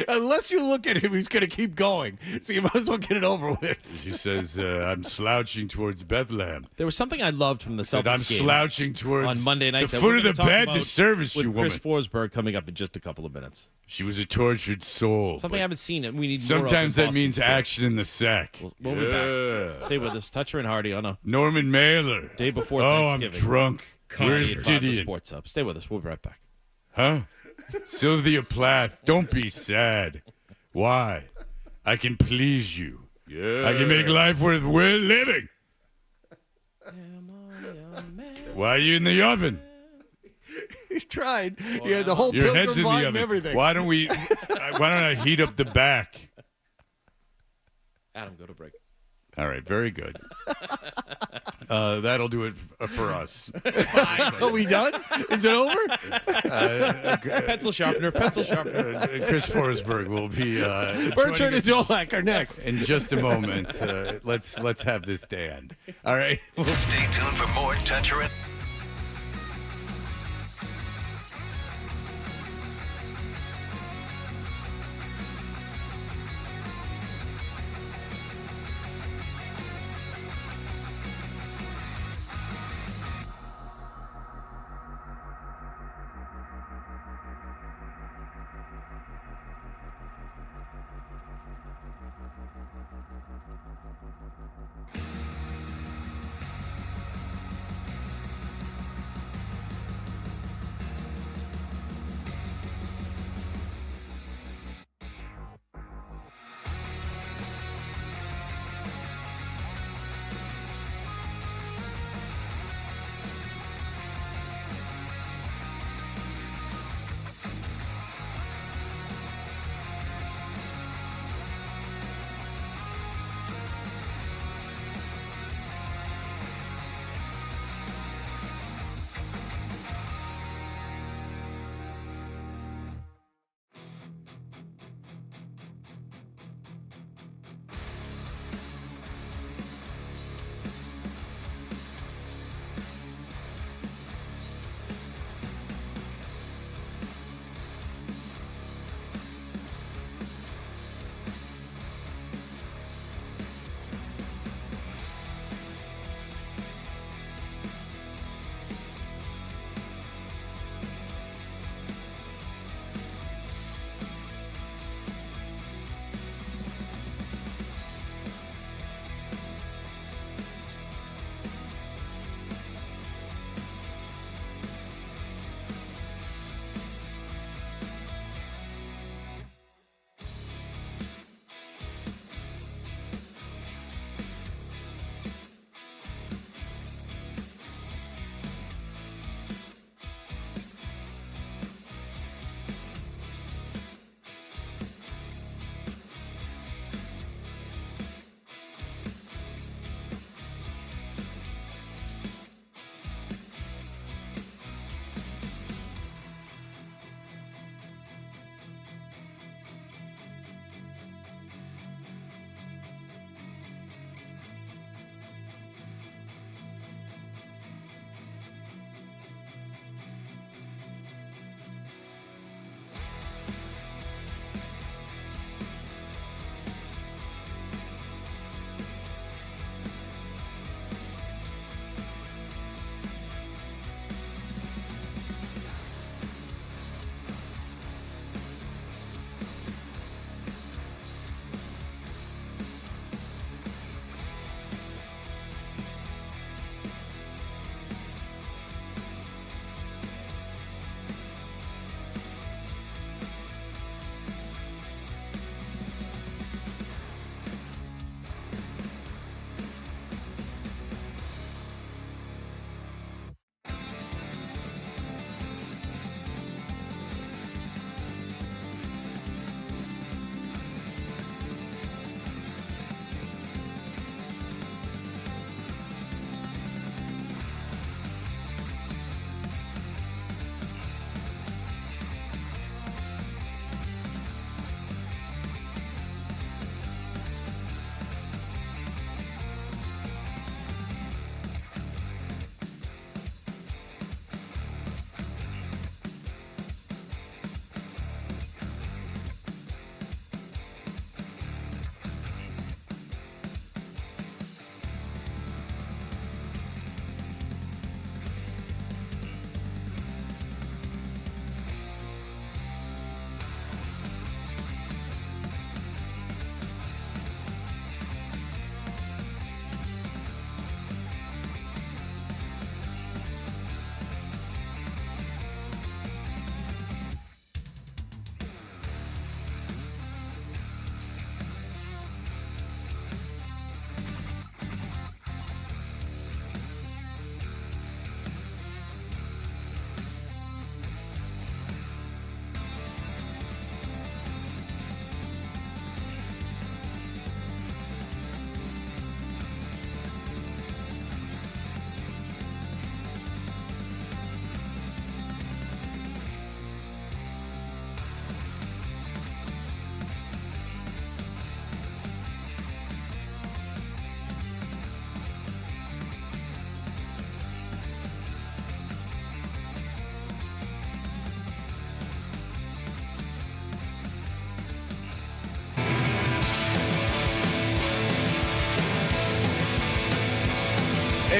unless you look at him, he's going to keep going. So you might as well get it over with. She says, I'm slouching towards Bethlehem. There was something I loved from the Celtics I'm game slouching towards on Monday night. the foot of the bed to service you, with woman. Chris Forsberg coming up in just a couple of minutes. She was a tortured soul. Something I haven't seen. We need sometimes more that means action in the sack. We'll be back. Stay with us. Toucher and Hardy on a Norman Mailer. Day before I'm Thanksgiving. drunk. Where's The Didion? Sports Up. Stay with us. We'll be right back. Huh? Sylvia Plath, don't be sad. Why? I can please you. Yeah. I can make life worth living. Why are you in the oven? He tried. Yeah, the whole Your Pilgrim head's in the vibe and oven. everything. Why don't I heat up the back? Adam, go to break. All right, very good. That'll do it for us. Are we done? Is it over? Pencil sharpener. Chris Forsberg will be. Bertrand and Zolak are next. In just a moment. Let's have this stand. All right. Stay tuned for more Toucher and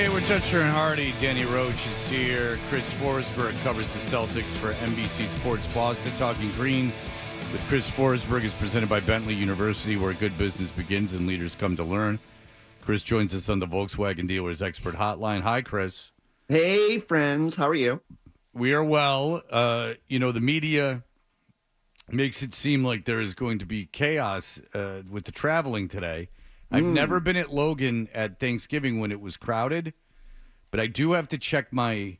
Hey, we're Toucher and Hardy. Danny Roche is here. Chris Forsberg covers the Celtics for NBC Sports Boston. Talking Green with Chris Forsberg is presented by Bentley University, where good business begins and leaders come to learn. Chris joins us on the Volkswagen Dealers Expert Hotline. Hi, Chris. Hey, friends. How are you? We are well. The media makes it seem like there is going to be chaos with the traveling today. I've never been at Logan at Thanksgiving when it was crowded, but I do have to check my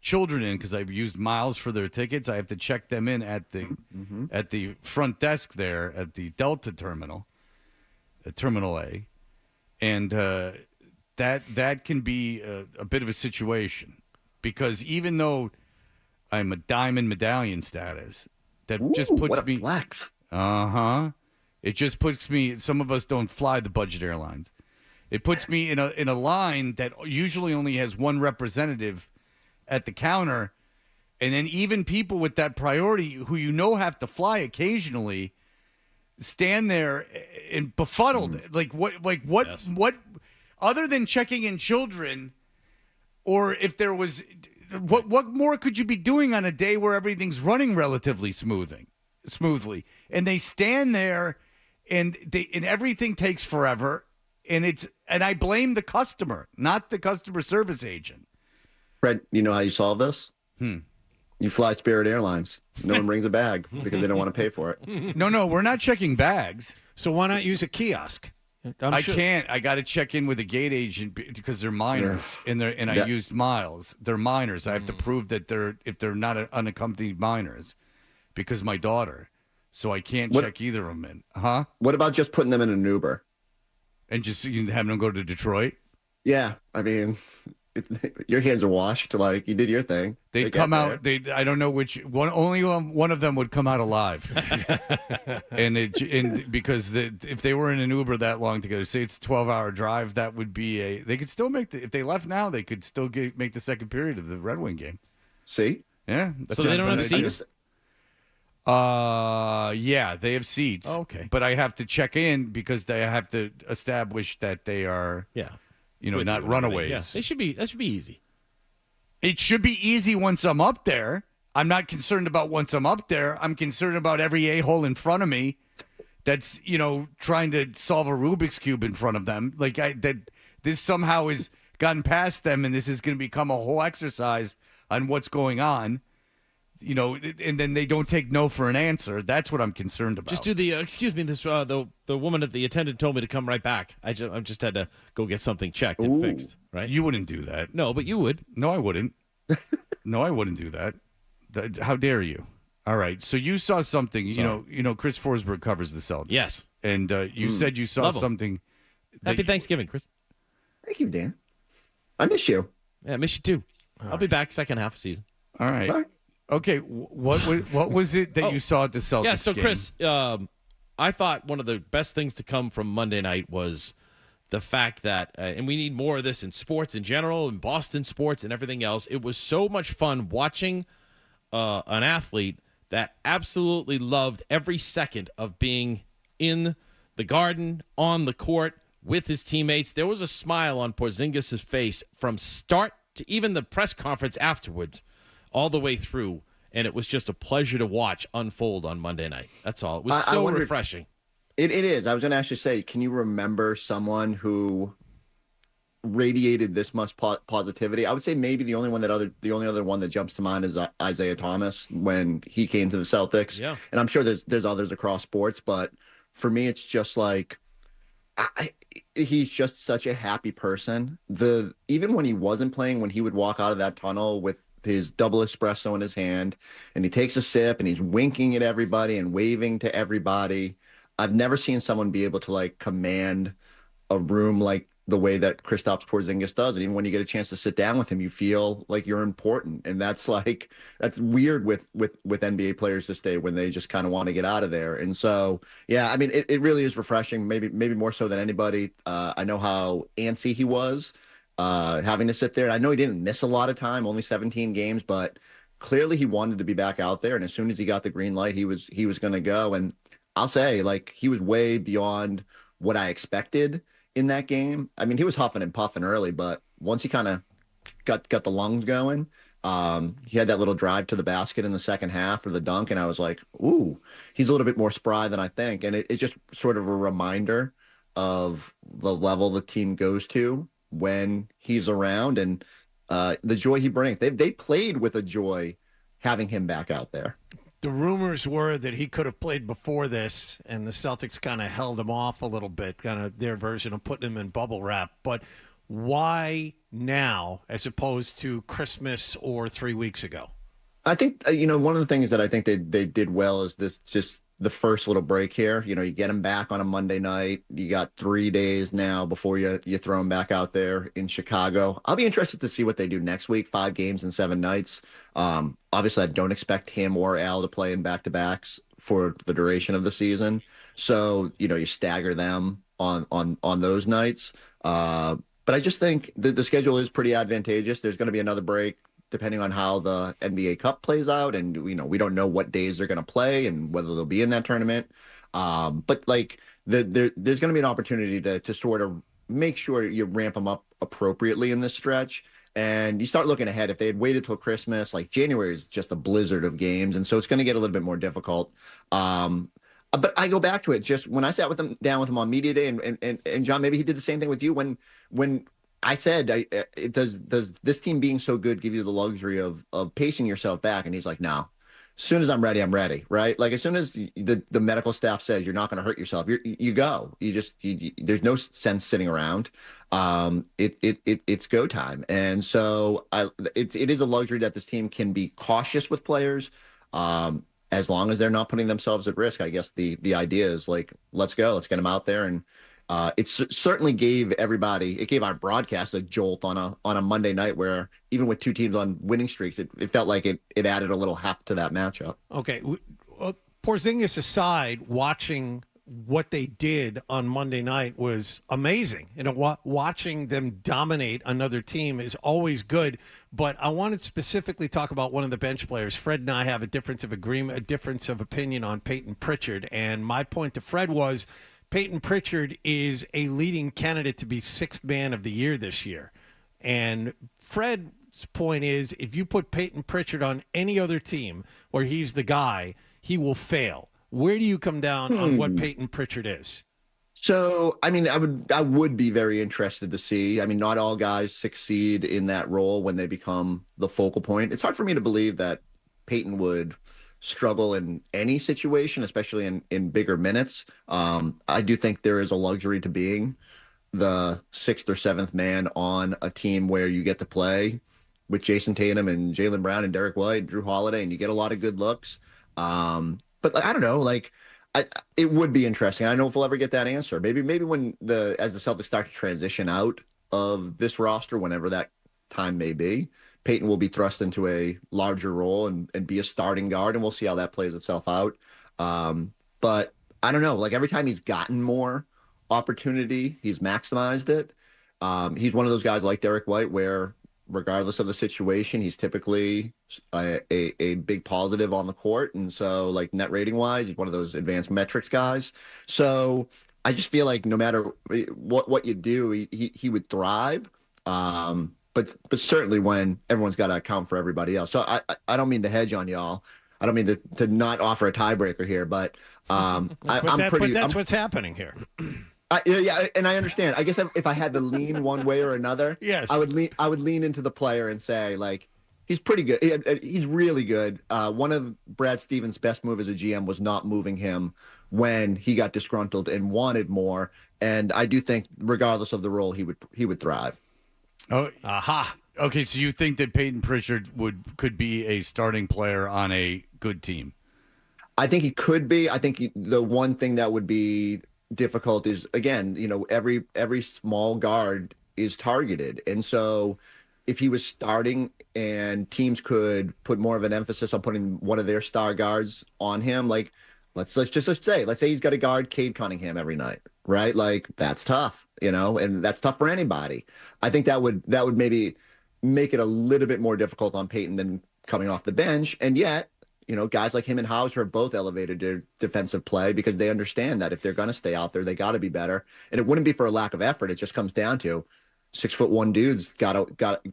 children in because I've used miles for their tickets. I have to check them in at the front desk there at the Delta terminal, Terminal A, and that can be a bit of a situation because even though I'm a diamond medallion status, that just puts what a me flex. It just puts me. Some of us don't fly the budget airlines. It puts me in a line that usually only has one representative at the counter, and then even people with that priority who have to fly occasionally stand there and befuddled. What? Other than checking in children, or if there was, what more could you be doing on a day where everything's running relatively smoothly, and they stand there. And everything takes forever, and I blame the customer, not the customer service agent. Fred, you know how you solve this? You fly Spirit Airlines. No one brings a bag because they don't want to pay for it. No, we're not checking bags. So why not use a kiosk? I can't. I got to check in with a gate agent because they're minors, I used miles. They're minors. I have to prove that if they're not unaccompanied minors, because my daughter. So I can't check either of them in. Huh? What about just putting them in an Uber? And just having them go to Detroit? Yeah. I mean, your hands are washed. Like, you did your thing. They'd come out. I don't know which one. Only one of them would come out alive. Because if they were in an Uber that long together, say it's a 12-hour drive, that would be they could still make if they left now, they could still make the second period of the Red Wing game. See? Yeah. So they don't have seats? Yeah, they have seats. Oh, okay. But I have to check in because they have to establish that they are, not runaways. Yeah, that should be easy. It should be easy once I'm up there. I'm not concerned about once I'm up there. I'm concerned about every a-hole in front of me that's, trying to solve a Rubik's Cube in front of them. This somehow has gotten past them, and this is going to become a whole exercise on what's going on. And then they don't take no for an answer. That's what I'm concerned about. Just do the excuse me. This the woman at the attendant told me to come right back. I just had to go get something checked and fixed. Right? You wouldn't do that. No, but you would. No, I wouldn't. No, I wouldn't do that. How dare you? All right. So you saw something. Sorry. Chris Forsberg covers the Celtics. Yes. And you said you saw Love 'em. something. Happy Thanksgiving, Chris. Thank you, Dan. I miss you. Yeah, I miss you too. I'll be back second half of season. All right. Bye. Okay, what was it that you saw at the Celtics Yeah, so game? Chris, I thought one of the best things to come from Monday night was the fact that, and we need more of this in sports in general, in Boston sports and everything else. It was so much fun watching an athlete that absolutely loved every second of being in the Garden, on the court, with his teammates. There was a smile on Porzingis' face from start to even the press conference afterwards, all the way through, and it was just a pleasure to watch unfold on Monday night. That's all. It was so refreshing. It is. I was going to actually say, can you remember someone who radiated this much positivity? I would say maybe the only other one that jumps to mind is Isaiah Thomas when he came to the Celtics. Yeah. And I'm sure there's others across sports, but for me, it's just like he's just such a happy person. Even when he wasn't playing, when he would walk out of that tunnel with his double espresso in his hand and he takes a sip and he's winking at everybody and waving to everybody. I've never seen someone be able to command a room like the way that Kristaps Porzingis does. And even when you get a chance to sit down with him, you feel like you're important. And that's weird with NBA players this day when they just kind of want to get out of there. And so, yeah, I mean, it really is refreshing, maybe more so than anybody. I know how antsy he was having to sit there. I know he didn't miss a lot of time, only 17 games, but clearly he wanted to be back out there. And as soon as he got the green light, he was going to go. And I'll say, he was way beyond what I expected in that game. I mean, he was huffing and puffing early, but once he kind of got the lungs going, he had that little drive to the basket in the second half for the dunk, and I was like, ooh, he's a little bit more spry than I think. And it's just sort of a reminder of the level the team goes to when he's around and the joy he brings. They played with a joy having him back out there. The rumors were that he could have played before this, and the Celtics kind of held him off a little bit, kind of their version of putting him in bubble wrap. But why now as opposed to Christmas or 3 weeks ago? I think, one of the things that I think they did well is this just the first little break here. You get him back on a Monday night. You got 3 days now before you throw him back out there in Chicago. I'll be interested to see what they do next week, 5 games in 7 nights. Obviously, I don't expect him or Al to play in back-to-backs for the duration of the season. So, you stagger them on those nights. But I just think the schedule is pretty advantageous. There's going to be another break depending on how the NBA Cup plays out. And, we don't know what days they're going to play and whether they'll be in that tournament. But there's going to be an opportunity to sort of make sure you ramp them up appropriately in this stretch. And you start looking ahead. If they had waited till Christmas, January is just a blizzard of games. And so it's going to get a little bit more difficult. But I go back to it. Just when I sat down with him on media day, and John, maybe he did the same thing with you when I said, does this team being so good give you the luxury of pacing yourself back? And he's like, no. As soon as I'm ready, right? As soon as the medical staff says you're not going to hurt yourself, you go. There's no sense sitting around. It's go time, and so it is a luxury that this team can be cautious with players. As long as they're not putting themselves at risk, I guess the idea is let's go, let's get them out there. And it certainly gave our broadcast a jolt on a Monday night where even with 2 teams on winning streaks, it felt like it added a little heft to that matchup. Okay. Porzingis aside, watching what they did on Monday night was amazing. Watching them dominate another team is always good. But I wanted to specifically talk about one of the bench players. Fred and I have a difference of opinion on Peyton Pritchard. And my point to Fred was Peyton Pritchard is a leading candidate to be 6th man of the year this year. And Fred's point is if you put Peyton Pritchard on any other team where he's the guy, he will fail. Where do you come down on what Peyton Pritchard is? So, I would be very interested to see. Not all guys succeed in that role when they become the focal point. It's hard for me to believe that Peyton would struggle in any situation, especially in bigger minutes. I do think there is a luxury to being the 6th or 7th man on a team where you get to play with Jason Tatum and Jaylen Brown and Derek White and Drew Holiday, and you get a lot of good looks. But I don't know, it would be interesting. I don't know if we'll ever get that answer. Maybe when as the Celtics start to transition out of this roster, whenever that time may be, Peyton will be thrust into a larger role and be a starting guard, and we'll see how that plays itself out. But I don't know, every time he's gotten more opportunity, he's maximized it. He's one of those guys like Derek White where regardless of the situation, he's typically a big positive on the court. And so net rating wise, he's one of those advanced metrics guys. So I just feel like no matter what you do, he would thrive. But certainly when everyone's got to account for everybody else. So I don't mean to hedge on y'all. I don't mean to not offer a tiebreaker here, but that's what's happening here. Yeah, and I understand. I guess if I had to lean one way or another, yes, I would lean into the player and say he's pretty good. He's really good. One of Brad Stevens' best move as a GM was not moving him when he got disgruntled and wanted more. And I do think, regardless of the role, he would thrive. Oh, aha. Okay, so you think that Peyton Pritchard could be a starting player on a good team? I think he could be. I think the one thing that would be difficult is, again, every small guard is targeted. And so if he was starting and teams could put more of an emphasis on putting one of their star guards on him, let's say he's got to guard Cade Cunningham every night, right? That's tough, and that's tough for anybody. I think that would maybe make it a little bit more difficult on Peyton than coming off the bench. And yet, guys like him and Hauser have both elevated their defensive play because they understand that if they're going to stay out there, they got to be better. And it wouldn't be for a lack of effort. It just comes down to 6'1" dudes gotta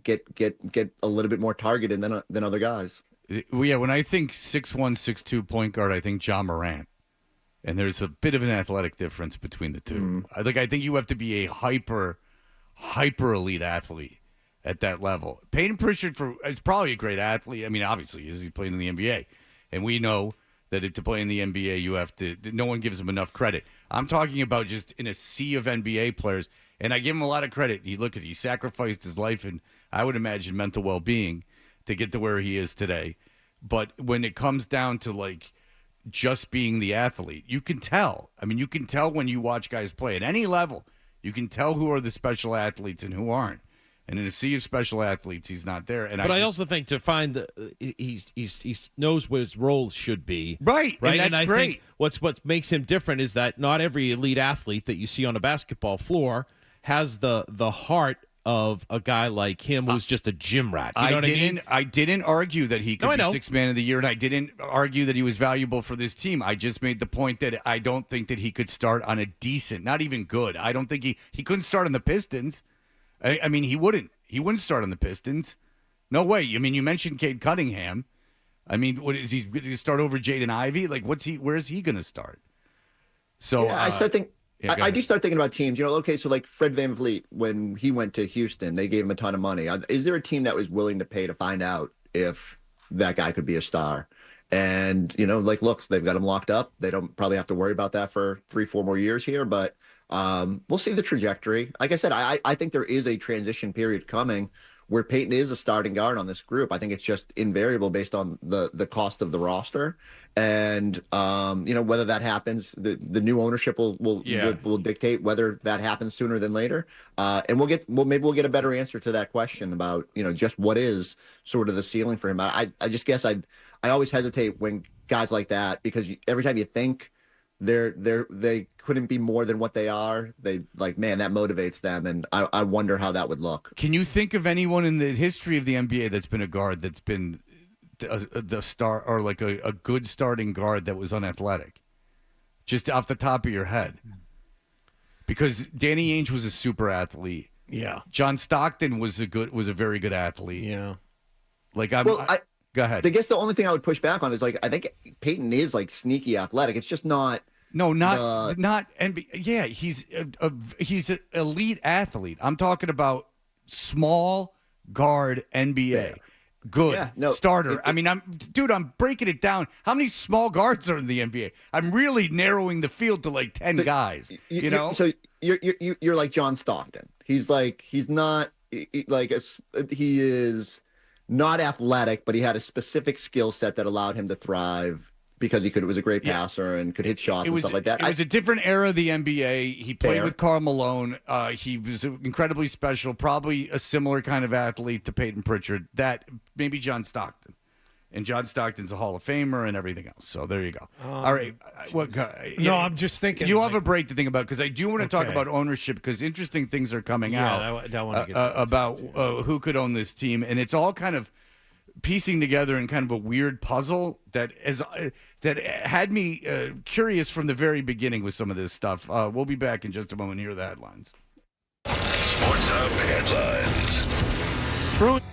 get a little bit more targeted than other guys. Well, yeah, when I think 6'1", 6'2" point guard, I think John Morant. And there's a bit of an athletic difference between the two. I think you have to be a hyper elite athlete at that level. Peyton Pritchard is probably a great athlete. I mean, obviously, he's playing in the NBA. And we know that to play in the NBA, you have to – no one gives him enough credit. I'm talking about just in a sea of NBA players, and I give him a lot of credit. He sacrificed his life and I would imagine mental well-being to get to where he is today. But when it comes down to, like, just being the athlete, you can tell. I mean, you can tell when you watch guys play at any level. You can tell who are the special athletes and who aren't. And in a sea of special athletes, he's not there. And I also think to find he knows what his role should be. Right. And that's I great. Think what makes him different is that not every elite athlete that you see on a basketball floor has the heart of a guy like him who's just a gym rat. You know what I mean? I didn't argue that he could be Sixth Man of the Year, and I didn't argue that he was valuable for this team. I just made the point that I don't think that he could start on a decent, not even good. I don't think he couldn't start on the Pistons. I mean, he wouldn't. He wouldn't start on the Pistons. No way. I mean, you mentioned Cade Cunningham. I mean, what is he going to start over Jaden Ivey? Like, where is he going to start? So yeah, I do start thinking about teams. Okay, so like Fred VanVleet, when he went to Houston, they gave him a ton of money. Is there a team that was willing to pay to find out if that guy could be a star? And, look, they've got him locked up. They don't probably have to worry about that for 3-4 more years here, but we'll see the trajectory. Like I said, I think there is a transition period coming where Peyton is a starting guard on this group. I think it's just invariable based on the cost of the roster. And, whether that happens, the new ownership will dictate whether that happens sooner than later. And maybe we'll get a better answer to that question about, just what is sort of the ceiling for him. I just guess I always hesitate when guys like that, because every time you think they couldn't be more than what they are, man, that motivates them, and I wonder how that would look. Can you think of anyone in the history of the NBA that's been a guard that's been the star, or like a good starting guard that was unathletic, just off the top of your head? Because Danny Ainge was a super athlete. Yeah. John Stockton was a very good athlete. Yeah. Go ahead. I guess the only thing I would push back on is I think Peyton is sneaky athletic. It's just not. No, not NBA. Yeah, he's an elite athlete. I'm talking about small guard NBA. Yeah. Good starter. I'm breaking it down. How many small guards are in the NBA? I'm really narrowing the field to like 10 guys. So you're like John Stockton. He is not athletic, but he had a specific skill set that allowed him to thrive because he was a great passer and could hit shots and stuff like that. It was a different era of the NBA. He played with Karl Malone. He was incredibly special, probably a similar kind of athlete to Peyton Pritchard, that maybe John Stockton. And John Stockton's a Hall of Famer and everything else. So there you go. All right. I'm just thinking. You have a break to think about, because I do want to talk about ownership, because interesting things are coming out about who could own this team. And it's all kind of piecing together in kind of a weird puzzle that had me curious from the very beginning with some of this stuff. We'll be back in just a moment. Here are the headlines. Sports Hub headlines. Bruins.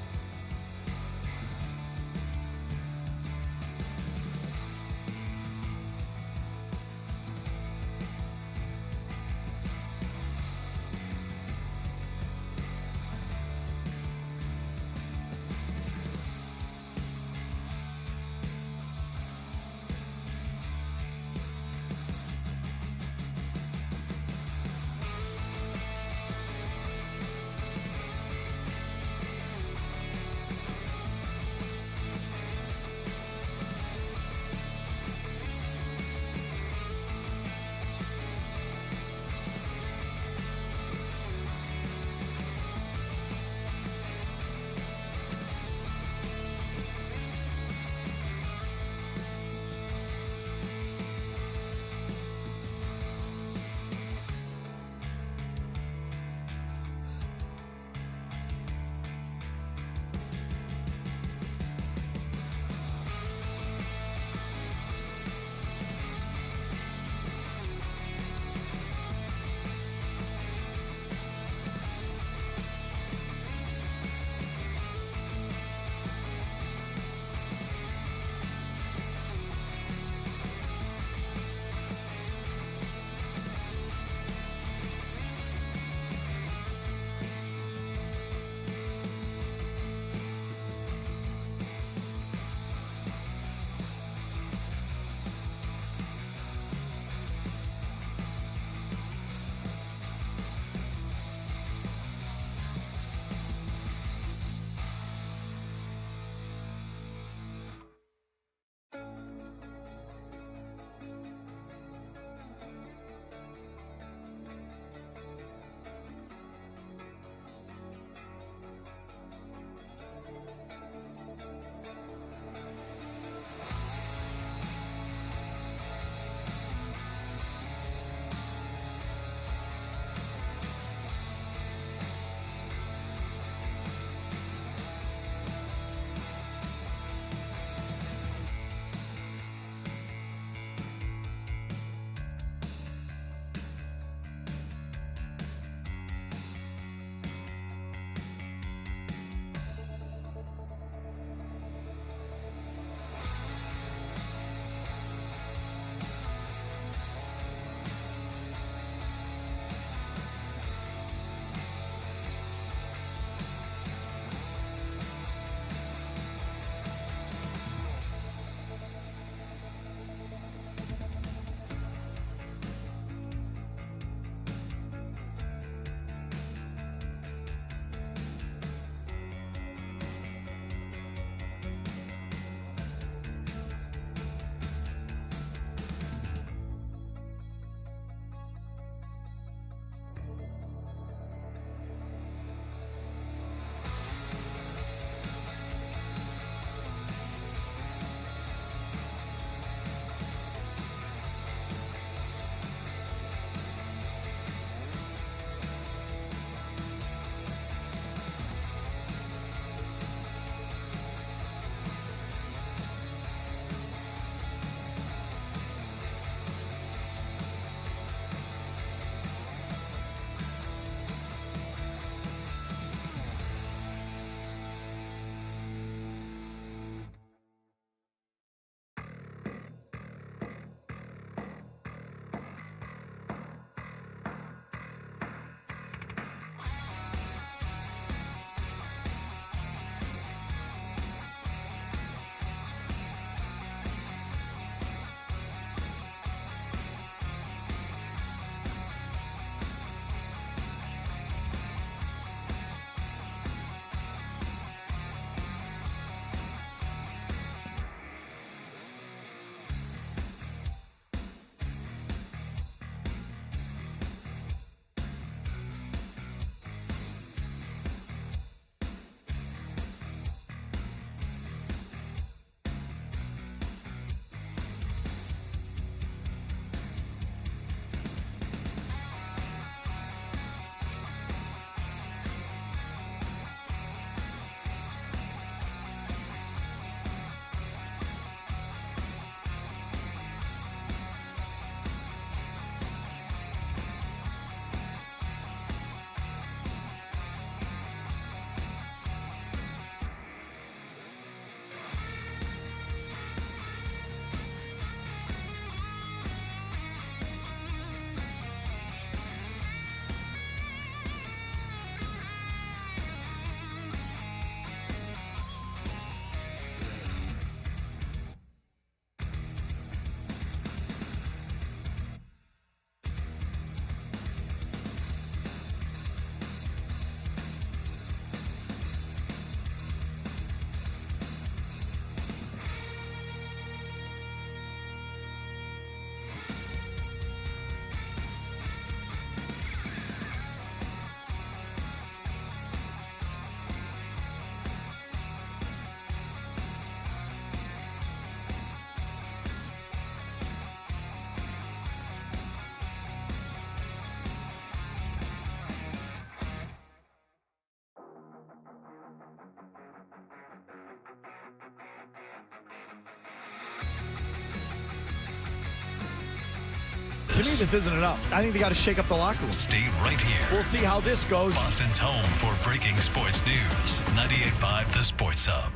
To me, this isn't enough. I think they got to shake up the locker room. Stay right here. We'll see how this goes. Boston's home for breaking sports news. 98.5 The Sports Hub.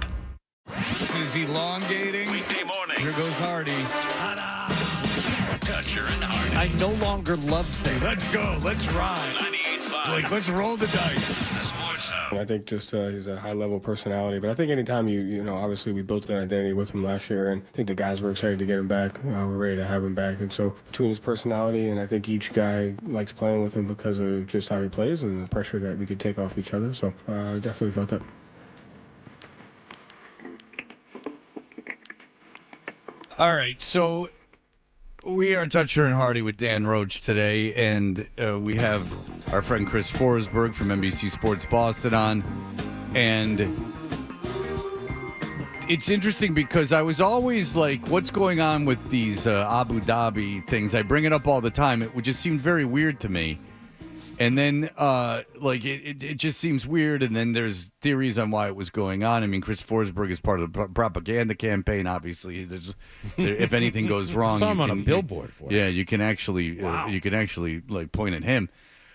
Is elongating. Weekday morning. Here goes Hardy. Toucher and Hardy. I no longer love things. Let's go. Let's ride. 98.5. Like, let's roll the dice. The Sports Hub. I think just he's a high-level personality. But I think anytime you know, obviously we built an identity with him last year, and I think the guys were excited to get him back. We're ready to have him back. And so between his personality, and I think each guy likes playing with him because of just how he plays and the pressure that we could take off each other. So I definitely felt that. All right, so we are Toucher and Hardy with Dan Roche today, and we have our friend Chris Forsberg from NBC Sports Boston on. And it's interesting because I was always like, what's going on with these Abu Dhabi things? I bring it up all the time. It just seemed very weird to me. And then, it just seems weird. And then there's theories on why it was going on. I mean, Chris Forsberg is part of the propaganda campaign. Obviously, if anything goes wrong, I saw him on a billboard for it. Yeah, you can actually, like point at him.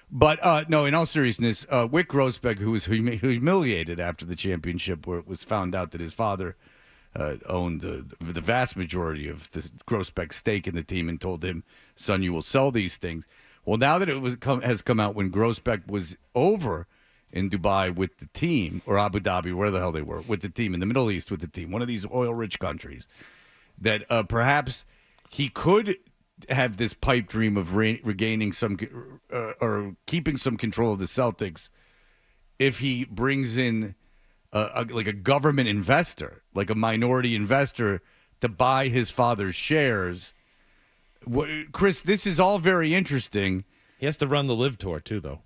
But no, in all seriousness, Wick Grossbeck, who was humiliated after the championship, where it was found out that his father owned the vast majority of the Grossbeck stake in the team, and told him, "Son, you will sell these things." Well, now that has come out when Grossbeck was over in Dubai with the team, or Abu Dhabi, where the hell they were, with the team, in the Middle East with the team, one of these oil-rich countries, that perhaps he could have this pipe dream of regaining some or keeping some control of the Celtics if he brings in a government investor, like a minority investor, to buy his father's shares. Chris, this is all very interesting. He has to run the Live Tour too, though.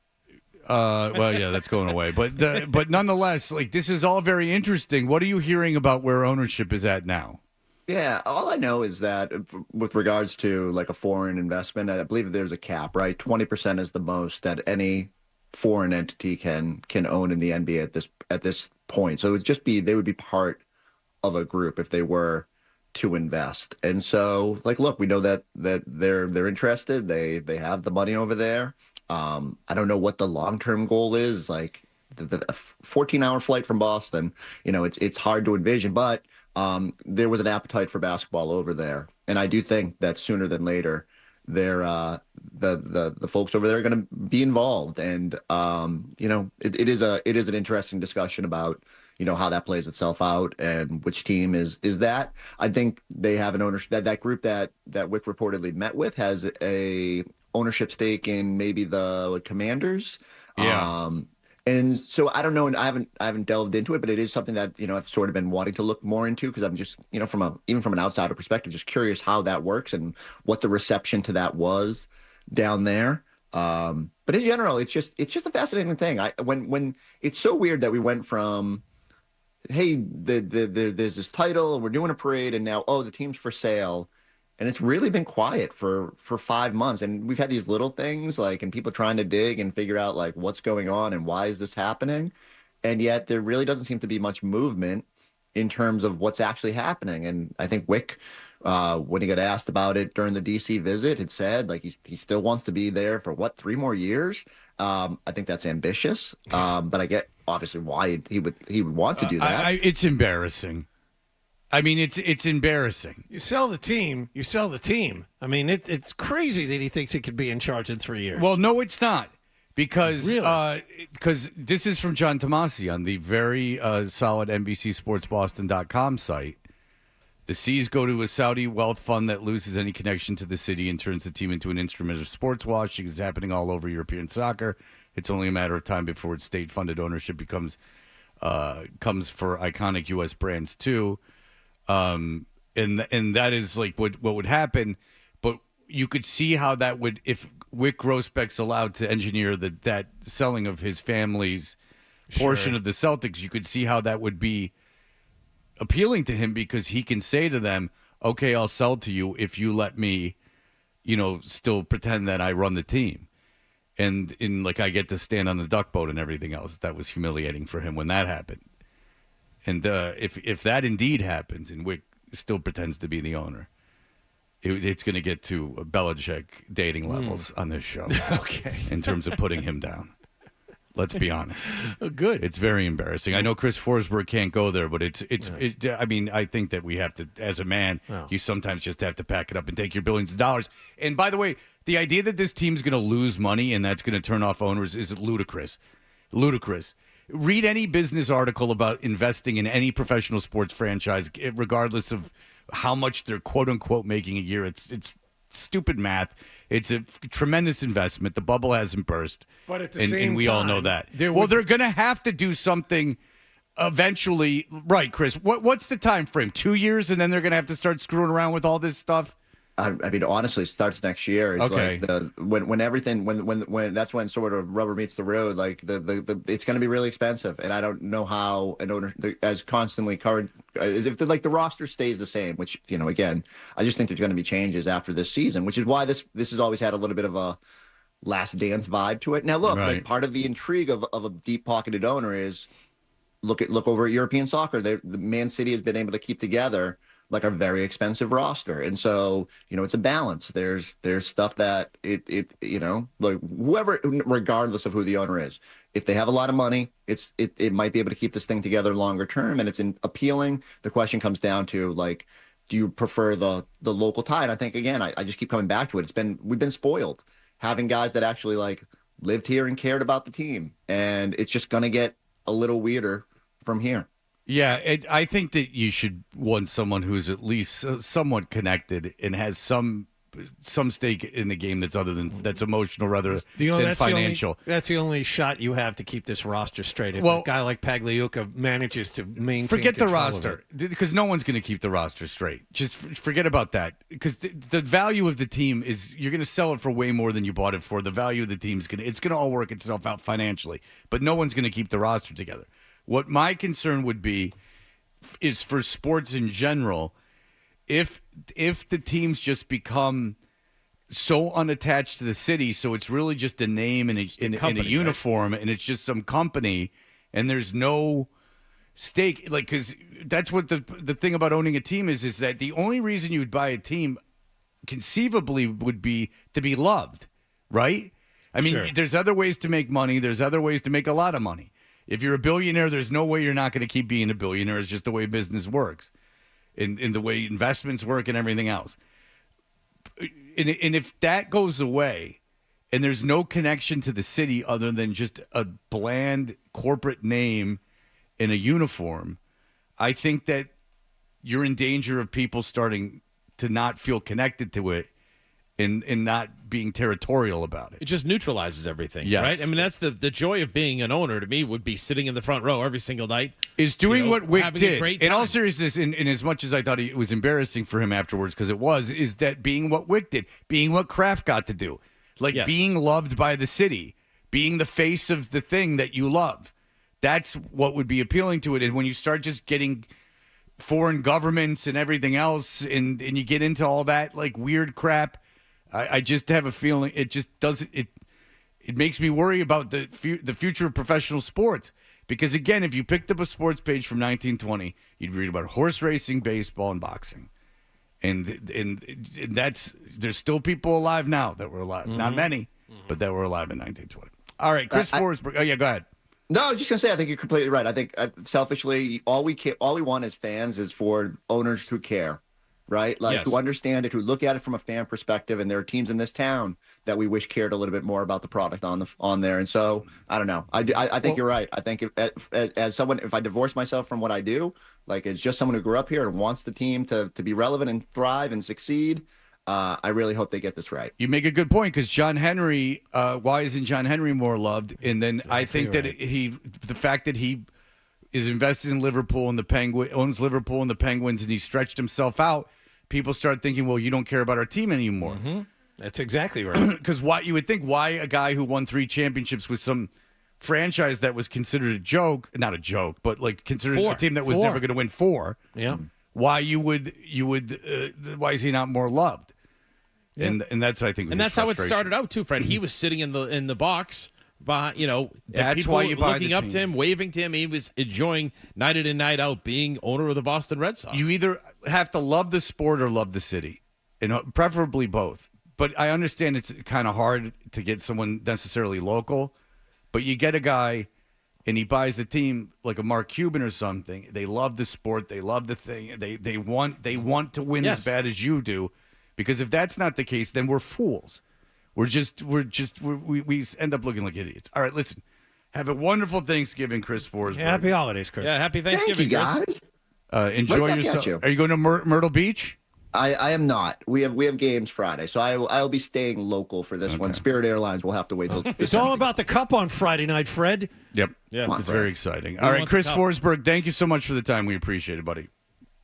Well, yeah, that's going away. But nonetheless, this is all very interesting. What are you hearing about where ownership is at now? Yeah, all I know is that with regards to like a foreign investment, I believe there's a cap, right? 20% is the most that any foreign entity can own in the NBA at this point. So it would just be, they would be part of a group if they were to invest. And so, look, we know that they're interested. They have the money over there. I don't know what the long-term goal is. Like the 14-hour flight from Boston, it's hard to envision, but there was an appetite for basketball over there. And I do think that sooner than later, the folks over there are going to be involved. And, it is an interesting discussion about, how that plays itself out and which team is that. I think they have an ownership, that group that Wick reportedly met with has a ownership stake in maybe the Commanders. Yeah. And so I don't know, and I haven't delved into it, but it is something that, I've sort of been wanting to look more into, because I'm just, even from an outsider perspective, just curious how that works and what the reception to that was down there. But in general, it's just a fascinating thing. When it's so weird that we went from, hey, there's this title, we're doing a parade, and now, the team's for sale. And it's really been quiet for 5 months. And we've had these little things, and people trying to dig and figure out, what's going on and why is this happening? And yet there really doesn't seem to be much movement in terms of what's actually happening. And I think Wick, when he got asked about it during the D.C. visit, had said, he still wants to be there for, 3 more years? I think that's ambitious. But I get, obviously, why he would want to do that. It's embarrassing. I mean, it's embarrassing. You sell the team. I mean, it's crazy that he thinks he could be in charge in 3 years. Well, no, it's not. Because Really? This is from John Tomasi on the very solid NBCSportsBoston.com site. The C's go to a Saudi wealth fund that loses any connection to the city and turns the team into an instrument of sports washing. It's happening all over European soccer. It's only a matter of time before its state-funded ownership comes for iconic U.S. brands too. And that is what would happen. But you could see how that would, if Wick Grossbeck's allowed to engineer that selling of his family's portion of the Celtics, you could see how that would be appealing to him, because he can say to them, okay, I'll sell to you if you let me, still pretend that I run the team. And I get to stand on the duck boat and everything else. That was humiliating for him when that happened. And if that indeed happens and Wick still pretends to be the owner, it's going to get to Belichick dating levels on this show. Okay. In terms of putting him down. Let's be honest. Oh, good. It's very embarrassing. I know Chris Forsberg can't go there, but I mean, I think that we have to, as a man, you sometimes just have to pack it up and take your billions of dollars. And by the way, the idea that this team's going to lose money and that's going to turn off owners is ludicrous. Ludicrous. Read any business article about investing in any professional sports franchise, regardless of how much they're quote unquote making a year. It's stupid math. It's a tremendous investment. The bubble hasn't burst. But at the same time, and we all know that. They're going to have to do something eventually. Right, Chris? What's the time frame? 2 years, and then they're going to have to start screwing around with all this stuff? I mean, honestly, it starts next year. It's okay. Like when everything when that's when sort of rubber meets the road. Like the it's going to be really expensive, and I don't know how an owner as constantly current as if the roster stays the same. Which again, I just think there's going to be changes after this season, which is why this has always had a little bit of a Last Dance vibe to it. Now, look, like part of the intrigue of a deep pocketed owner is look over at European soccer. The Man City has been able to keep together like a very expensive roster. And so, it's a balance. There's stuff that like whoever, regardless of who the owner is, if they have a lot of money, it might be able to keep this thing together longer term, and it's appealing. The question comes down to, like, do you prefer the local tie? And I think, again, I just keep coming back to it. We've been spoiled having guys that actually like lived here and cared about the team. And it's just going to get a little weirder from here. Yeah, I think that you should want someone who's at least somewhat connected and has some stake in the game that's emotional rather than financial. That's the only shot you have to keep this roster straight. If a guy like Pagliuca manages to maintain forget the control roster, because no one's going to keep the roster straight. Just forget about that, because the value of the team is you're going to sell it for way more than you bought it for. The value of the team's going to all work itself out financially, but no one's going to keep the roster together. What my concern would be is for sports in general, if the teams just become so unattached to the city, so it's really just a name and a uniform, right? And it's just some company, and there's no stake. Like, because that's what the thing about owning a team is that the only reason you would buy a team conceivably would be to be loved, right? I mean, There's other ways to make money. There's other ways to make a lot of money. If you're a billionaire, there's no way you're not going to keep being a billionaire. It's just the way business works, in the way investments work and everything else. And if that goes away and there's no connection to the city other than just a bland corporate name in a uniform, I think that you're in danger of people starting to not feel connected to it and not being territorial about it. It just neutralizes everything, yes. Right? I mean, that's the joy of being an owner to me would be sitting in the front row every single night. Is doing what Wick did. In all seriousness, in as much as I thought it was embarrassing for him afterwards, because is that being what Wick did, being what Kraft got to do, like being loved by the city, being the face of the thing that you love. That's what would be appealing to it. And when you start just getting foreign governments and everything else, and you get into all that like weird crap, I just have a feeling it just doesn't. It makes me worry about the future of professional sports. Because again, if you picked up a sports page from 1920, you'd read about horse racing, baseball, and boxing, and that's there's still people alive now that were alive. Mm-hmm. Not many, but that were alive in 1920. All right, Chris Forsberg. Oh yeah, go ahead. No, I was just gonna say I think you're completely right. I think selfishly, all we want as fans is for owners who care. Right? Like, yes. Who understand it, who look at it from a fan perspective, and there are teams in this town that we wish cared a little bit more about the product on there. And so, I don't know. I think you're right. I think as someone, if I divorce myself from what I do, like as just someone who grew up here and wants the team to be relevant and thrive and succeed, I really hope they get this right. You make a good point, because John Henry, why isn't John Henry more loved? And then I think that the fact that he is invested in Liverpool and owns Liverpool and the Penguins, and he stretched himself out, people start thinking, well, you don't care about our team anymore. Mm-hmm. That's exactly right. Because you would think, why a guy who won 3 championships with some franchise that was considered a joke, not a joke, but like considered a team that was never going to win 4. Yeah. Why why is he not more loved? Yeah. And that's, I think, and that's how it started out too, Fred. He was sitting in the box. But that's people why you buy looking up to him, waving to him. He was enjoying night in and night out being owner of the Boston Red Sox. You either have to love the sport or love the city, and preferably both. But I understand it's kind of hard to get someone necessarily local. But you get a guy, and he buys the team like a Mark Cuban or something. They love the sport. They love the thing. They want to win as bad as you do. Because if that's not the case, then we're fools. We end up looking like idiots. All right, listen. Have a wonderful Thanksgiving, Chris Forsberg. Yeah, happy holidays, Chris. Yeah, happy Thanksgiving, Thank you, guys. Enjoy Right back yourself. at you. Are you going to Myrtle Beach? I am not. We have games Friday, so I'll be staying local for this one. Spirit Airlines will have to wait till. It's all about the cup on Friday night, Fred. Yep. Yeah, It's very exciting. All right, want Chris the cup. Forsberg, thank you so much for the time. We appreciate it, buddy.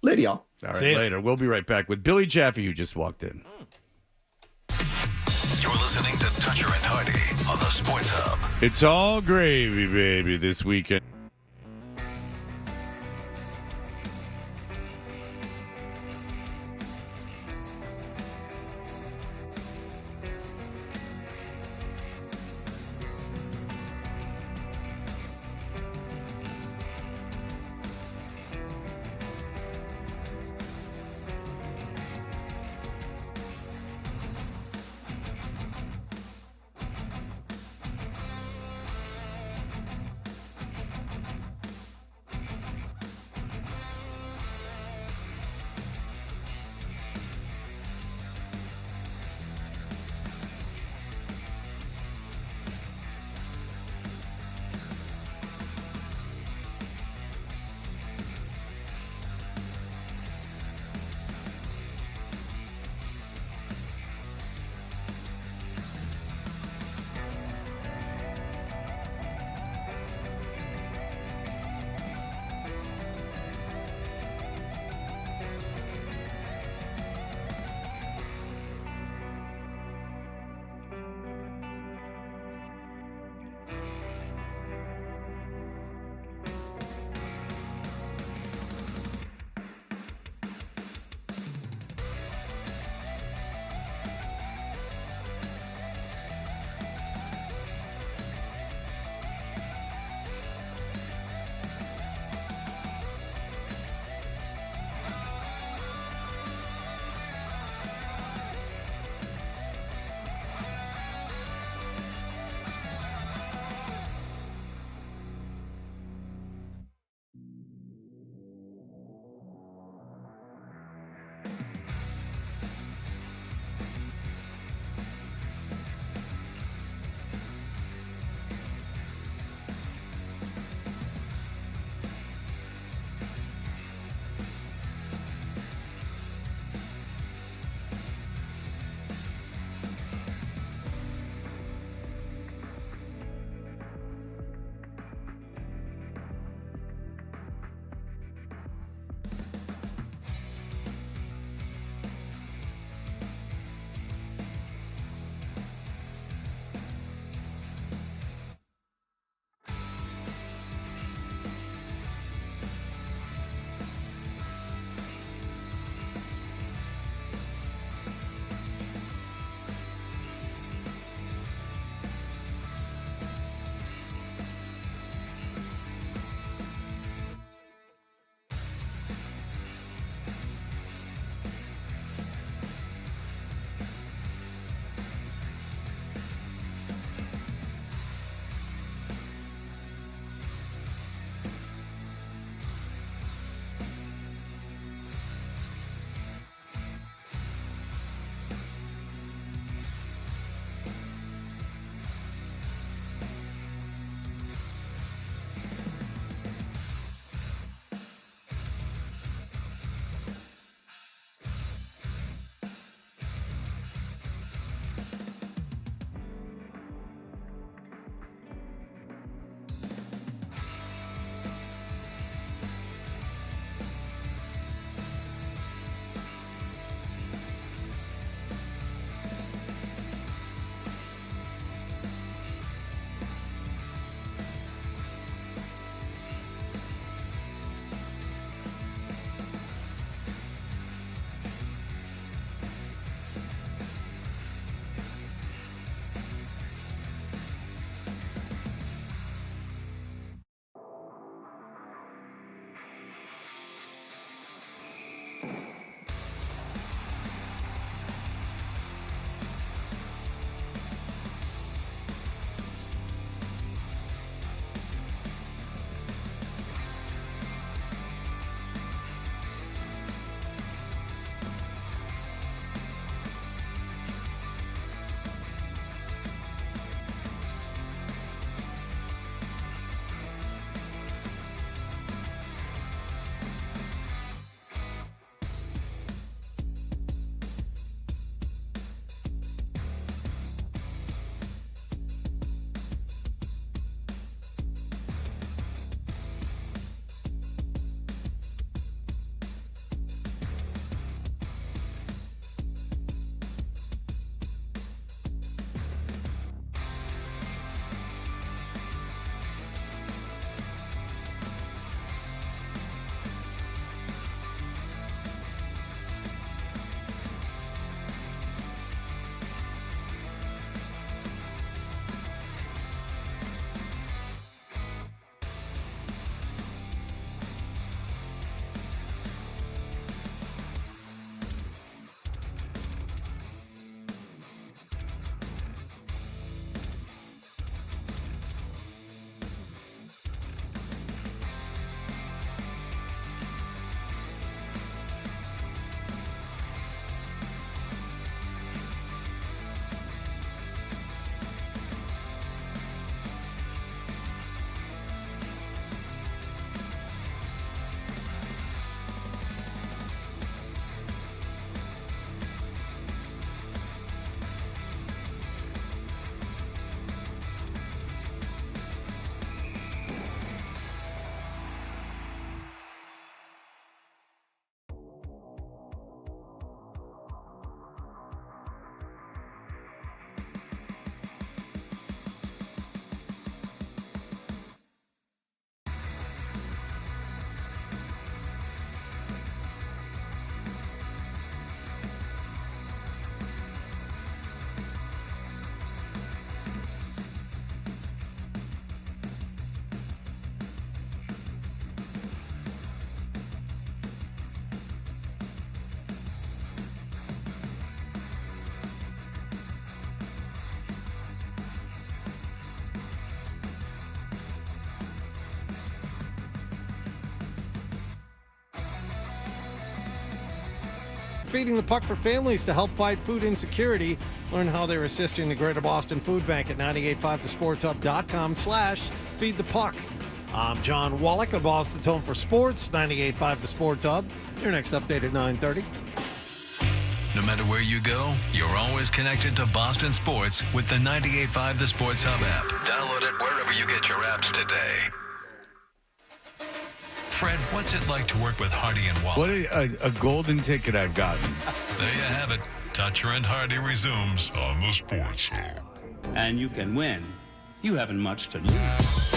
Later, y'all. All right, See ya. later. We'll be right back with Billy Jaffe, who just walked in. You're listening to Toucher and Hardy on the Sports Hub. It's all gravy, baby, this weekend. feeding the puck for families to help fight food insecurity. Learn how they're assisting the Greater Boston Food Bank at 985thesportshub.com/feed the puck. I'm John Wallach of Boston's Home for Sports, 98.5 The Sports Hub. Your next update at 9:30. No matter where you go, you're always connected to Boston sports with the 98.5 The Sports Hub app. Download it wherever you get your apps today. Fred, what's it like to work with Hardy and Wallach? What a golden ticket I've gotten. There you have it. Toucher and Hardy resumes on the Sports Hub. And you can win. You haven't much to lose.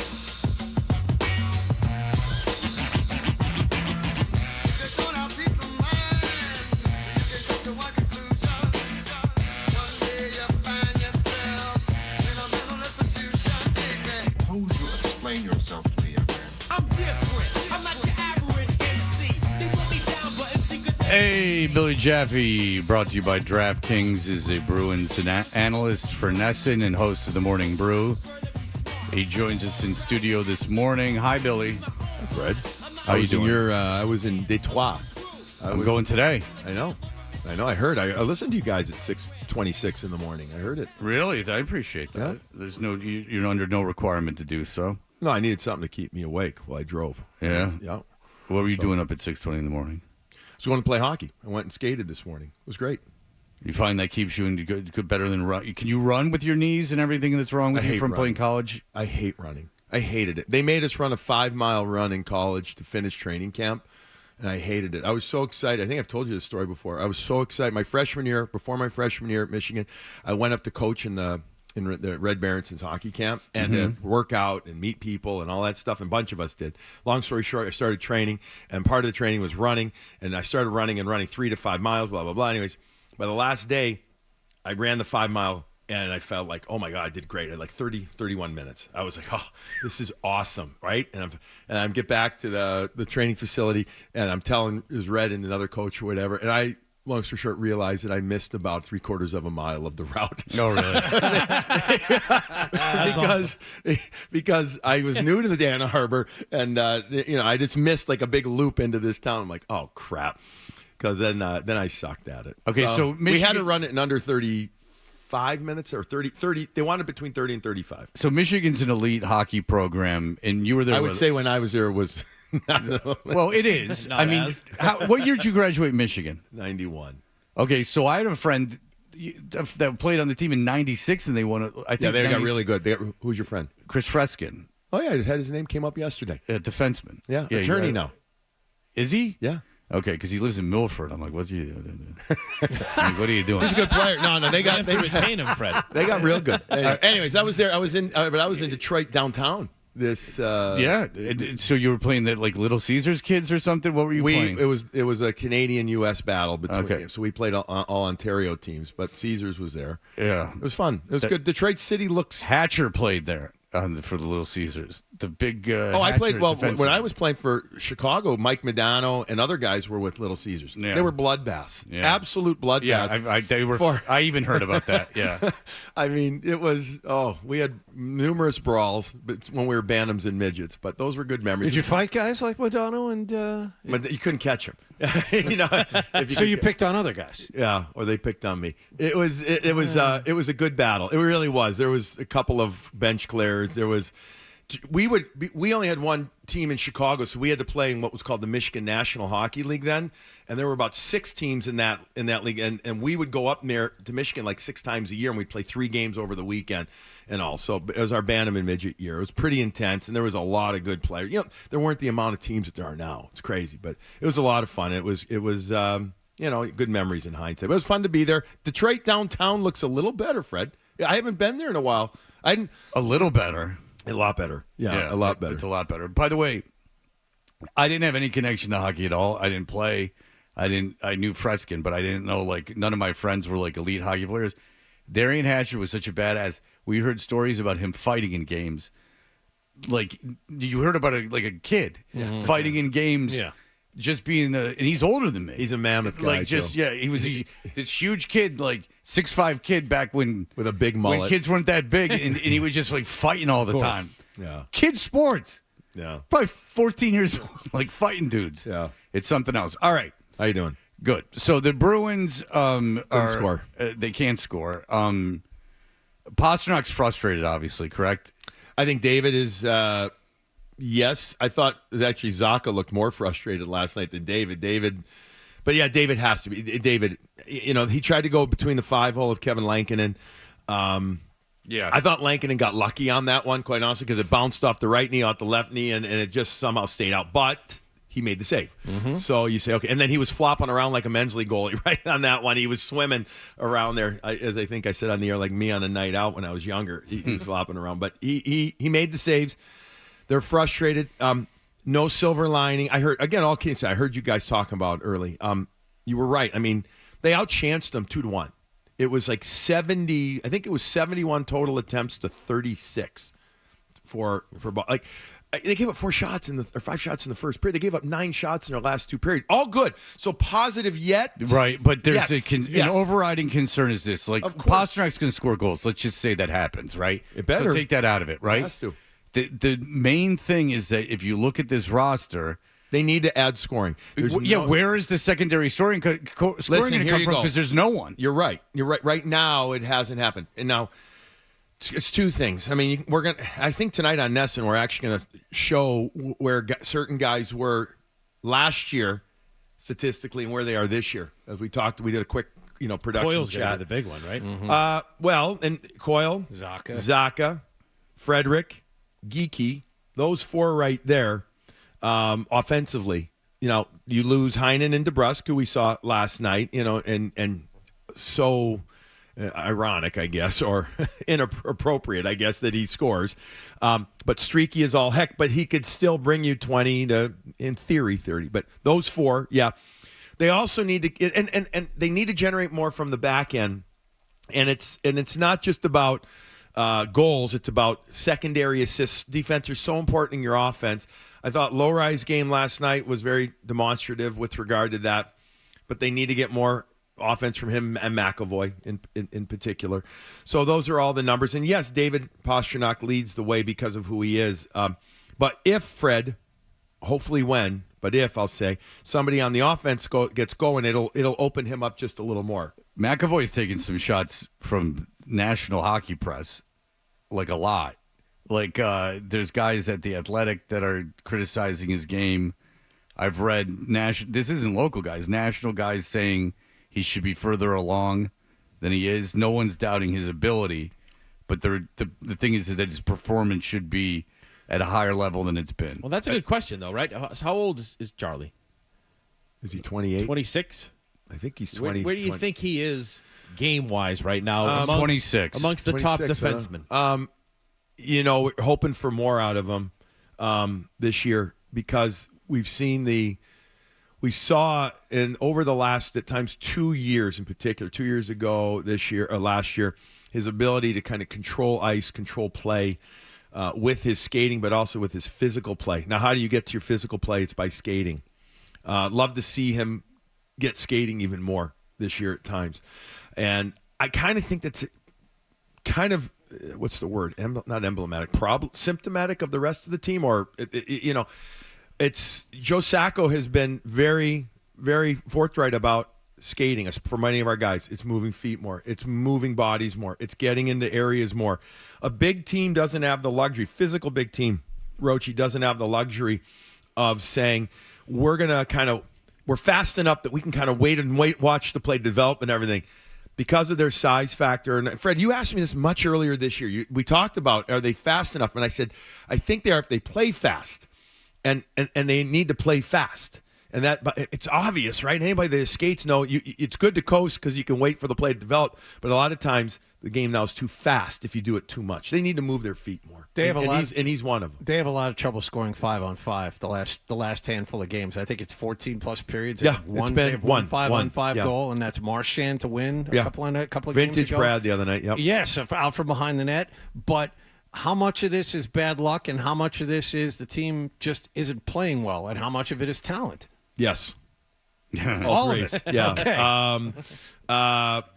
Yourself to me, young man. I'm different. I'm not your average MC. They put me down, but MC could. Hey, Billy Jaffe, brought to you by DraftKings, is a Bruins analyst for Nesson and host of the Morning Brew. He joins us in studio this morning. Hi, Billy. Fred. How you doing? I was in Detroit. I'm going today. I know. I heard. I listened to you guys at 6:26 in the morning. I heard it. Really? I appreciate that. Yeah. You're under no requirement to do so. No, I needed something to keep me awake while I drove. Yeah? Yeah. What were you doing up at 6:20 in the morning? I was going to play hockey. I went and skated this morning. It was great. You find that keeps you in good better than run? Can you run with your knees and everything that's wrong with you from playing college? I hate running. I hated it. They made us run a 5-mile run in college to finish training camp, and I hated it. I was so excited. I think I've told you this story before. I was so excited. Before my freshman year at Michigan, I went up to coach in the Red Baronsons hockey camp and work out and meet people and all that stuff. And a bunch of us did. Long story short, I started training, and part of the training was running. And I started running 3 to 5 miles, blah, blah, blah. Anyways, by the last day, I ran the 5-mile, and I felt like, oh, my God, I did great. I had like 31 minutes. I was like, oh, this is awesome, right? And I get back to the training facility, and I'm telling Red and another coach or whatever, and I, long story short, realized that I missed about 3/4 of a mile of the route. No, really? because I was new to the Ann Arbor, and I just missed like a big loop into this town. I'm like, oh crap, because then I sucked at it. Okay, so we had to run it in under 35 minutes or 30. They wanted between 30 and 35. So Michigan's an elite hockey program, and you were there. I would say when I was there it was. Well, it is. I mean, what year did you graduate Michigan? 91. Okay, so I had a friend that played on the team in 96, and they won. I think they got really good. Who's your friend? Chris Freskin. Oh, yeah, his name came up yesterday. Defenseman. Yeah, attorney now. Is he? Yeah. Okay, because he lives in Milford. I'm like, what's he doing? What are you doing? He's a good player. No, they retain him, Fred. They got real good. Anyways, I was there. I was in Detroit downtown. So you were playing that like Little Caesars kids or something? What were you playing? It was a Canadian-U.S. battle between. So we played all Ontario teams, but Caesars was there. Yeah, it was fun. It was good. Detroit City looks. Hatcher played there for the Little Caesars. The big. I played when I was playing for Chicago. Mike Medano and other guys were with Little Caesars. Yeah. They were bloodbaths. Yeah. Absolute bloodbaths. Yeah, they were. I even heard about that. Yeah. I mean, it was. We had numerous brawls when we were bantams and midgets, but those were good memories. Did you fight guys like Medano and? But you couldn't catch them. You picked on other guys. Yeah, or they picked on me. It was a good battle. It really was. There was a couple of bench clears. There was. We only had one team in Chicago, so we had to play in what was called the Michigan National Hockey League then, and there were about 6 teams in that league, and we would go up there to Michigan like 6 times a year, and we'd play 3 games over the weekend and all. So it was our Bantam and Midget year. It was pretty intense, and there was a lot of good players. There weren't the amount of teams that there are now. It's crazy, but it was a lot of fun. It was good memories in hindsight. But it was fun to be there. Detroit downtown looks a little better, Fred. I haven't been there in a while. A little better. A lot better. Yeah, a lot better. It's a lot better. By the way, I didn't have any connection to hockey at all. I didn't play. I knew Freskin, but I didn't know, like, none of my friends were like elite hockey players. Darian Hatcher was such a badass. We heard stories about him fighting in games. Like, you heard about a kid fighting in games. Yeah. Just being and he's older than me. He's a mammoth guy. He was this huge kid, like 6'5" kid back when with a big mullet. When kids weren't that big, and he was just like fighting all the time. Yeah, kid sports. Yeah, probably 14 years old, like fighting dudes. Yeah, it's something else. All right, how you doing? Good. So the Bruins score. They can't score. Pasternak's frustrated, obviously, correct? I think David is. Yes, I thought actually Zaka looked more frustrated last night than David. But yeah, David has to be. David, he tried to go between the 5-hole of Kevin Lankinen. Yeah. I thought Lankinen got lucky on that one, quite honestly, because it bounced off the right knee, out the left knee, and it just somehow stayed out. But he made the save. Mm-hmm. So you say, okay. And then he was flopping around like a men's league goalie right on that one. He was swimming around there, as I think I said on the air, like me on a night out when I was younger. He was flopping around. But he made the saves. They're frustrated. No silver lining. I heard, again, all kidding aside, I heard you guys talking about early. You were right. I mean, they outchanced them 2-1. It was like 70. I think it was 71 total attempts to 36 for like they gave up 5 shots in the first period. They gave up 9 shots in their last 2 periods. All good. So positive yet. Right, but there's yes. an overriding concern is this. Like, Pasternak's going to score goals. Let's just say that happens, right? It better. So take that out of it, right? It has to. The main thing is that if you look at this roster, they need to add scoring. Where is the secondary scoring going to come from? Because there's no one. You're right. Right now, it hasn't happened. And now, it's 2 things. I mean, I think tonight on Nesson, we're actually going to show where certain guys were last year statistically and where they are this year. As we talked, we did a quick, production Coyle's chat. the big one, right? Mm-hmm. And Coyle, Zaka, Frederick, Geeky, those 4 right there. Offensively, you lose Heinen and DeBrusque, who we saw last night, and so ironic, I guess, or inappropriate, I guess, that he scores. But streaky as all heck, but he could still bring you 20 to, in theory, 30. But those 4, yeah. They also need to, and they need to generate more from the back end. And it's not just about goals, it's about secondary assists. Defense are so important in your offense. I thought Lowry's game last night was very demonstrative with regard to that, but they need to get more offense from him and McAvoy in particular. So those are all the numbers. And yes, David Pastrnak leads the way because of who he is. But if Fred, hopefully when, but if I'll say somebody on the offense gets going, it'll open him up just a little more. McAvoy's taking some shots from National Hockey Press, like a lot. Like, there's guys at The Athletic that are criticizing his game. I've read this isn't local guys, national guys saying he should be further along than he is. No one's doubting his ability, but the thing is that his performance should be at a higher level than it's been. Well, that's a good question, though, right? How old is Charlie? Is he 28? 26? I think he's 20. Where do you think he is game-wise right now? 26. Amongst the top defensemen. We're hoping for more out of him this year because we've seen we saw over the last at times 2 years in particular, 2 years ago, this year or last year, his ability to kind of control ice, control play with his skating, but also with his physical play. Now, how do you get to your physical play? It's by skating. Love to see him get skating even more this year at times. And I kind of think that's kind of, what's the word? Not emblematic, symptomatic of the rest of the team, or it's Joe Sacco has been very, very forthright about skating for many of our guys. It's moving feet more. It's moving bodies more. It's getting into areas more. A big team doesn't have the luxury, physical big team, Roche doesn't have the luxury of saying, we're fast enough that we can kind of watch the play develop and everything. Because of their size factor. And Fred, you asked me this much earlier this year. We talked about, are they fast enough? And I said, I think they are if they play fast. And they need to play fast. And that, but it's obvious, right? Anybody that skates know it's good to coast because you can wait for the play to develop. But a lot of times the game now is too fast if you do it too much. They need to move their feet more. He's one of them. They have a lot of trouble scoring 5-on-5 the last handful of games. I think it's 14 plus periods. Yeah, it's been one 5-on-5 goal, and that's Marchand to win a couple of Vintage games ago. Brad the other night. Yep. Yes, out from behind the net. But how much of this is bad luck, and how much of this is the team just isn't playing well, and how much of it is talent? Yes. All of it. Yeah. Okay.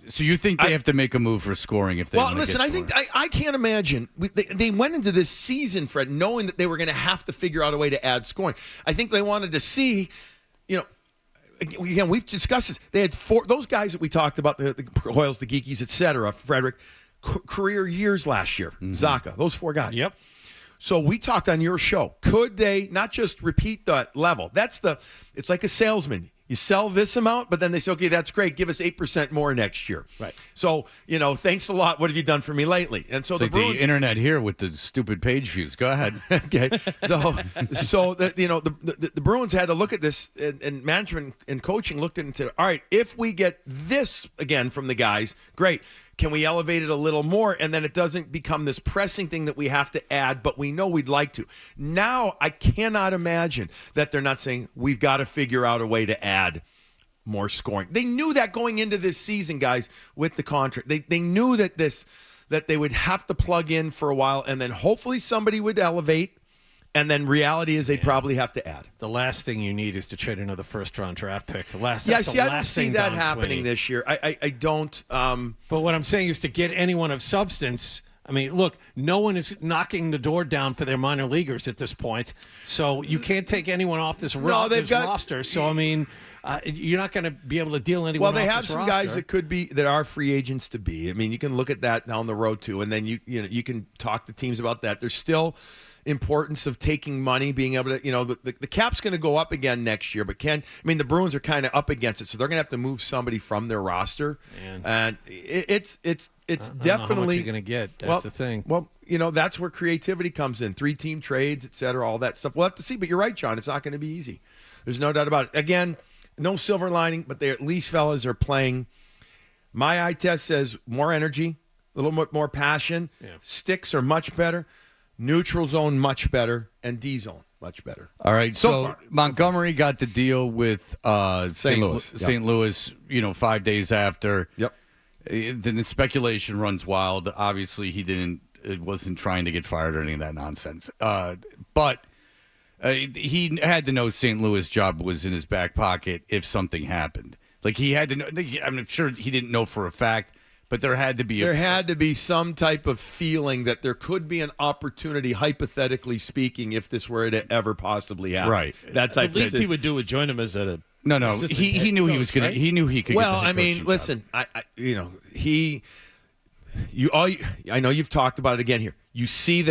So you think they have to make a move for scoring if they want to listen, get I think I can't imagine. They went into this season, Fred, knowing that they were going to have to figure out a way to add scoring. I think they wanted to see, again, we've discussed this. They had those guys that we talked about, the Hoyles, the Geekies, et cetera, Frederick, career years last year. Zaka, those 4 guys. Yep. So we talked on your show. Could they not just repeat that level? It's like a salesman. You sell this amount, but then they say, okay, that's great. Give us 8% more next year. Right. So, thanks a lot. What have you done for me lately? And so it's the like Bruins, the internet here with the stupid page views. Go ahead. Okay. So the Bruins had to look at this, and management and coaching looked at it and said, all right, if we get this again from the guys, great. Can we elevate it a little more? And then it doesn't become this pressing thing that we have to add, but we know we'd like to. Now, I cannot imagine that they're not saying we've got to figure out a way to add more scoring. They knew that going into this season, guys, with the contract. They knew that they would have to plug in for a while, and then hopefully somebody would elevate. And then reality is they probably have to add. The last thing you need is to trade another first-round draft pick. I don't see that happening this year. I don't. But what I'm saying is to get anyone of substance. I mean, look, no one is knocking the door down for their minor leaguers at this point. So you can't take anyone off this roster. So, I mean, you're not going to be able to deal anyone off this roster. Well, they have some guys that are free agents to be. I mean, you can look at that down the road, too. And then you can talk to teams about that. There's still importance of taking money, being able to, the cap's going to go up again next year, but the Bruins are kind of up against it, so they're going to have to move somebody from their roster. And it's definitely how much you're going to get. That's the thing. Well, that's where creativity comes in. 3-team trades, et cetera, all that stuff. We'll have to see, but you're right, John. It's not going to be easy. There's no doubt about it. Again, no silver lining, but they at least, fellas, are playing. My eye test says more energy, a little bit more passion. Yeah. Sticks are much better. Neutral zone much better, and D zone much better. All right, so Montgomery got the deal with St. Louis. St. Louis, 5 days after. Yep. Then the speculation runs wild. Obviously, it wasn't trying to get fired or any of that nonsense. But he had to know St. Louis' job was in his back pocket if something happened. Like he had to know. I'm sure he didn't know for a fact. But there had to be some type of feeling that there could be an opportunity, hypothetically speaking, if this were to ever possibly happen. Right. That type of thing. He would do is join him as a no. He knew he was going to. He knew he could. Well, get the listen. I know you've talked about it again here. You see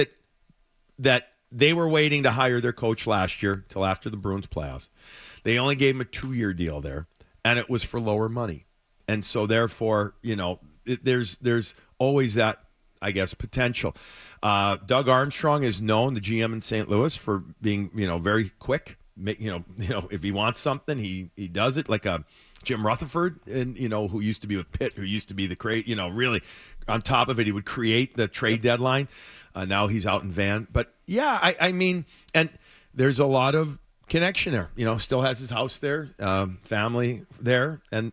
that they were waiting to hire their coach last year till after the Bruins playoffs. They only gave him a 2-year deal there, and it was for lower money, and so therefore, there's always that, I guess, potential. Doug Armstrong is known, the GM in St. Louis, for being, very quick. If he wants something, he does it. Like Jim Rutherford, and who used to be with Pitt, who used to be really on top of it. He would create the trade deadline. Now he's out in Van. But yeah, and there's a lot of connection there. Still has his house there, family there, and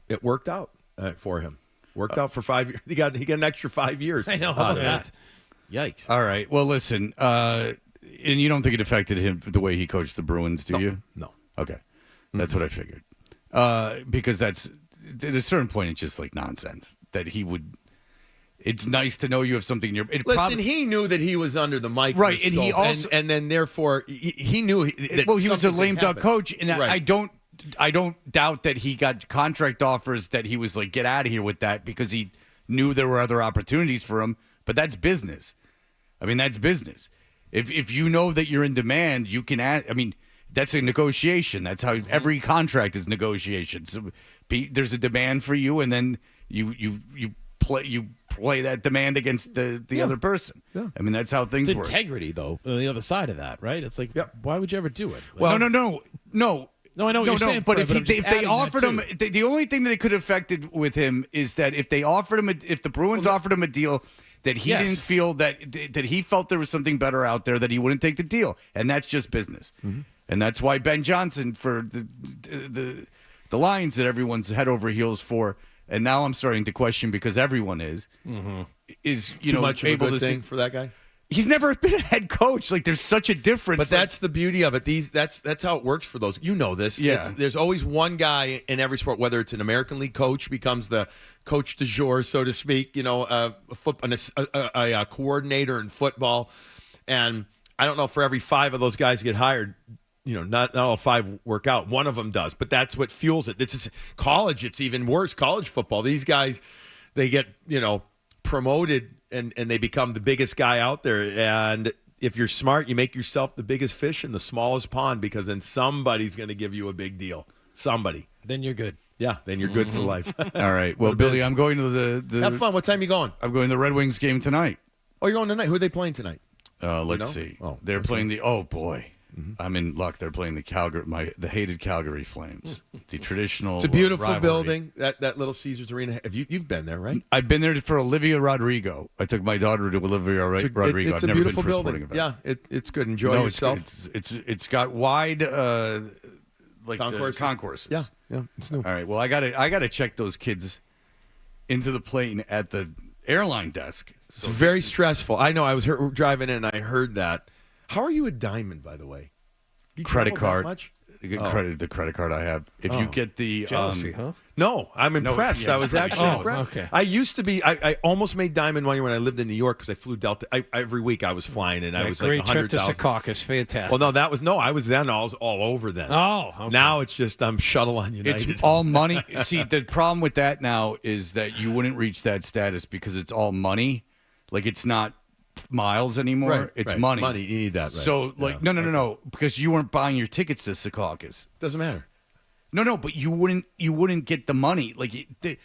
it worked out. For him. Worked out for 5 years. He got an extra 5 years. I know. How about that? Yikes. All right. Well, listen, and you don't think it affected him the way he coached the Bruins, do you? No. Okay. That's what I figured. Because that's, at a certain point, it's just like nonsense that he would. It's nice to know you have something in your. He knew that he was under the microscope. Right. And he also. And then, therefore, he knew that. Well, he was a lame duck coach. And right. I don't doubt that he got contract offers that he was like, get out of here with that, because he knew there were other opportunities for him. But that's business. That's business. If you know that you're in demand, you can add. That's a negotiation. That's how every contract is negotiation. So there's a demand for you, and then you play that demand against the other person. Yeah. That's how things work. Integrity, though, on the other side of that, right? It's like, why would you ever do it? Well, no. No, I know what you're saying. But if they offered him, the only thing that it could have affected with him is that if they offered him, if the Bruins offered him a deal that he didn't feel that he felt there was something better out there, that he wouldn't take the deal, and that's just business. Mm-hmm. And that's why Ben Johnson, for the Lions that everyone's head over heels for, and now I'm starting to question, because everyone is too much of a good thing for that guy. He's never been a head coach. Like, there's such a difference. But that's the beauty of it. That's how it works for those. You know this. Yeah. There's always one guy in every sport, whether it's an American League coach becomes the coach du jour, so to speak. A coordinator in football, and I don't know, for every 5 of those guys get hired, not all 5 work out. One of them does, but that's what fuels it. This is college. It's even worse. College football. These guys, they get promoted and they become the biggest guy out there. And if you're smart, you make yourself the biggest fish in the smallest pond, because then somebody's going to give you a big deal. Somebody. Then you're good. Yeah, then you're good for life. All right. Well, Billy, I'm going to the Have fun. What time are you going? I'm going to the Red Wings game tonight. Oh, you're going tonight. Who are they playing tonight? Let's see. Oh, they're playing the. Oh boy, I'm in luck. They're playing the hated Calgary Flames. The traditional. It's a beautiful rivalry. building. That little Caesars Arena. You've been there, right? I've been there for Olivia Rodrigo. I took my daughter to Olivia Rodrigo. It's I've a never beautiful been for a building. sporting event. Yeah, it's good. Enjoy yourself. It's got wide concourses. Yeah, it's new. All right. Well, I gotta check those kids into the plane at the airline desk. It's very stressful. I know. I was driving in and I heard that. How are you a diamond, by the way? You Credit travel that card. much? The credit card I have. If you get the jealousy, huh? No, I'm impressed. yeah, I was actually oh, impressed. okay. I used to be. I almost made diamond one year when I lived in New York because I flew Delta. Every week I was flying, and I was great like trip to 100,000. Secaucus. Fantastic. Well, no, I was all over then. Oh, okay. Now it's just I'm shuttle on United. It's all money. See, the problem with that now is that you wouldn't reach that status because it's all money. Like, it's not miles anymore. Right, it's right. money. Money, you need that, right. So, like, Yeah. no, because you weren't buying your tickets to Secaucus. Doesn't matter. No, but you wouldn't get the money. Like,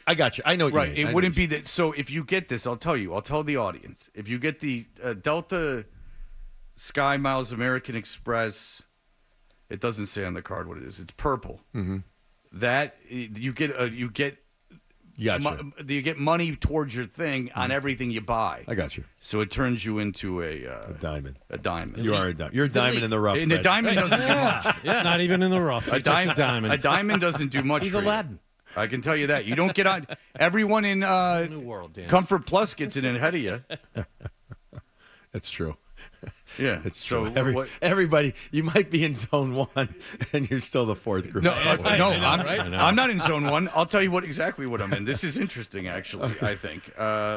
I got you. I know what right. you mean. It wouldn't be that. So if you get this, I'll tell the audience. If you get the Delta Sky Miles American Express, it doesn't say on the card what it is. It's purple. Mm-hmm. That you get Gotcha. you get money towards your thing on everything you buy. I got you. So it turns you into a diamond. A diamond. You are a diamond. You're a diamond in the rough. And a Fred. diamond doesn't do much. Yeah, not even in the rough. A diamond. A diamond doesn't do much. He's for you. Aladdin. I can tell you that. You don't get on. Everyone in New world, Dan. Comfort Plus gets in ahead of you. That's true. Yeah, it's so true. Everybody, you might be in zone 1, and you're still the 4th group. I'm not in zone 1. I'll tell you exactly what I'm in. This is interesting, actually. Okay. I think.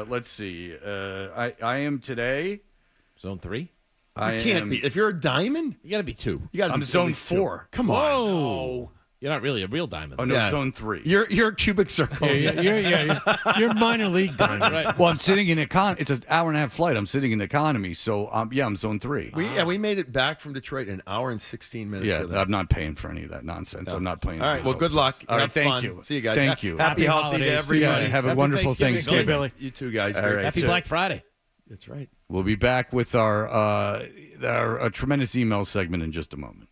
Let's see. I am today zone 3. You can't be. If you're a diamond, You got to be 2. you got to be I'm at zone least 2. 4. Come on. Whoa. You're not really a real diamond. Oh no, Yeah. zone 3. You're a cubic circle. You're minor league diamond. Right. Well, I'm sitting in It's an hour and a half flight. I'm sitting in economy, so I'm zone 3. We made it back from Detroit in an hour and 16 minutes. Yeah, of that. I'm not paying for any of that nonsense. I'm not playing. All right. Well, good luck. All right, Have thank fun. you. See you guys. Thank you. Happy holiday to holidays. everybody. Yeah, have a Happy wonderful Thanksgiving. Thanksgiving. Billy. You too, guys. All Great. right. Happy So- Black Friday. That's right. We'll be back with our tremendous email segment in just a moment.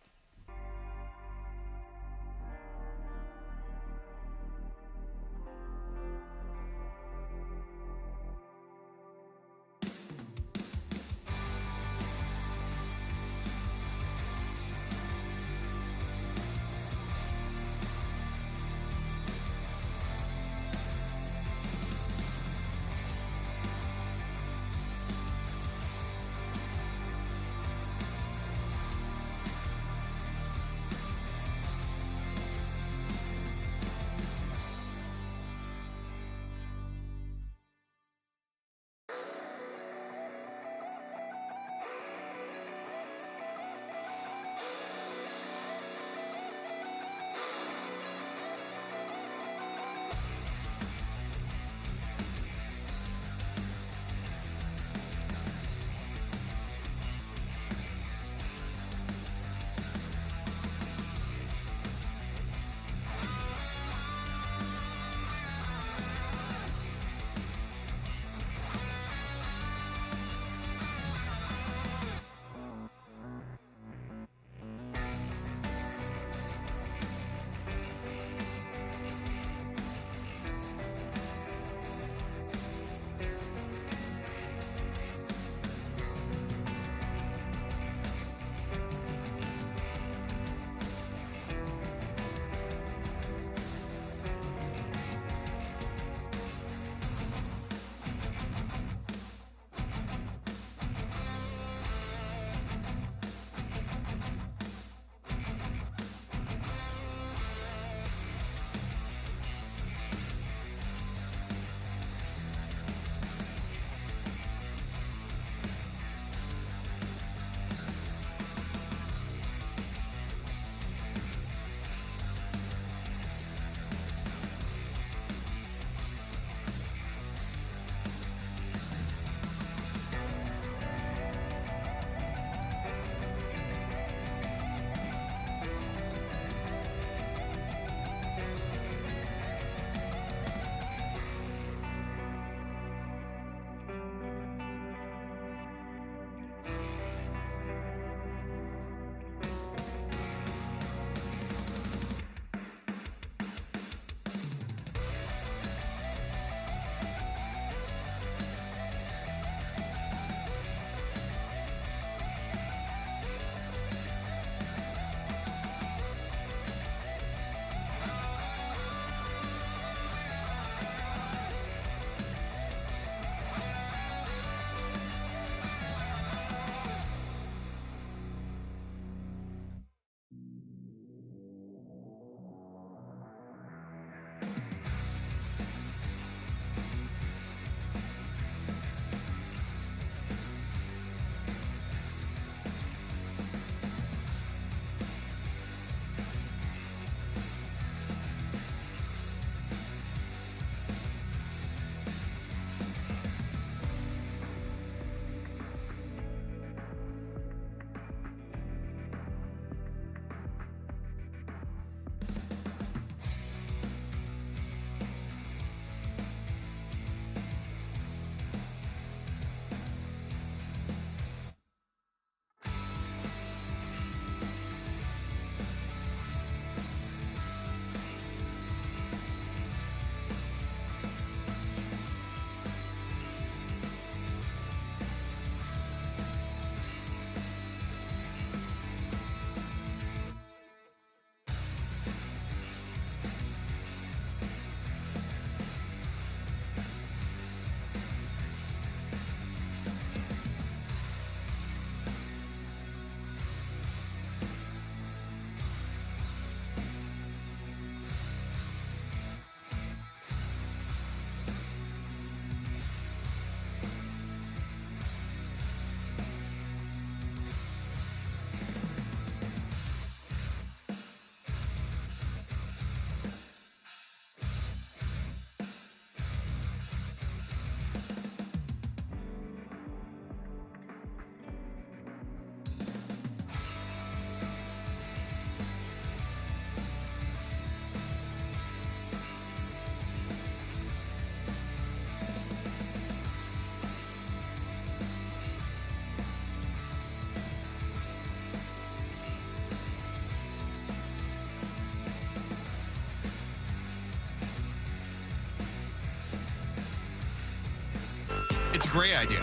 It's a great idea.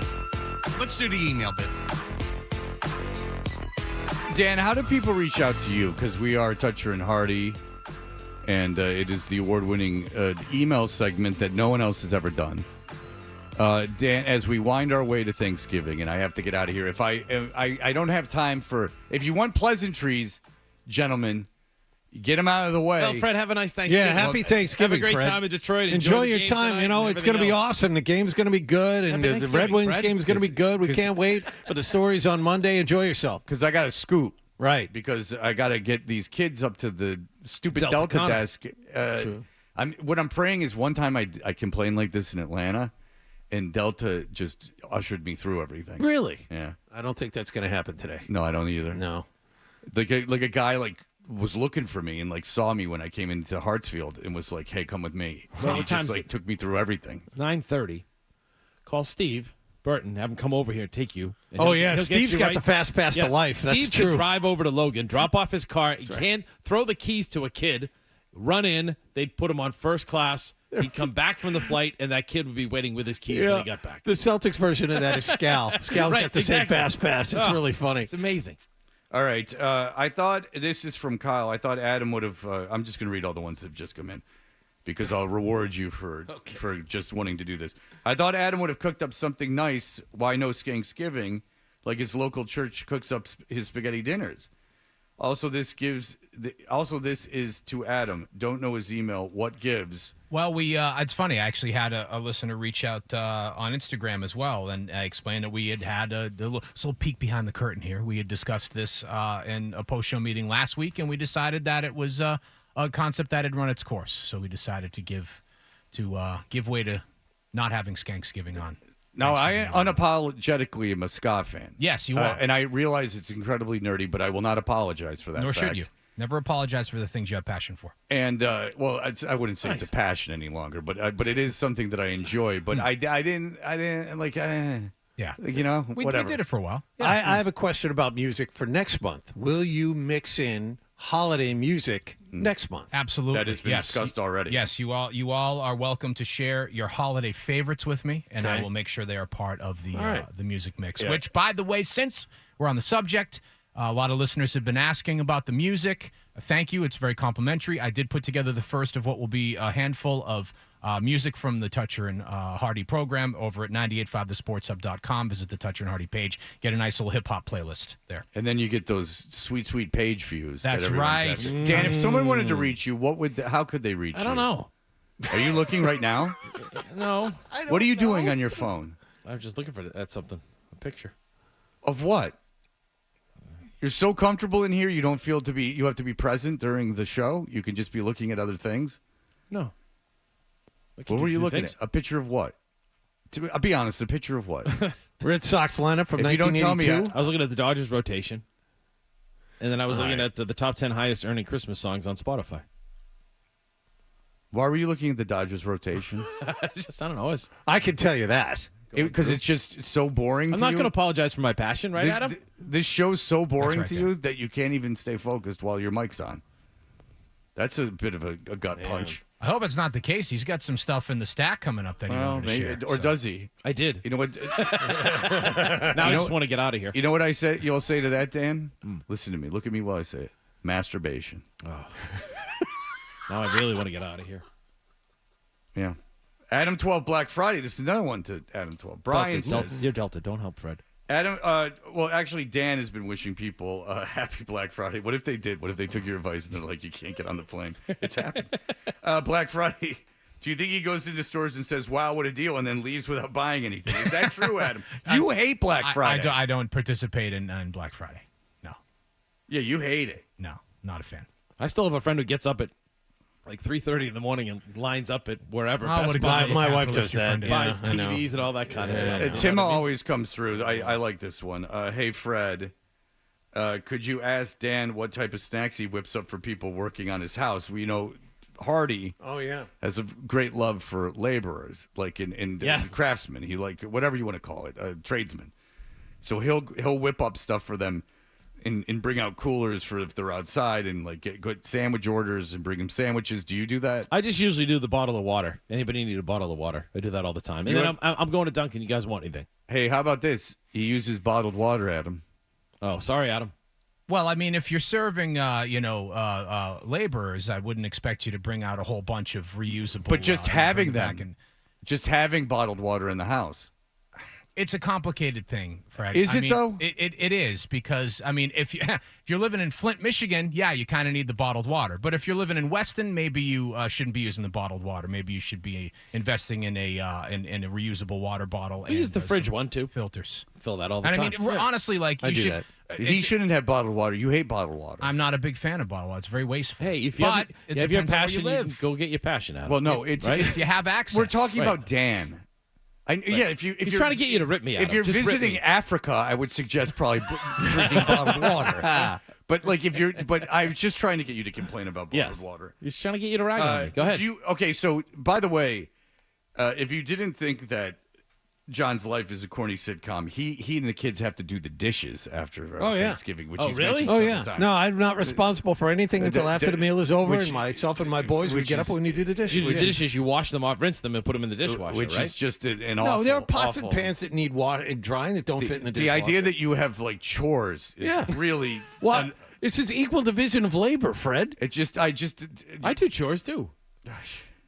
Let's do the email bit. Dan, how do people reach out to you? Because we are Toucher and Hardy, and it is the award-winning email segment that no one else has ever done. Dan, as we wind our way to Thanksgiving, and I have to get out of here. If I don't have time for, if you want pleasantries, gentlemen, get them out of the way. Well, Fred, have a nice Thanksgiving. Yeah, happy Thanksgiving, Have a great Fred. time in Detroit. Enjoy your time. You know, it's going to be awesome. The game's going to be good, and the Red Wings game's going to be good. We can't wait for the stories on Monday. Enjoy yourself. Because I got to scoot. Right. Because I got to get these kids up to the stupid Delta Delta Connor. desk. What I'm praying is one time I complained like this in Atlanta, and Delta just ushered me through everything. Really? Yeah. I don't think that's going to happen today. No, I don't either. No. Like a guy was looking for me and saw me when I came into Hartsfield and was like, "Hey, come with me." Well, And he what time's just it? took me through everything. It's 9:30. Call Steve Burton. Have him come over here and take you. And Oh, he'll- yeah, he'll get Steve's you got the fast pass to Yes, life. That's Steve true. can drive over to Logan, drop off his car. He can't throw the keys to a kid, run in. They'd put him on first class. He'd come back from the flight, and that kid would be waiting with his keys when he got back. The Celtics version of that is Scal. Scal's Right, got the same exactly. fast pass. It's Oh, really funny. It's amazing. All right. I thought this is from Kyle. I thought Adam would have. I'm just going to read all the ones that have just come in because I'll reward you for just wanting to do this. I thought Adam would have cooked up something nice. Why no Thanksgiving? Like his local church cooks up his spaghetti dinners. Also, this is to Adam. Don't know his email. What gives? Well, it's funny. I actually had a listener reach out on Instagram as well, and I explained that we had a little peek behind the curtain here. We had discussed this in a post-show meeting last week, and we decided that it was a concept that had run its course. So we decided to give way to not having Skanksgiving on. Now, I unapologetically am a ska fan. Yes, you are. And I realize it's incredibly nerdy, but I will not apologize for that Nor fact. should you. Never apologize for the things you have passion for. And I wouldn't say it's a passion any longer, but it is something that I enjoy. But I didn't like. Yeah, whatever. We did it for a while. I have a question about music for next month. Will you mix in holiday music next month? Absolutely. That has been discussed already. Yes, you all are welcome to share your holiday favorites with me, and I will make sure they are part of the music mix. Yeah. Which, by the way, since we're on the subject, a lot of listeners have been asking about the music. Thank you. It's very complimentary. I did put together the first of what will be a handful of music from the Toucher and Hardy program over at 985thesportshub.com. Visit the Toucher and Hardy page. Get a nice little hip-hop playlist there. And then you get those sweet, sweet page views. That's that everyone's right. after. Dan, if someone wanted to reach you, how could they reach you? I don't know. Are you looking right now? No. What are you doing on your phone? I'm just looking at something. A picture. Of what? You're so comfortable in here, you don't feel you have to be present during the show? You can just be looking at other things? No. What were you looking at? A picture of what? I'll be honest, a picture of what? Red Sox lineup from If you don't 1982. tell me, I was looking at the Dodgers rotation, and then I was looking at the top 10 highest earning Christmas songs on Spotify. Why were you looking at the Dodgers rotation? It's just, I don't know. I can tell you that. Because it's just so boring I'm to not you? going to apologize for my passion, right, Adam? This show's so boring right, to Dan. you that you can't even stay focused while your mic's on. That's a bit of a gut punch. I hope it's not the case. He's got some stuff in the stack coming up that he wanted to share. Or does he? I did. You know what? Now I just want to get out of here. You know what I say? You'll say to that, Dan? Listen to me. Look at me while I say it. Masturbation. Oh. Now I really want to get out of here. Yeah. Adam 12 Black Friday. This is another one to Adam 12. Brian says, Dear Delta, don't help Fred. Adam, well, actually, Dan has been wishing people happy Black Friday. What if they did? What if they took your advice and they're like, you can't get on the plane? It's happened. Black Friday. Do you think he goes into stores and says, wow, what a deal, and then leaves without buying anything? Is that true, Adam? You hate Black Friday. I don't participate in Black Friday. No. Yeah, you hate it. No, not a fan. I still have a friend who gets up at like 3:30 in the morning and lines up at wherever. Oh, what a Buy, good my wife capitalist does your that. friend is. buys I know. TVs and all that kind of stuff. You know Tim what I mean? always comes through. I like this one. Hey, Fred, could you ask Dan what type of snacks he whips up for people working on his house? We know Hardy has a great love for laborers, like in craftsmen. He like whatever you want to call it, tradesmen. So he'll whip up stuff for them. and bring out coolers for if they're outside and like get good sandwich orders and bring them sandwiches. Do you do that? I just usually do the bottle of water. Anybody need a bottle of water? I do that all the time. And then I'm going to Dunkin'. You guys want anything? Hey, how about this? He uses bottled water, Adam. Oh, sorry, Adam. Well, I mean, if you're serving, laborers, I wouldn't expect you to bring out a whole bunch of reusable. But just having back them, just having bottled water in the house. It's a complicated thing, Fred. Is it, though? It is, because, I mean, if you're living in Flint, Michigan, yeah, you kind of need the bottled water. But if you're living in Weston, maybe you shouldn't be using the bottled water. Maybe you should be investing in a reusable water bottle. We use the fridge one, too. Filters. Fill that all the and time. I mean, honestly, like, I you do should. that. He shouldn't have bottled water. You hate bottled water. I'm not a big fan of bottled water. It's very wasteful. Hey, if you have your passion, you live. Go get your passion out. Well, no, it's right? If you have access. We're talking Right. about Dan. Yeah, if He's you're trying to get you to rip me out. If you're Just rip visiting me. Africa, I would suggest probably drinking bottled water. But like but I was just trying to get you to complain about bottled water. He's trying to get you to rag on me. Go ahead. Okay, so by the way, if you didn't think that John's life is a corny sitcom, he and the kids have to do the dishes after Thanksgiving, which he's mentioned several times. No, I'm not responsible for anything until after the meal is over, and myself and my boys, we get up when you do the dishes. You do the dishes, you wash them off, rinse them, and put them in the dishwasher, Which right? is just an No, awful, there are pots awful. and pans that need water and drying that don't fit in the The dishwasher. idea that you have like chores is really What? This is equal division of labor, Fred. I do chores too.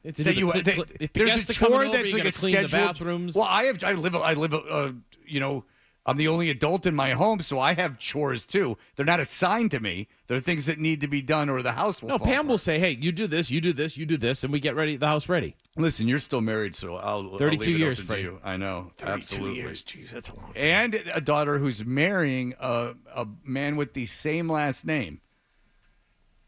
There's a chore that's like a scheduled. bathrooms. Well, I live. I'm the only adult in my home, so I have chores too. They're not assigned to me. They're things that need to be done, or the house will. No, fall Pam apart. will say, "Hey, you do this, you do this, you do this," and we get the house ready. Listen, you're still married, so I'll 32 leave it years, open to Freddie. you. I know, 32 absolutely. years. Jeez, that's a long time. And a daughter who's marrying a man with the same last name.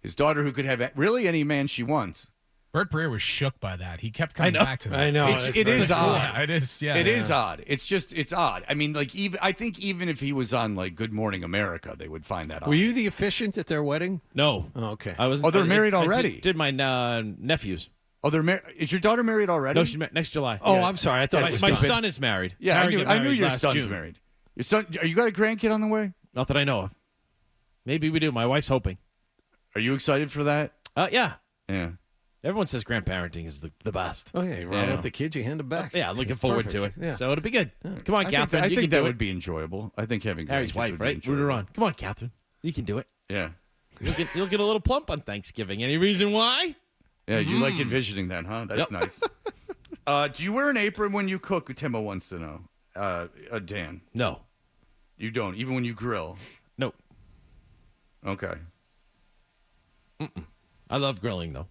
His daughter, who could have really any man she wants. Bert Breer was shook by that. He kept coming back to that. I know. It is odd. Yeah, it is. Yeah, It is odd. It's odd. I mean, like I think even if he was on like Good Morning America, they would find that odd. Were you the officiant at their wedding? No. Oh, okay. I was. Oh, they're married I already? did my nephews. Oh, they're married. Is your daughter married already? No, she's next July. Oh, I'm sorry. I thought it was my stupid. son is married. Yeah, Harry got I knew married your last son's June. married. Your son? Are you got a grandkid on the way? Not that I know of. Maybe we do. My wife's hoping. Are you excited for that? Yeah. Yeah. Everyone says grandparenting is the best. Oh, yeah. You round up the kids, you hand them back. Yeah, looking It's forward to it. perfect. Yeah. So it'll be good. Come on, Catherine. I you think can that do would it. be enjoyable. I think having Harry's grandkids wife, would be right? Root her enjoyable. on. Come on, Catherine. You can do it. Yeah. You'll get a little plump on Thanksgiving. Any reason why? Yeah, you like envisioning that, huh? That's nice. Do you wear an apron when you cook? Timo wants to know. Dan. No. You don't, even when you grill? Nope. Okay. I love grilling, though.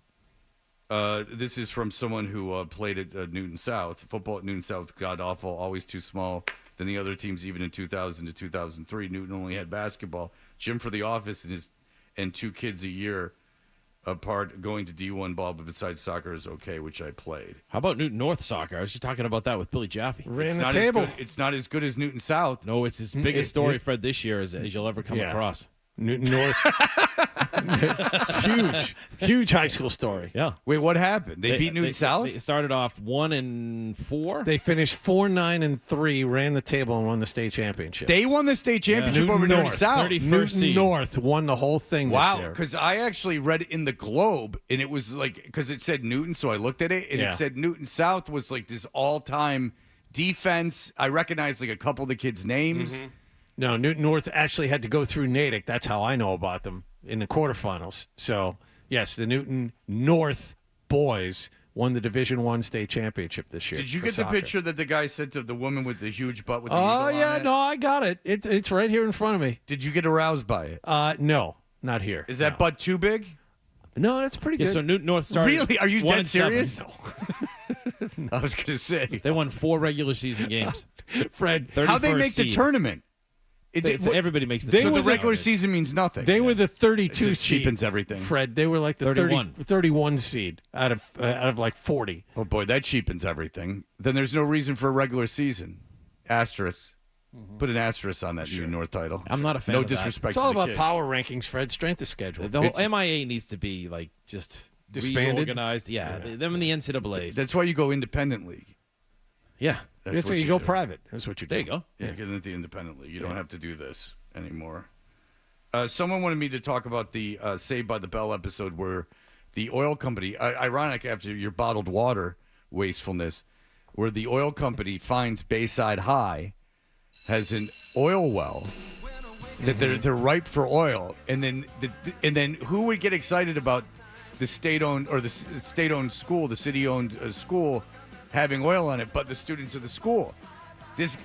This is from someone who played at Newton South. Football at Newton South, god awful, always too small than the other teams, even in 2000 to 2003. Newton only had basketball, gym for the office, and 2 kids a year apart going to D1 ball, but besides soccer is okay, which I played. How about Newton North soccer? I was just talking about that with Billy Jaffe. Ran the table. It's not as good as Newton South. No, it's his biggest story, Fred, this year as you'll ever come across. Newton North. Huge high school story. Yeah. Wait, what happened? They beat Newton South? They started off 1-4. They finished 4-9-3, ran the table, and won the state championship. They won the state championship over Newton South. Newton North won the whole thing this year. Wow, because I actually read it in the Globe, and it was like, because it said Newton, so I looked at it, and it said Newton South was like this all-time defense. I recognized like a couple of the kids' names. Mm-hmm. No, Newton North actually had to go through Natick. That's how I know about them in the quarterfinals. So, yes, the Newton North boys won the Division I state championship this year. Did you for get the soccer. picture that the guy sent of the woman with the huge butt with the Oh, eagle yeah, on it? no, I got it. It's right here in front of me. Did you get aroused by it? No, not here. Is that butt too big? No, that's pretty good. So Newton North started. Really? Are you 1-7. dead serious? I was going to say. They won 4 regular season games. Fred, how they make the tournament? Everybody makes the So the regular season means nothing. They were the 32 It seed. cheapens everything. Fred, they were like the 31 seed out of like 40. Oh, boy, that cheapens everything. Then there's no reason for a regular season. Asterisk. Put an asterisk on that Newton North title. I'm not a fan No of that. disrespect It's all to the about kids. power rankings, Fred. Strength of schedule. The whole MIA needs to be like just Disbanded? reorganized. Yeah, them in the NCAA. That's why you go independent league. Yeah. That's what why you go do. private. That's what you do. There you go. Yeah, get into the independent league. You don't have to do this anymore. Someone wanted me to talk about the Saved by the Bell episode where the oil company, ironic after your bottled water wastefulness, where the oil company finds Bayside High has an oil well that they're ripe for oil, and then who would get excited about the state-owned or the state-owned school, the city-owned school having oil on it, but the students of the school. These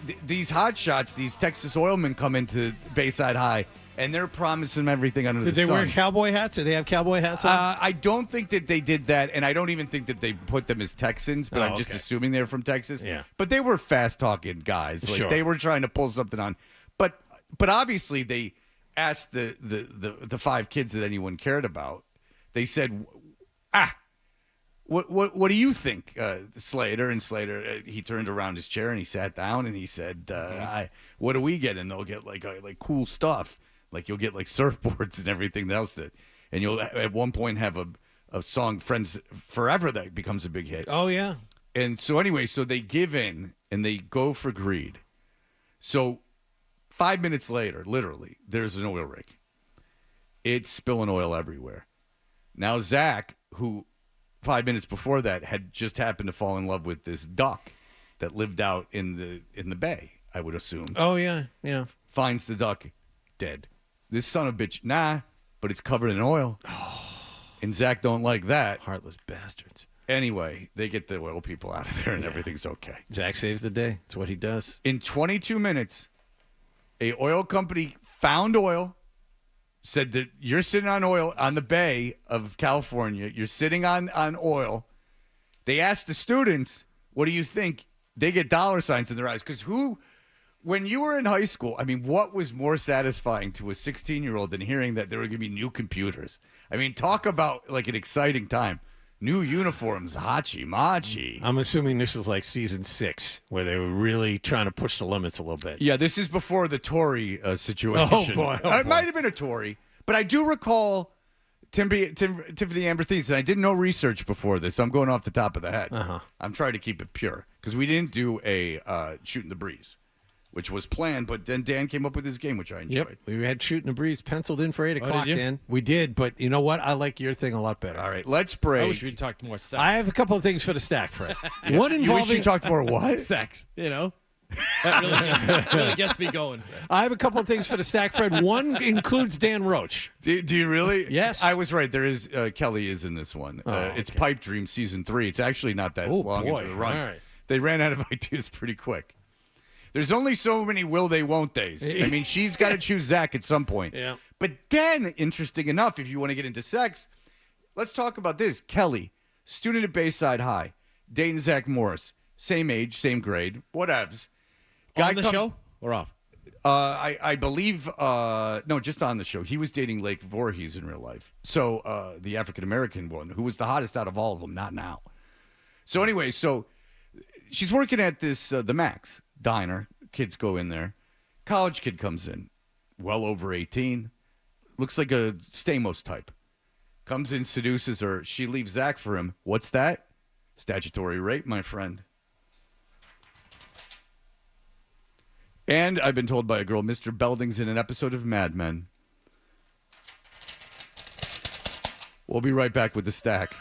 hotshots, these Texas oilmen come into Bayside High, and they're promising them everything under the sun. Did they wear cowboy hats? Did they have cowboy hats on? I don't think that they did that, and I don't even think that they put them as Texans, but I'm just okay. assuming they're from Texas. Yeah. But they were fast-talking guys. Like, Sure. They were trying to pull something on. But obviously they asked the 5 kids that anyone cared about. They said, what do you think, Slater? And Slater, he turned around his chair and he sat down and he said, what do we get? And they'll get like cool stuff. Like you'll get like surfboards and everything else and you'll at one point have a song, Friends Forever, that becomes a big hit. Oh, yeah. And so anyway, so they give in and they go for greed. So 5 minutes later, literally, there's an oil rig. It's spilling oil everywhere. Now, Zach, who 5 minutes before that had just happened to fall in love with this duck that lived out in the bay, I would assume. Oh, yeah, yeah. Finds the duck dead. This son of a bitch, but it's covered in oil. And Zach don't like that. Heartless bastards. Anyway, they get the oil people out of there and everything's okay. Zach saves the day. It's what he does. In 22 minutes, a oil company found oil, said that you're sitting on oil on the Bay of California. You're sitting on oil. They asked the students, what do you think? They get dollar signs in their eyes. Because when you were in high school, I mean, what was more satisfying to a 16-year-old than hearing that there were going to be new computers? I mean, talk about like an exciting time. New uniforms, hachi-machi. I'm assuming this is like season 6, where they were really trying to push the limits a little bit. Yeah, this is before the Tory situation. Oh, boy. It might have been a Tory, but I do recall Tiffany Amber Thiessen. I did no research before this. I'm going off the top of the head. I'm trying to keep it pure because we didn't do a Shooting the Breeze, which was planned, but then Dan came up with this game, which I enjoyed. Yep, we had Shooting the Breeze penciled in for 8 Oh, o'clock, did you? Dan. We did, but you know what? I like your thing a lot better. All right, let's break. I wish we'd talked more sex. I have a couple of things for the stack, Fred. Yeah. One You involving wish you talked more what? Sex, That really gets me going. I have a couple of things for the stack, Fred. One includes Dan Roche. Do you really? Yes. I was right. There is Kelly is in this one. It's Pipe Dream Season 3. It's actually not that long boy. into the run. All right. They ran out of ideas pretty quick. There's only so many will they, won't they's. I mean, she's got to choose Zach at some point. Yeah. But then, interesting enough, if you want to get into sex, let's talk about this. Kelly, student at Bayside High, dating Zach Morris, same age, same grade, whatevs. On the show or off? I believe, no, just on the show. He was dating Lake Voorhees in real life. So the African-American one, who was the hottest out of all of them, not now. So anyway, so she's working at this, the Max diner. Kids go in there. College kid comes in, well over 18. Looks like a Stamos type. Comes in, seduces her. She leaves Zach for him. What's that? Statutory rape, my friend. And I've been told by a girl, Mr. Belding's in an episode of Mad Men. We'll be right back with the stack.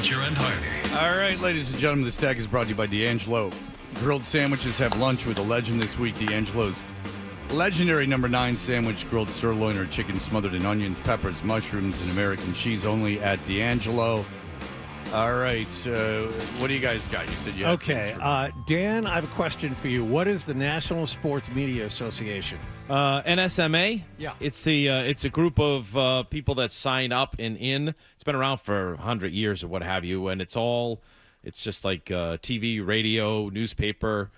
Toucher and Hardy. All right, ladies and gentlemen, the Stack is brought to you by D'Angelo. Grilled sandwiches have lunch with a legend this week. D'Angelo's legendary number 9 sandwich, grilled sirloin or chicken smothered in onions, peppers, mushrooms, and American cheese only at D'Angelo. All right, what do you guys got? You said you had Okay, Dan, I have a question for you. What is the National Sports Media Association? NSMA. Yeah. It's a group of people that sign up and in. It's been around for 100 years or what have you, and it's just like TV, radio, newspaper,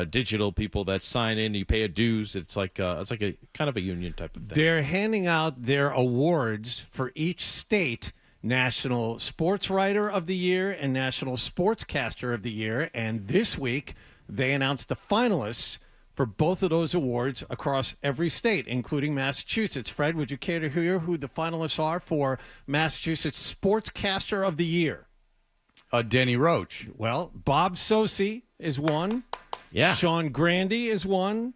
digital people that sign in. You pay a dues. It's like a kind of a union type of thing. They're handing out their awards for each state. National Sports Writer of the Year and National Sportscaster of the Year. And this week, they announced the finalists for both of those awards across every state, including Massachusetts. Fred, would you care to hear who the finalists are for Massachusetts Sportscaster of the Year? Danny Roche. Well, Bob Sosi is one. Yeah. Sean Grandy is one.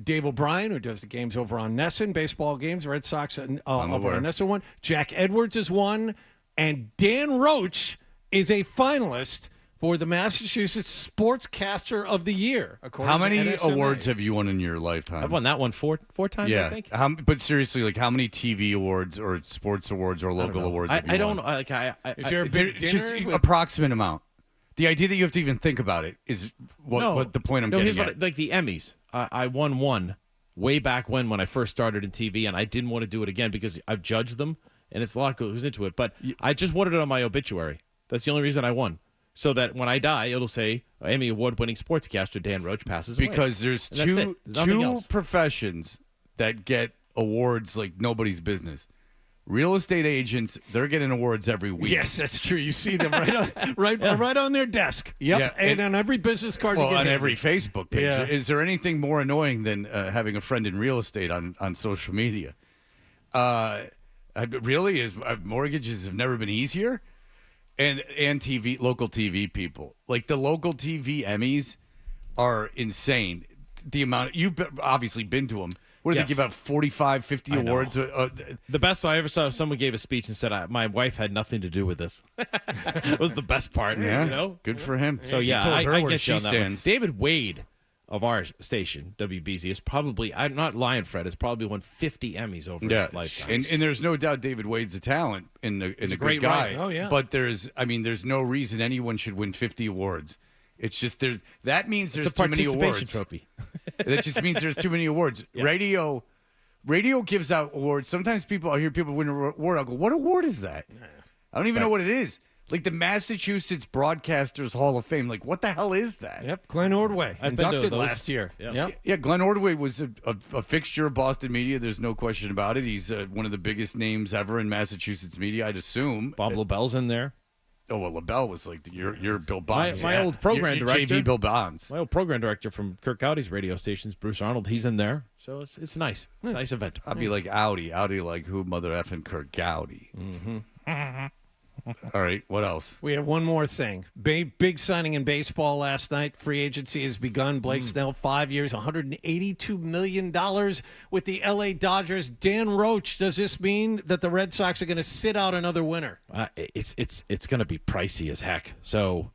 Dave O'Brien, who does the games over on Nesson, baseball games, Red Sox over on Nesson one. Jack Edwards is one. And Dan Roche is a finalist for the Massachusetts Sportscaster of the Year. How many NSMA. awards have you won in your lifetime? I've won that one four times, yeah. I think. But seriously, like how many TV awards or sports awards or local awards have you I don't won? know. Like, Is there a big dinner? Just with- approximate amount. The idea that you have to even think about it is what the point I'm getting here's at. Like the Emmys. I won one way back when I first started in TV, and I didn't want to do it again because I've judged them, and it's a lot goes into it. But I just wanted it on my obituary. That's the only reason I won. So that when I die, it'll say Emmy Award-winning sportscaster Dan Roche passes away. Because there's And that's two it. Nothing else. professions that get awards like nobody's business. Real estate agents, they're getting awards every week. Yes, that's true. You see them right on their desk. Yep, Yeah, and on every business card. Well, you get on hit. every Facebook page. Yeah. Is there anything more annoying than having a friend in real estate on social media? Really, mortgages have never been easier, and TV, local TV people, like the local TV Emmys, are insane. The amount you've obviously been to them. What did Yes. they give out? 45, 50 awards? The best I ever saw, someone gave a speech and said, "My wife had nothing to do with this." It was the best part. Yeah, you know, good for him. So You yeah, told her I where get she you on that one. stands. David Wade of our station, WBZ, is probably I'm not lying, Fred. Has probably won 50 Emmys over his lifetime. and there's no doubt David Wade's a talent and a He's a good great guy. writer. Oh, yeah. But there's no reason anyone should win 50 awards. It's just that means It's there's a too many participation awards. trophy. That just means there's too many awards. Yeah. Radio gives out awards. Sometimes I hear people win an award. I'll go, what award is that? I don't even know what it is. Like the Massachusetts Broadcasters Hall of Fame. Like, what the hell is that? Yep, Glenn Ordway I've been to inducted those. last year. Yeah. Yeah, Glenn Ordway was a fixture of Boston media. There's no question about it. He's one of the biggest names ever in Massachusetts media, I'd assume. Bob LaBelle's in there. Oh, well, LaBelle was like, you're Bill Bonds. My old program You're director, JV Bill Bonds. My old program director from Kirk Gowdy's radio stations, Bruce Arnold. He's in there, so it's nice, nice event. I'd be like Audi like who mother effing Kirk Gowdy. Mm-hmm. All right, what else? We have one more thing. Big signing in baseball last night. Free agency has begun. Blake Snell, 5 years, $182 million with the L.A. Dodgers. Dan Roche, does this mean that the Red Sox are going to sit out another winter? It's going to be pricey as heck. So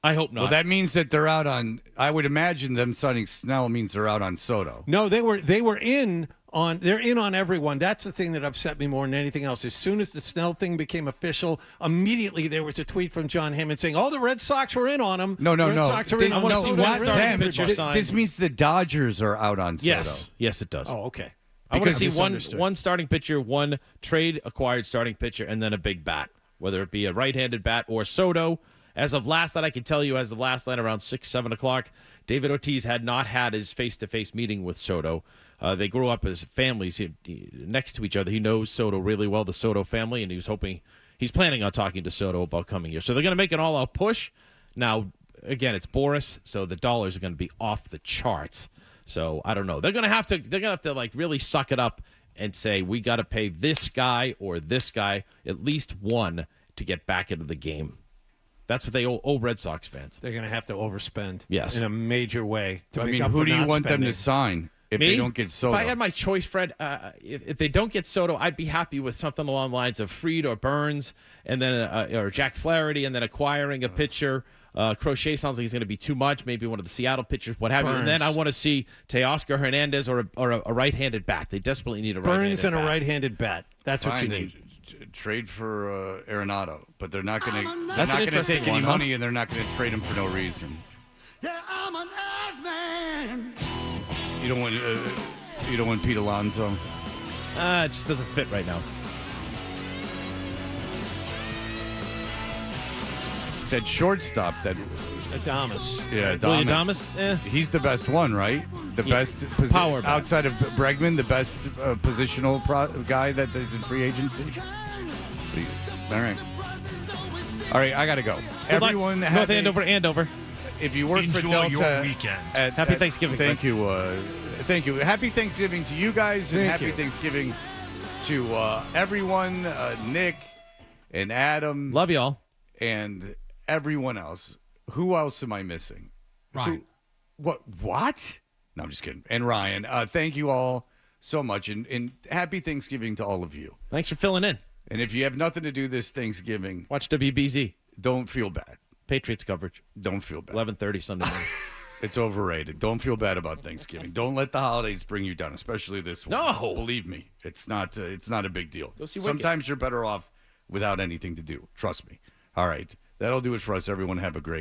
I hope not. Well, that means that they're out on. I would imagine them signing Snell means they're out on Soto. No, they were in on. They're in on everyone. That's the thing that upset me more than anything else. As soon as the Snell thing became official, immediately there was a tweet from John Hammond saying, "Oh, the Red Sox were in on him." No. Red Sox are in on no, Soto. not them. pitcher signed. This means the Dodgers are out on Soto. Yes, it does. Oh, okay. I want to see misunderstood. one starting pitcher, one trade acquired starting pitcher, and then a big bat, whether it be a right-handed bat or Soto. As of last night, I can tell you, as of last night around 6, 7 o'clock, David Ortiz had not had his face-to-face meeting with Soto. They grew up as families next to each other. He knows Soto really well, the Soto family, and he's planning on talking to Soto about coming here. So they're going to make an all-out push. Now, again, it's Boris, so the dollars are going to be off the charts. So I don't know. They're going to have to like really suck it up and say we got to pay this guy or this guy at least one to get back into the game. That's what they owe Red Sox fans. They're going to have to overspend. Yes. In a major way. To I make mean, up who for do you not want them spending. to sign? if Me? they don't get Soto. If I had my choice, Fred, if they don't get Soto, I'd be happy with something along the lines of Fried or Burns, and then or Jack Flaherty, and then acquiring a pitcher. Crochet sounds like he's going to be too much. Maybe one of the Seattle pitchers, what have you. And then I want to see Teoscar Hernandez or a right-handed bat. They desperately need a right-handed Burns and bat. a right-handed bat. That's what you Fine, need. then trade for Arenado, but they're not going to. They're That's not an going to interesting take any one, huh? money, and they're not going to trade him for no reason. Yeah, I'm an ass man. You don't want Pete Alonso. It just doesn't fit right now. That shortstop, that Adames. yeah, Willie Adames. Adames? He's the best one, right? The Yeah. best Power bat. outside of Bregman, the best positional guy that is in free agency. All right, I gotta go. Good luck. Everyone, North Andover. If you work for Enjoy Delta, your weekend. Happy Thanksgiving, Thank you. Thank you. Happy Thanksgiving to you guys, and Thank happy you. Thanksgiving to everyone, Nick and Adam. Love y'all. And everyone else. Who else am I missing? Ryan. What? No, I'm just kidding. And Ryan. Thank you all so much, and happy Thanksgiving to all of you. Thanks for filling in. And if you have nothing to do this Thanksgiving, Watch WBZ. don't feel bad. Patriots coverage. Don't feel bad. 11:30 Sunday morning. It's overrated. Don't feel bad about Thanksgiving. Don't let the holidays bring you down, especially this one. No. Believe me, it's not a big deal. Go see Wicked. Sometimes you're better off without anything to do. Trust me. All right. That'll do it for us. Everyone have a great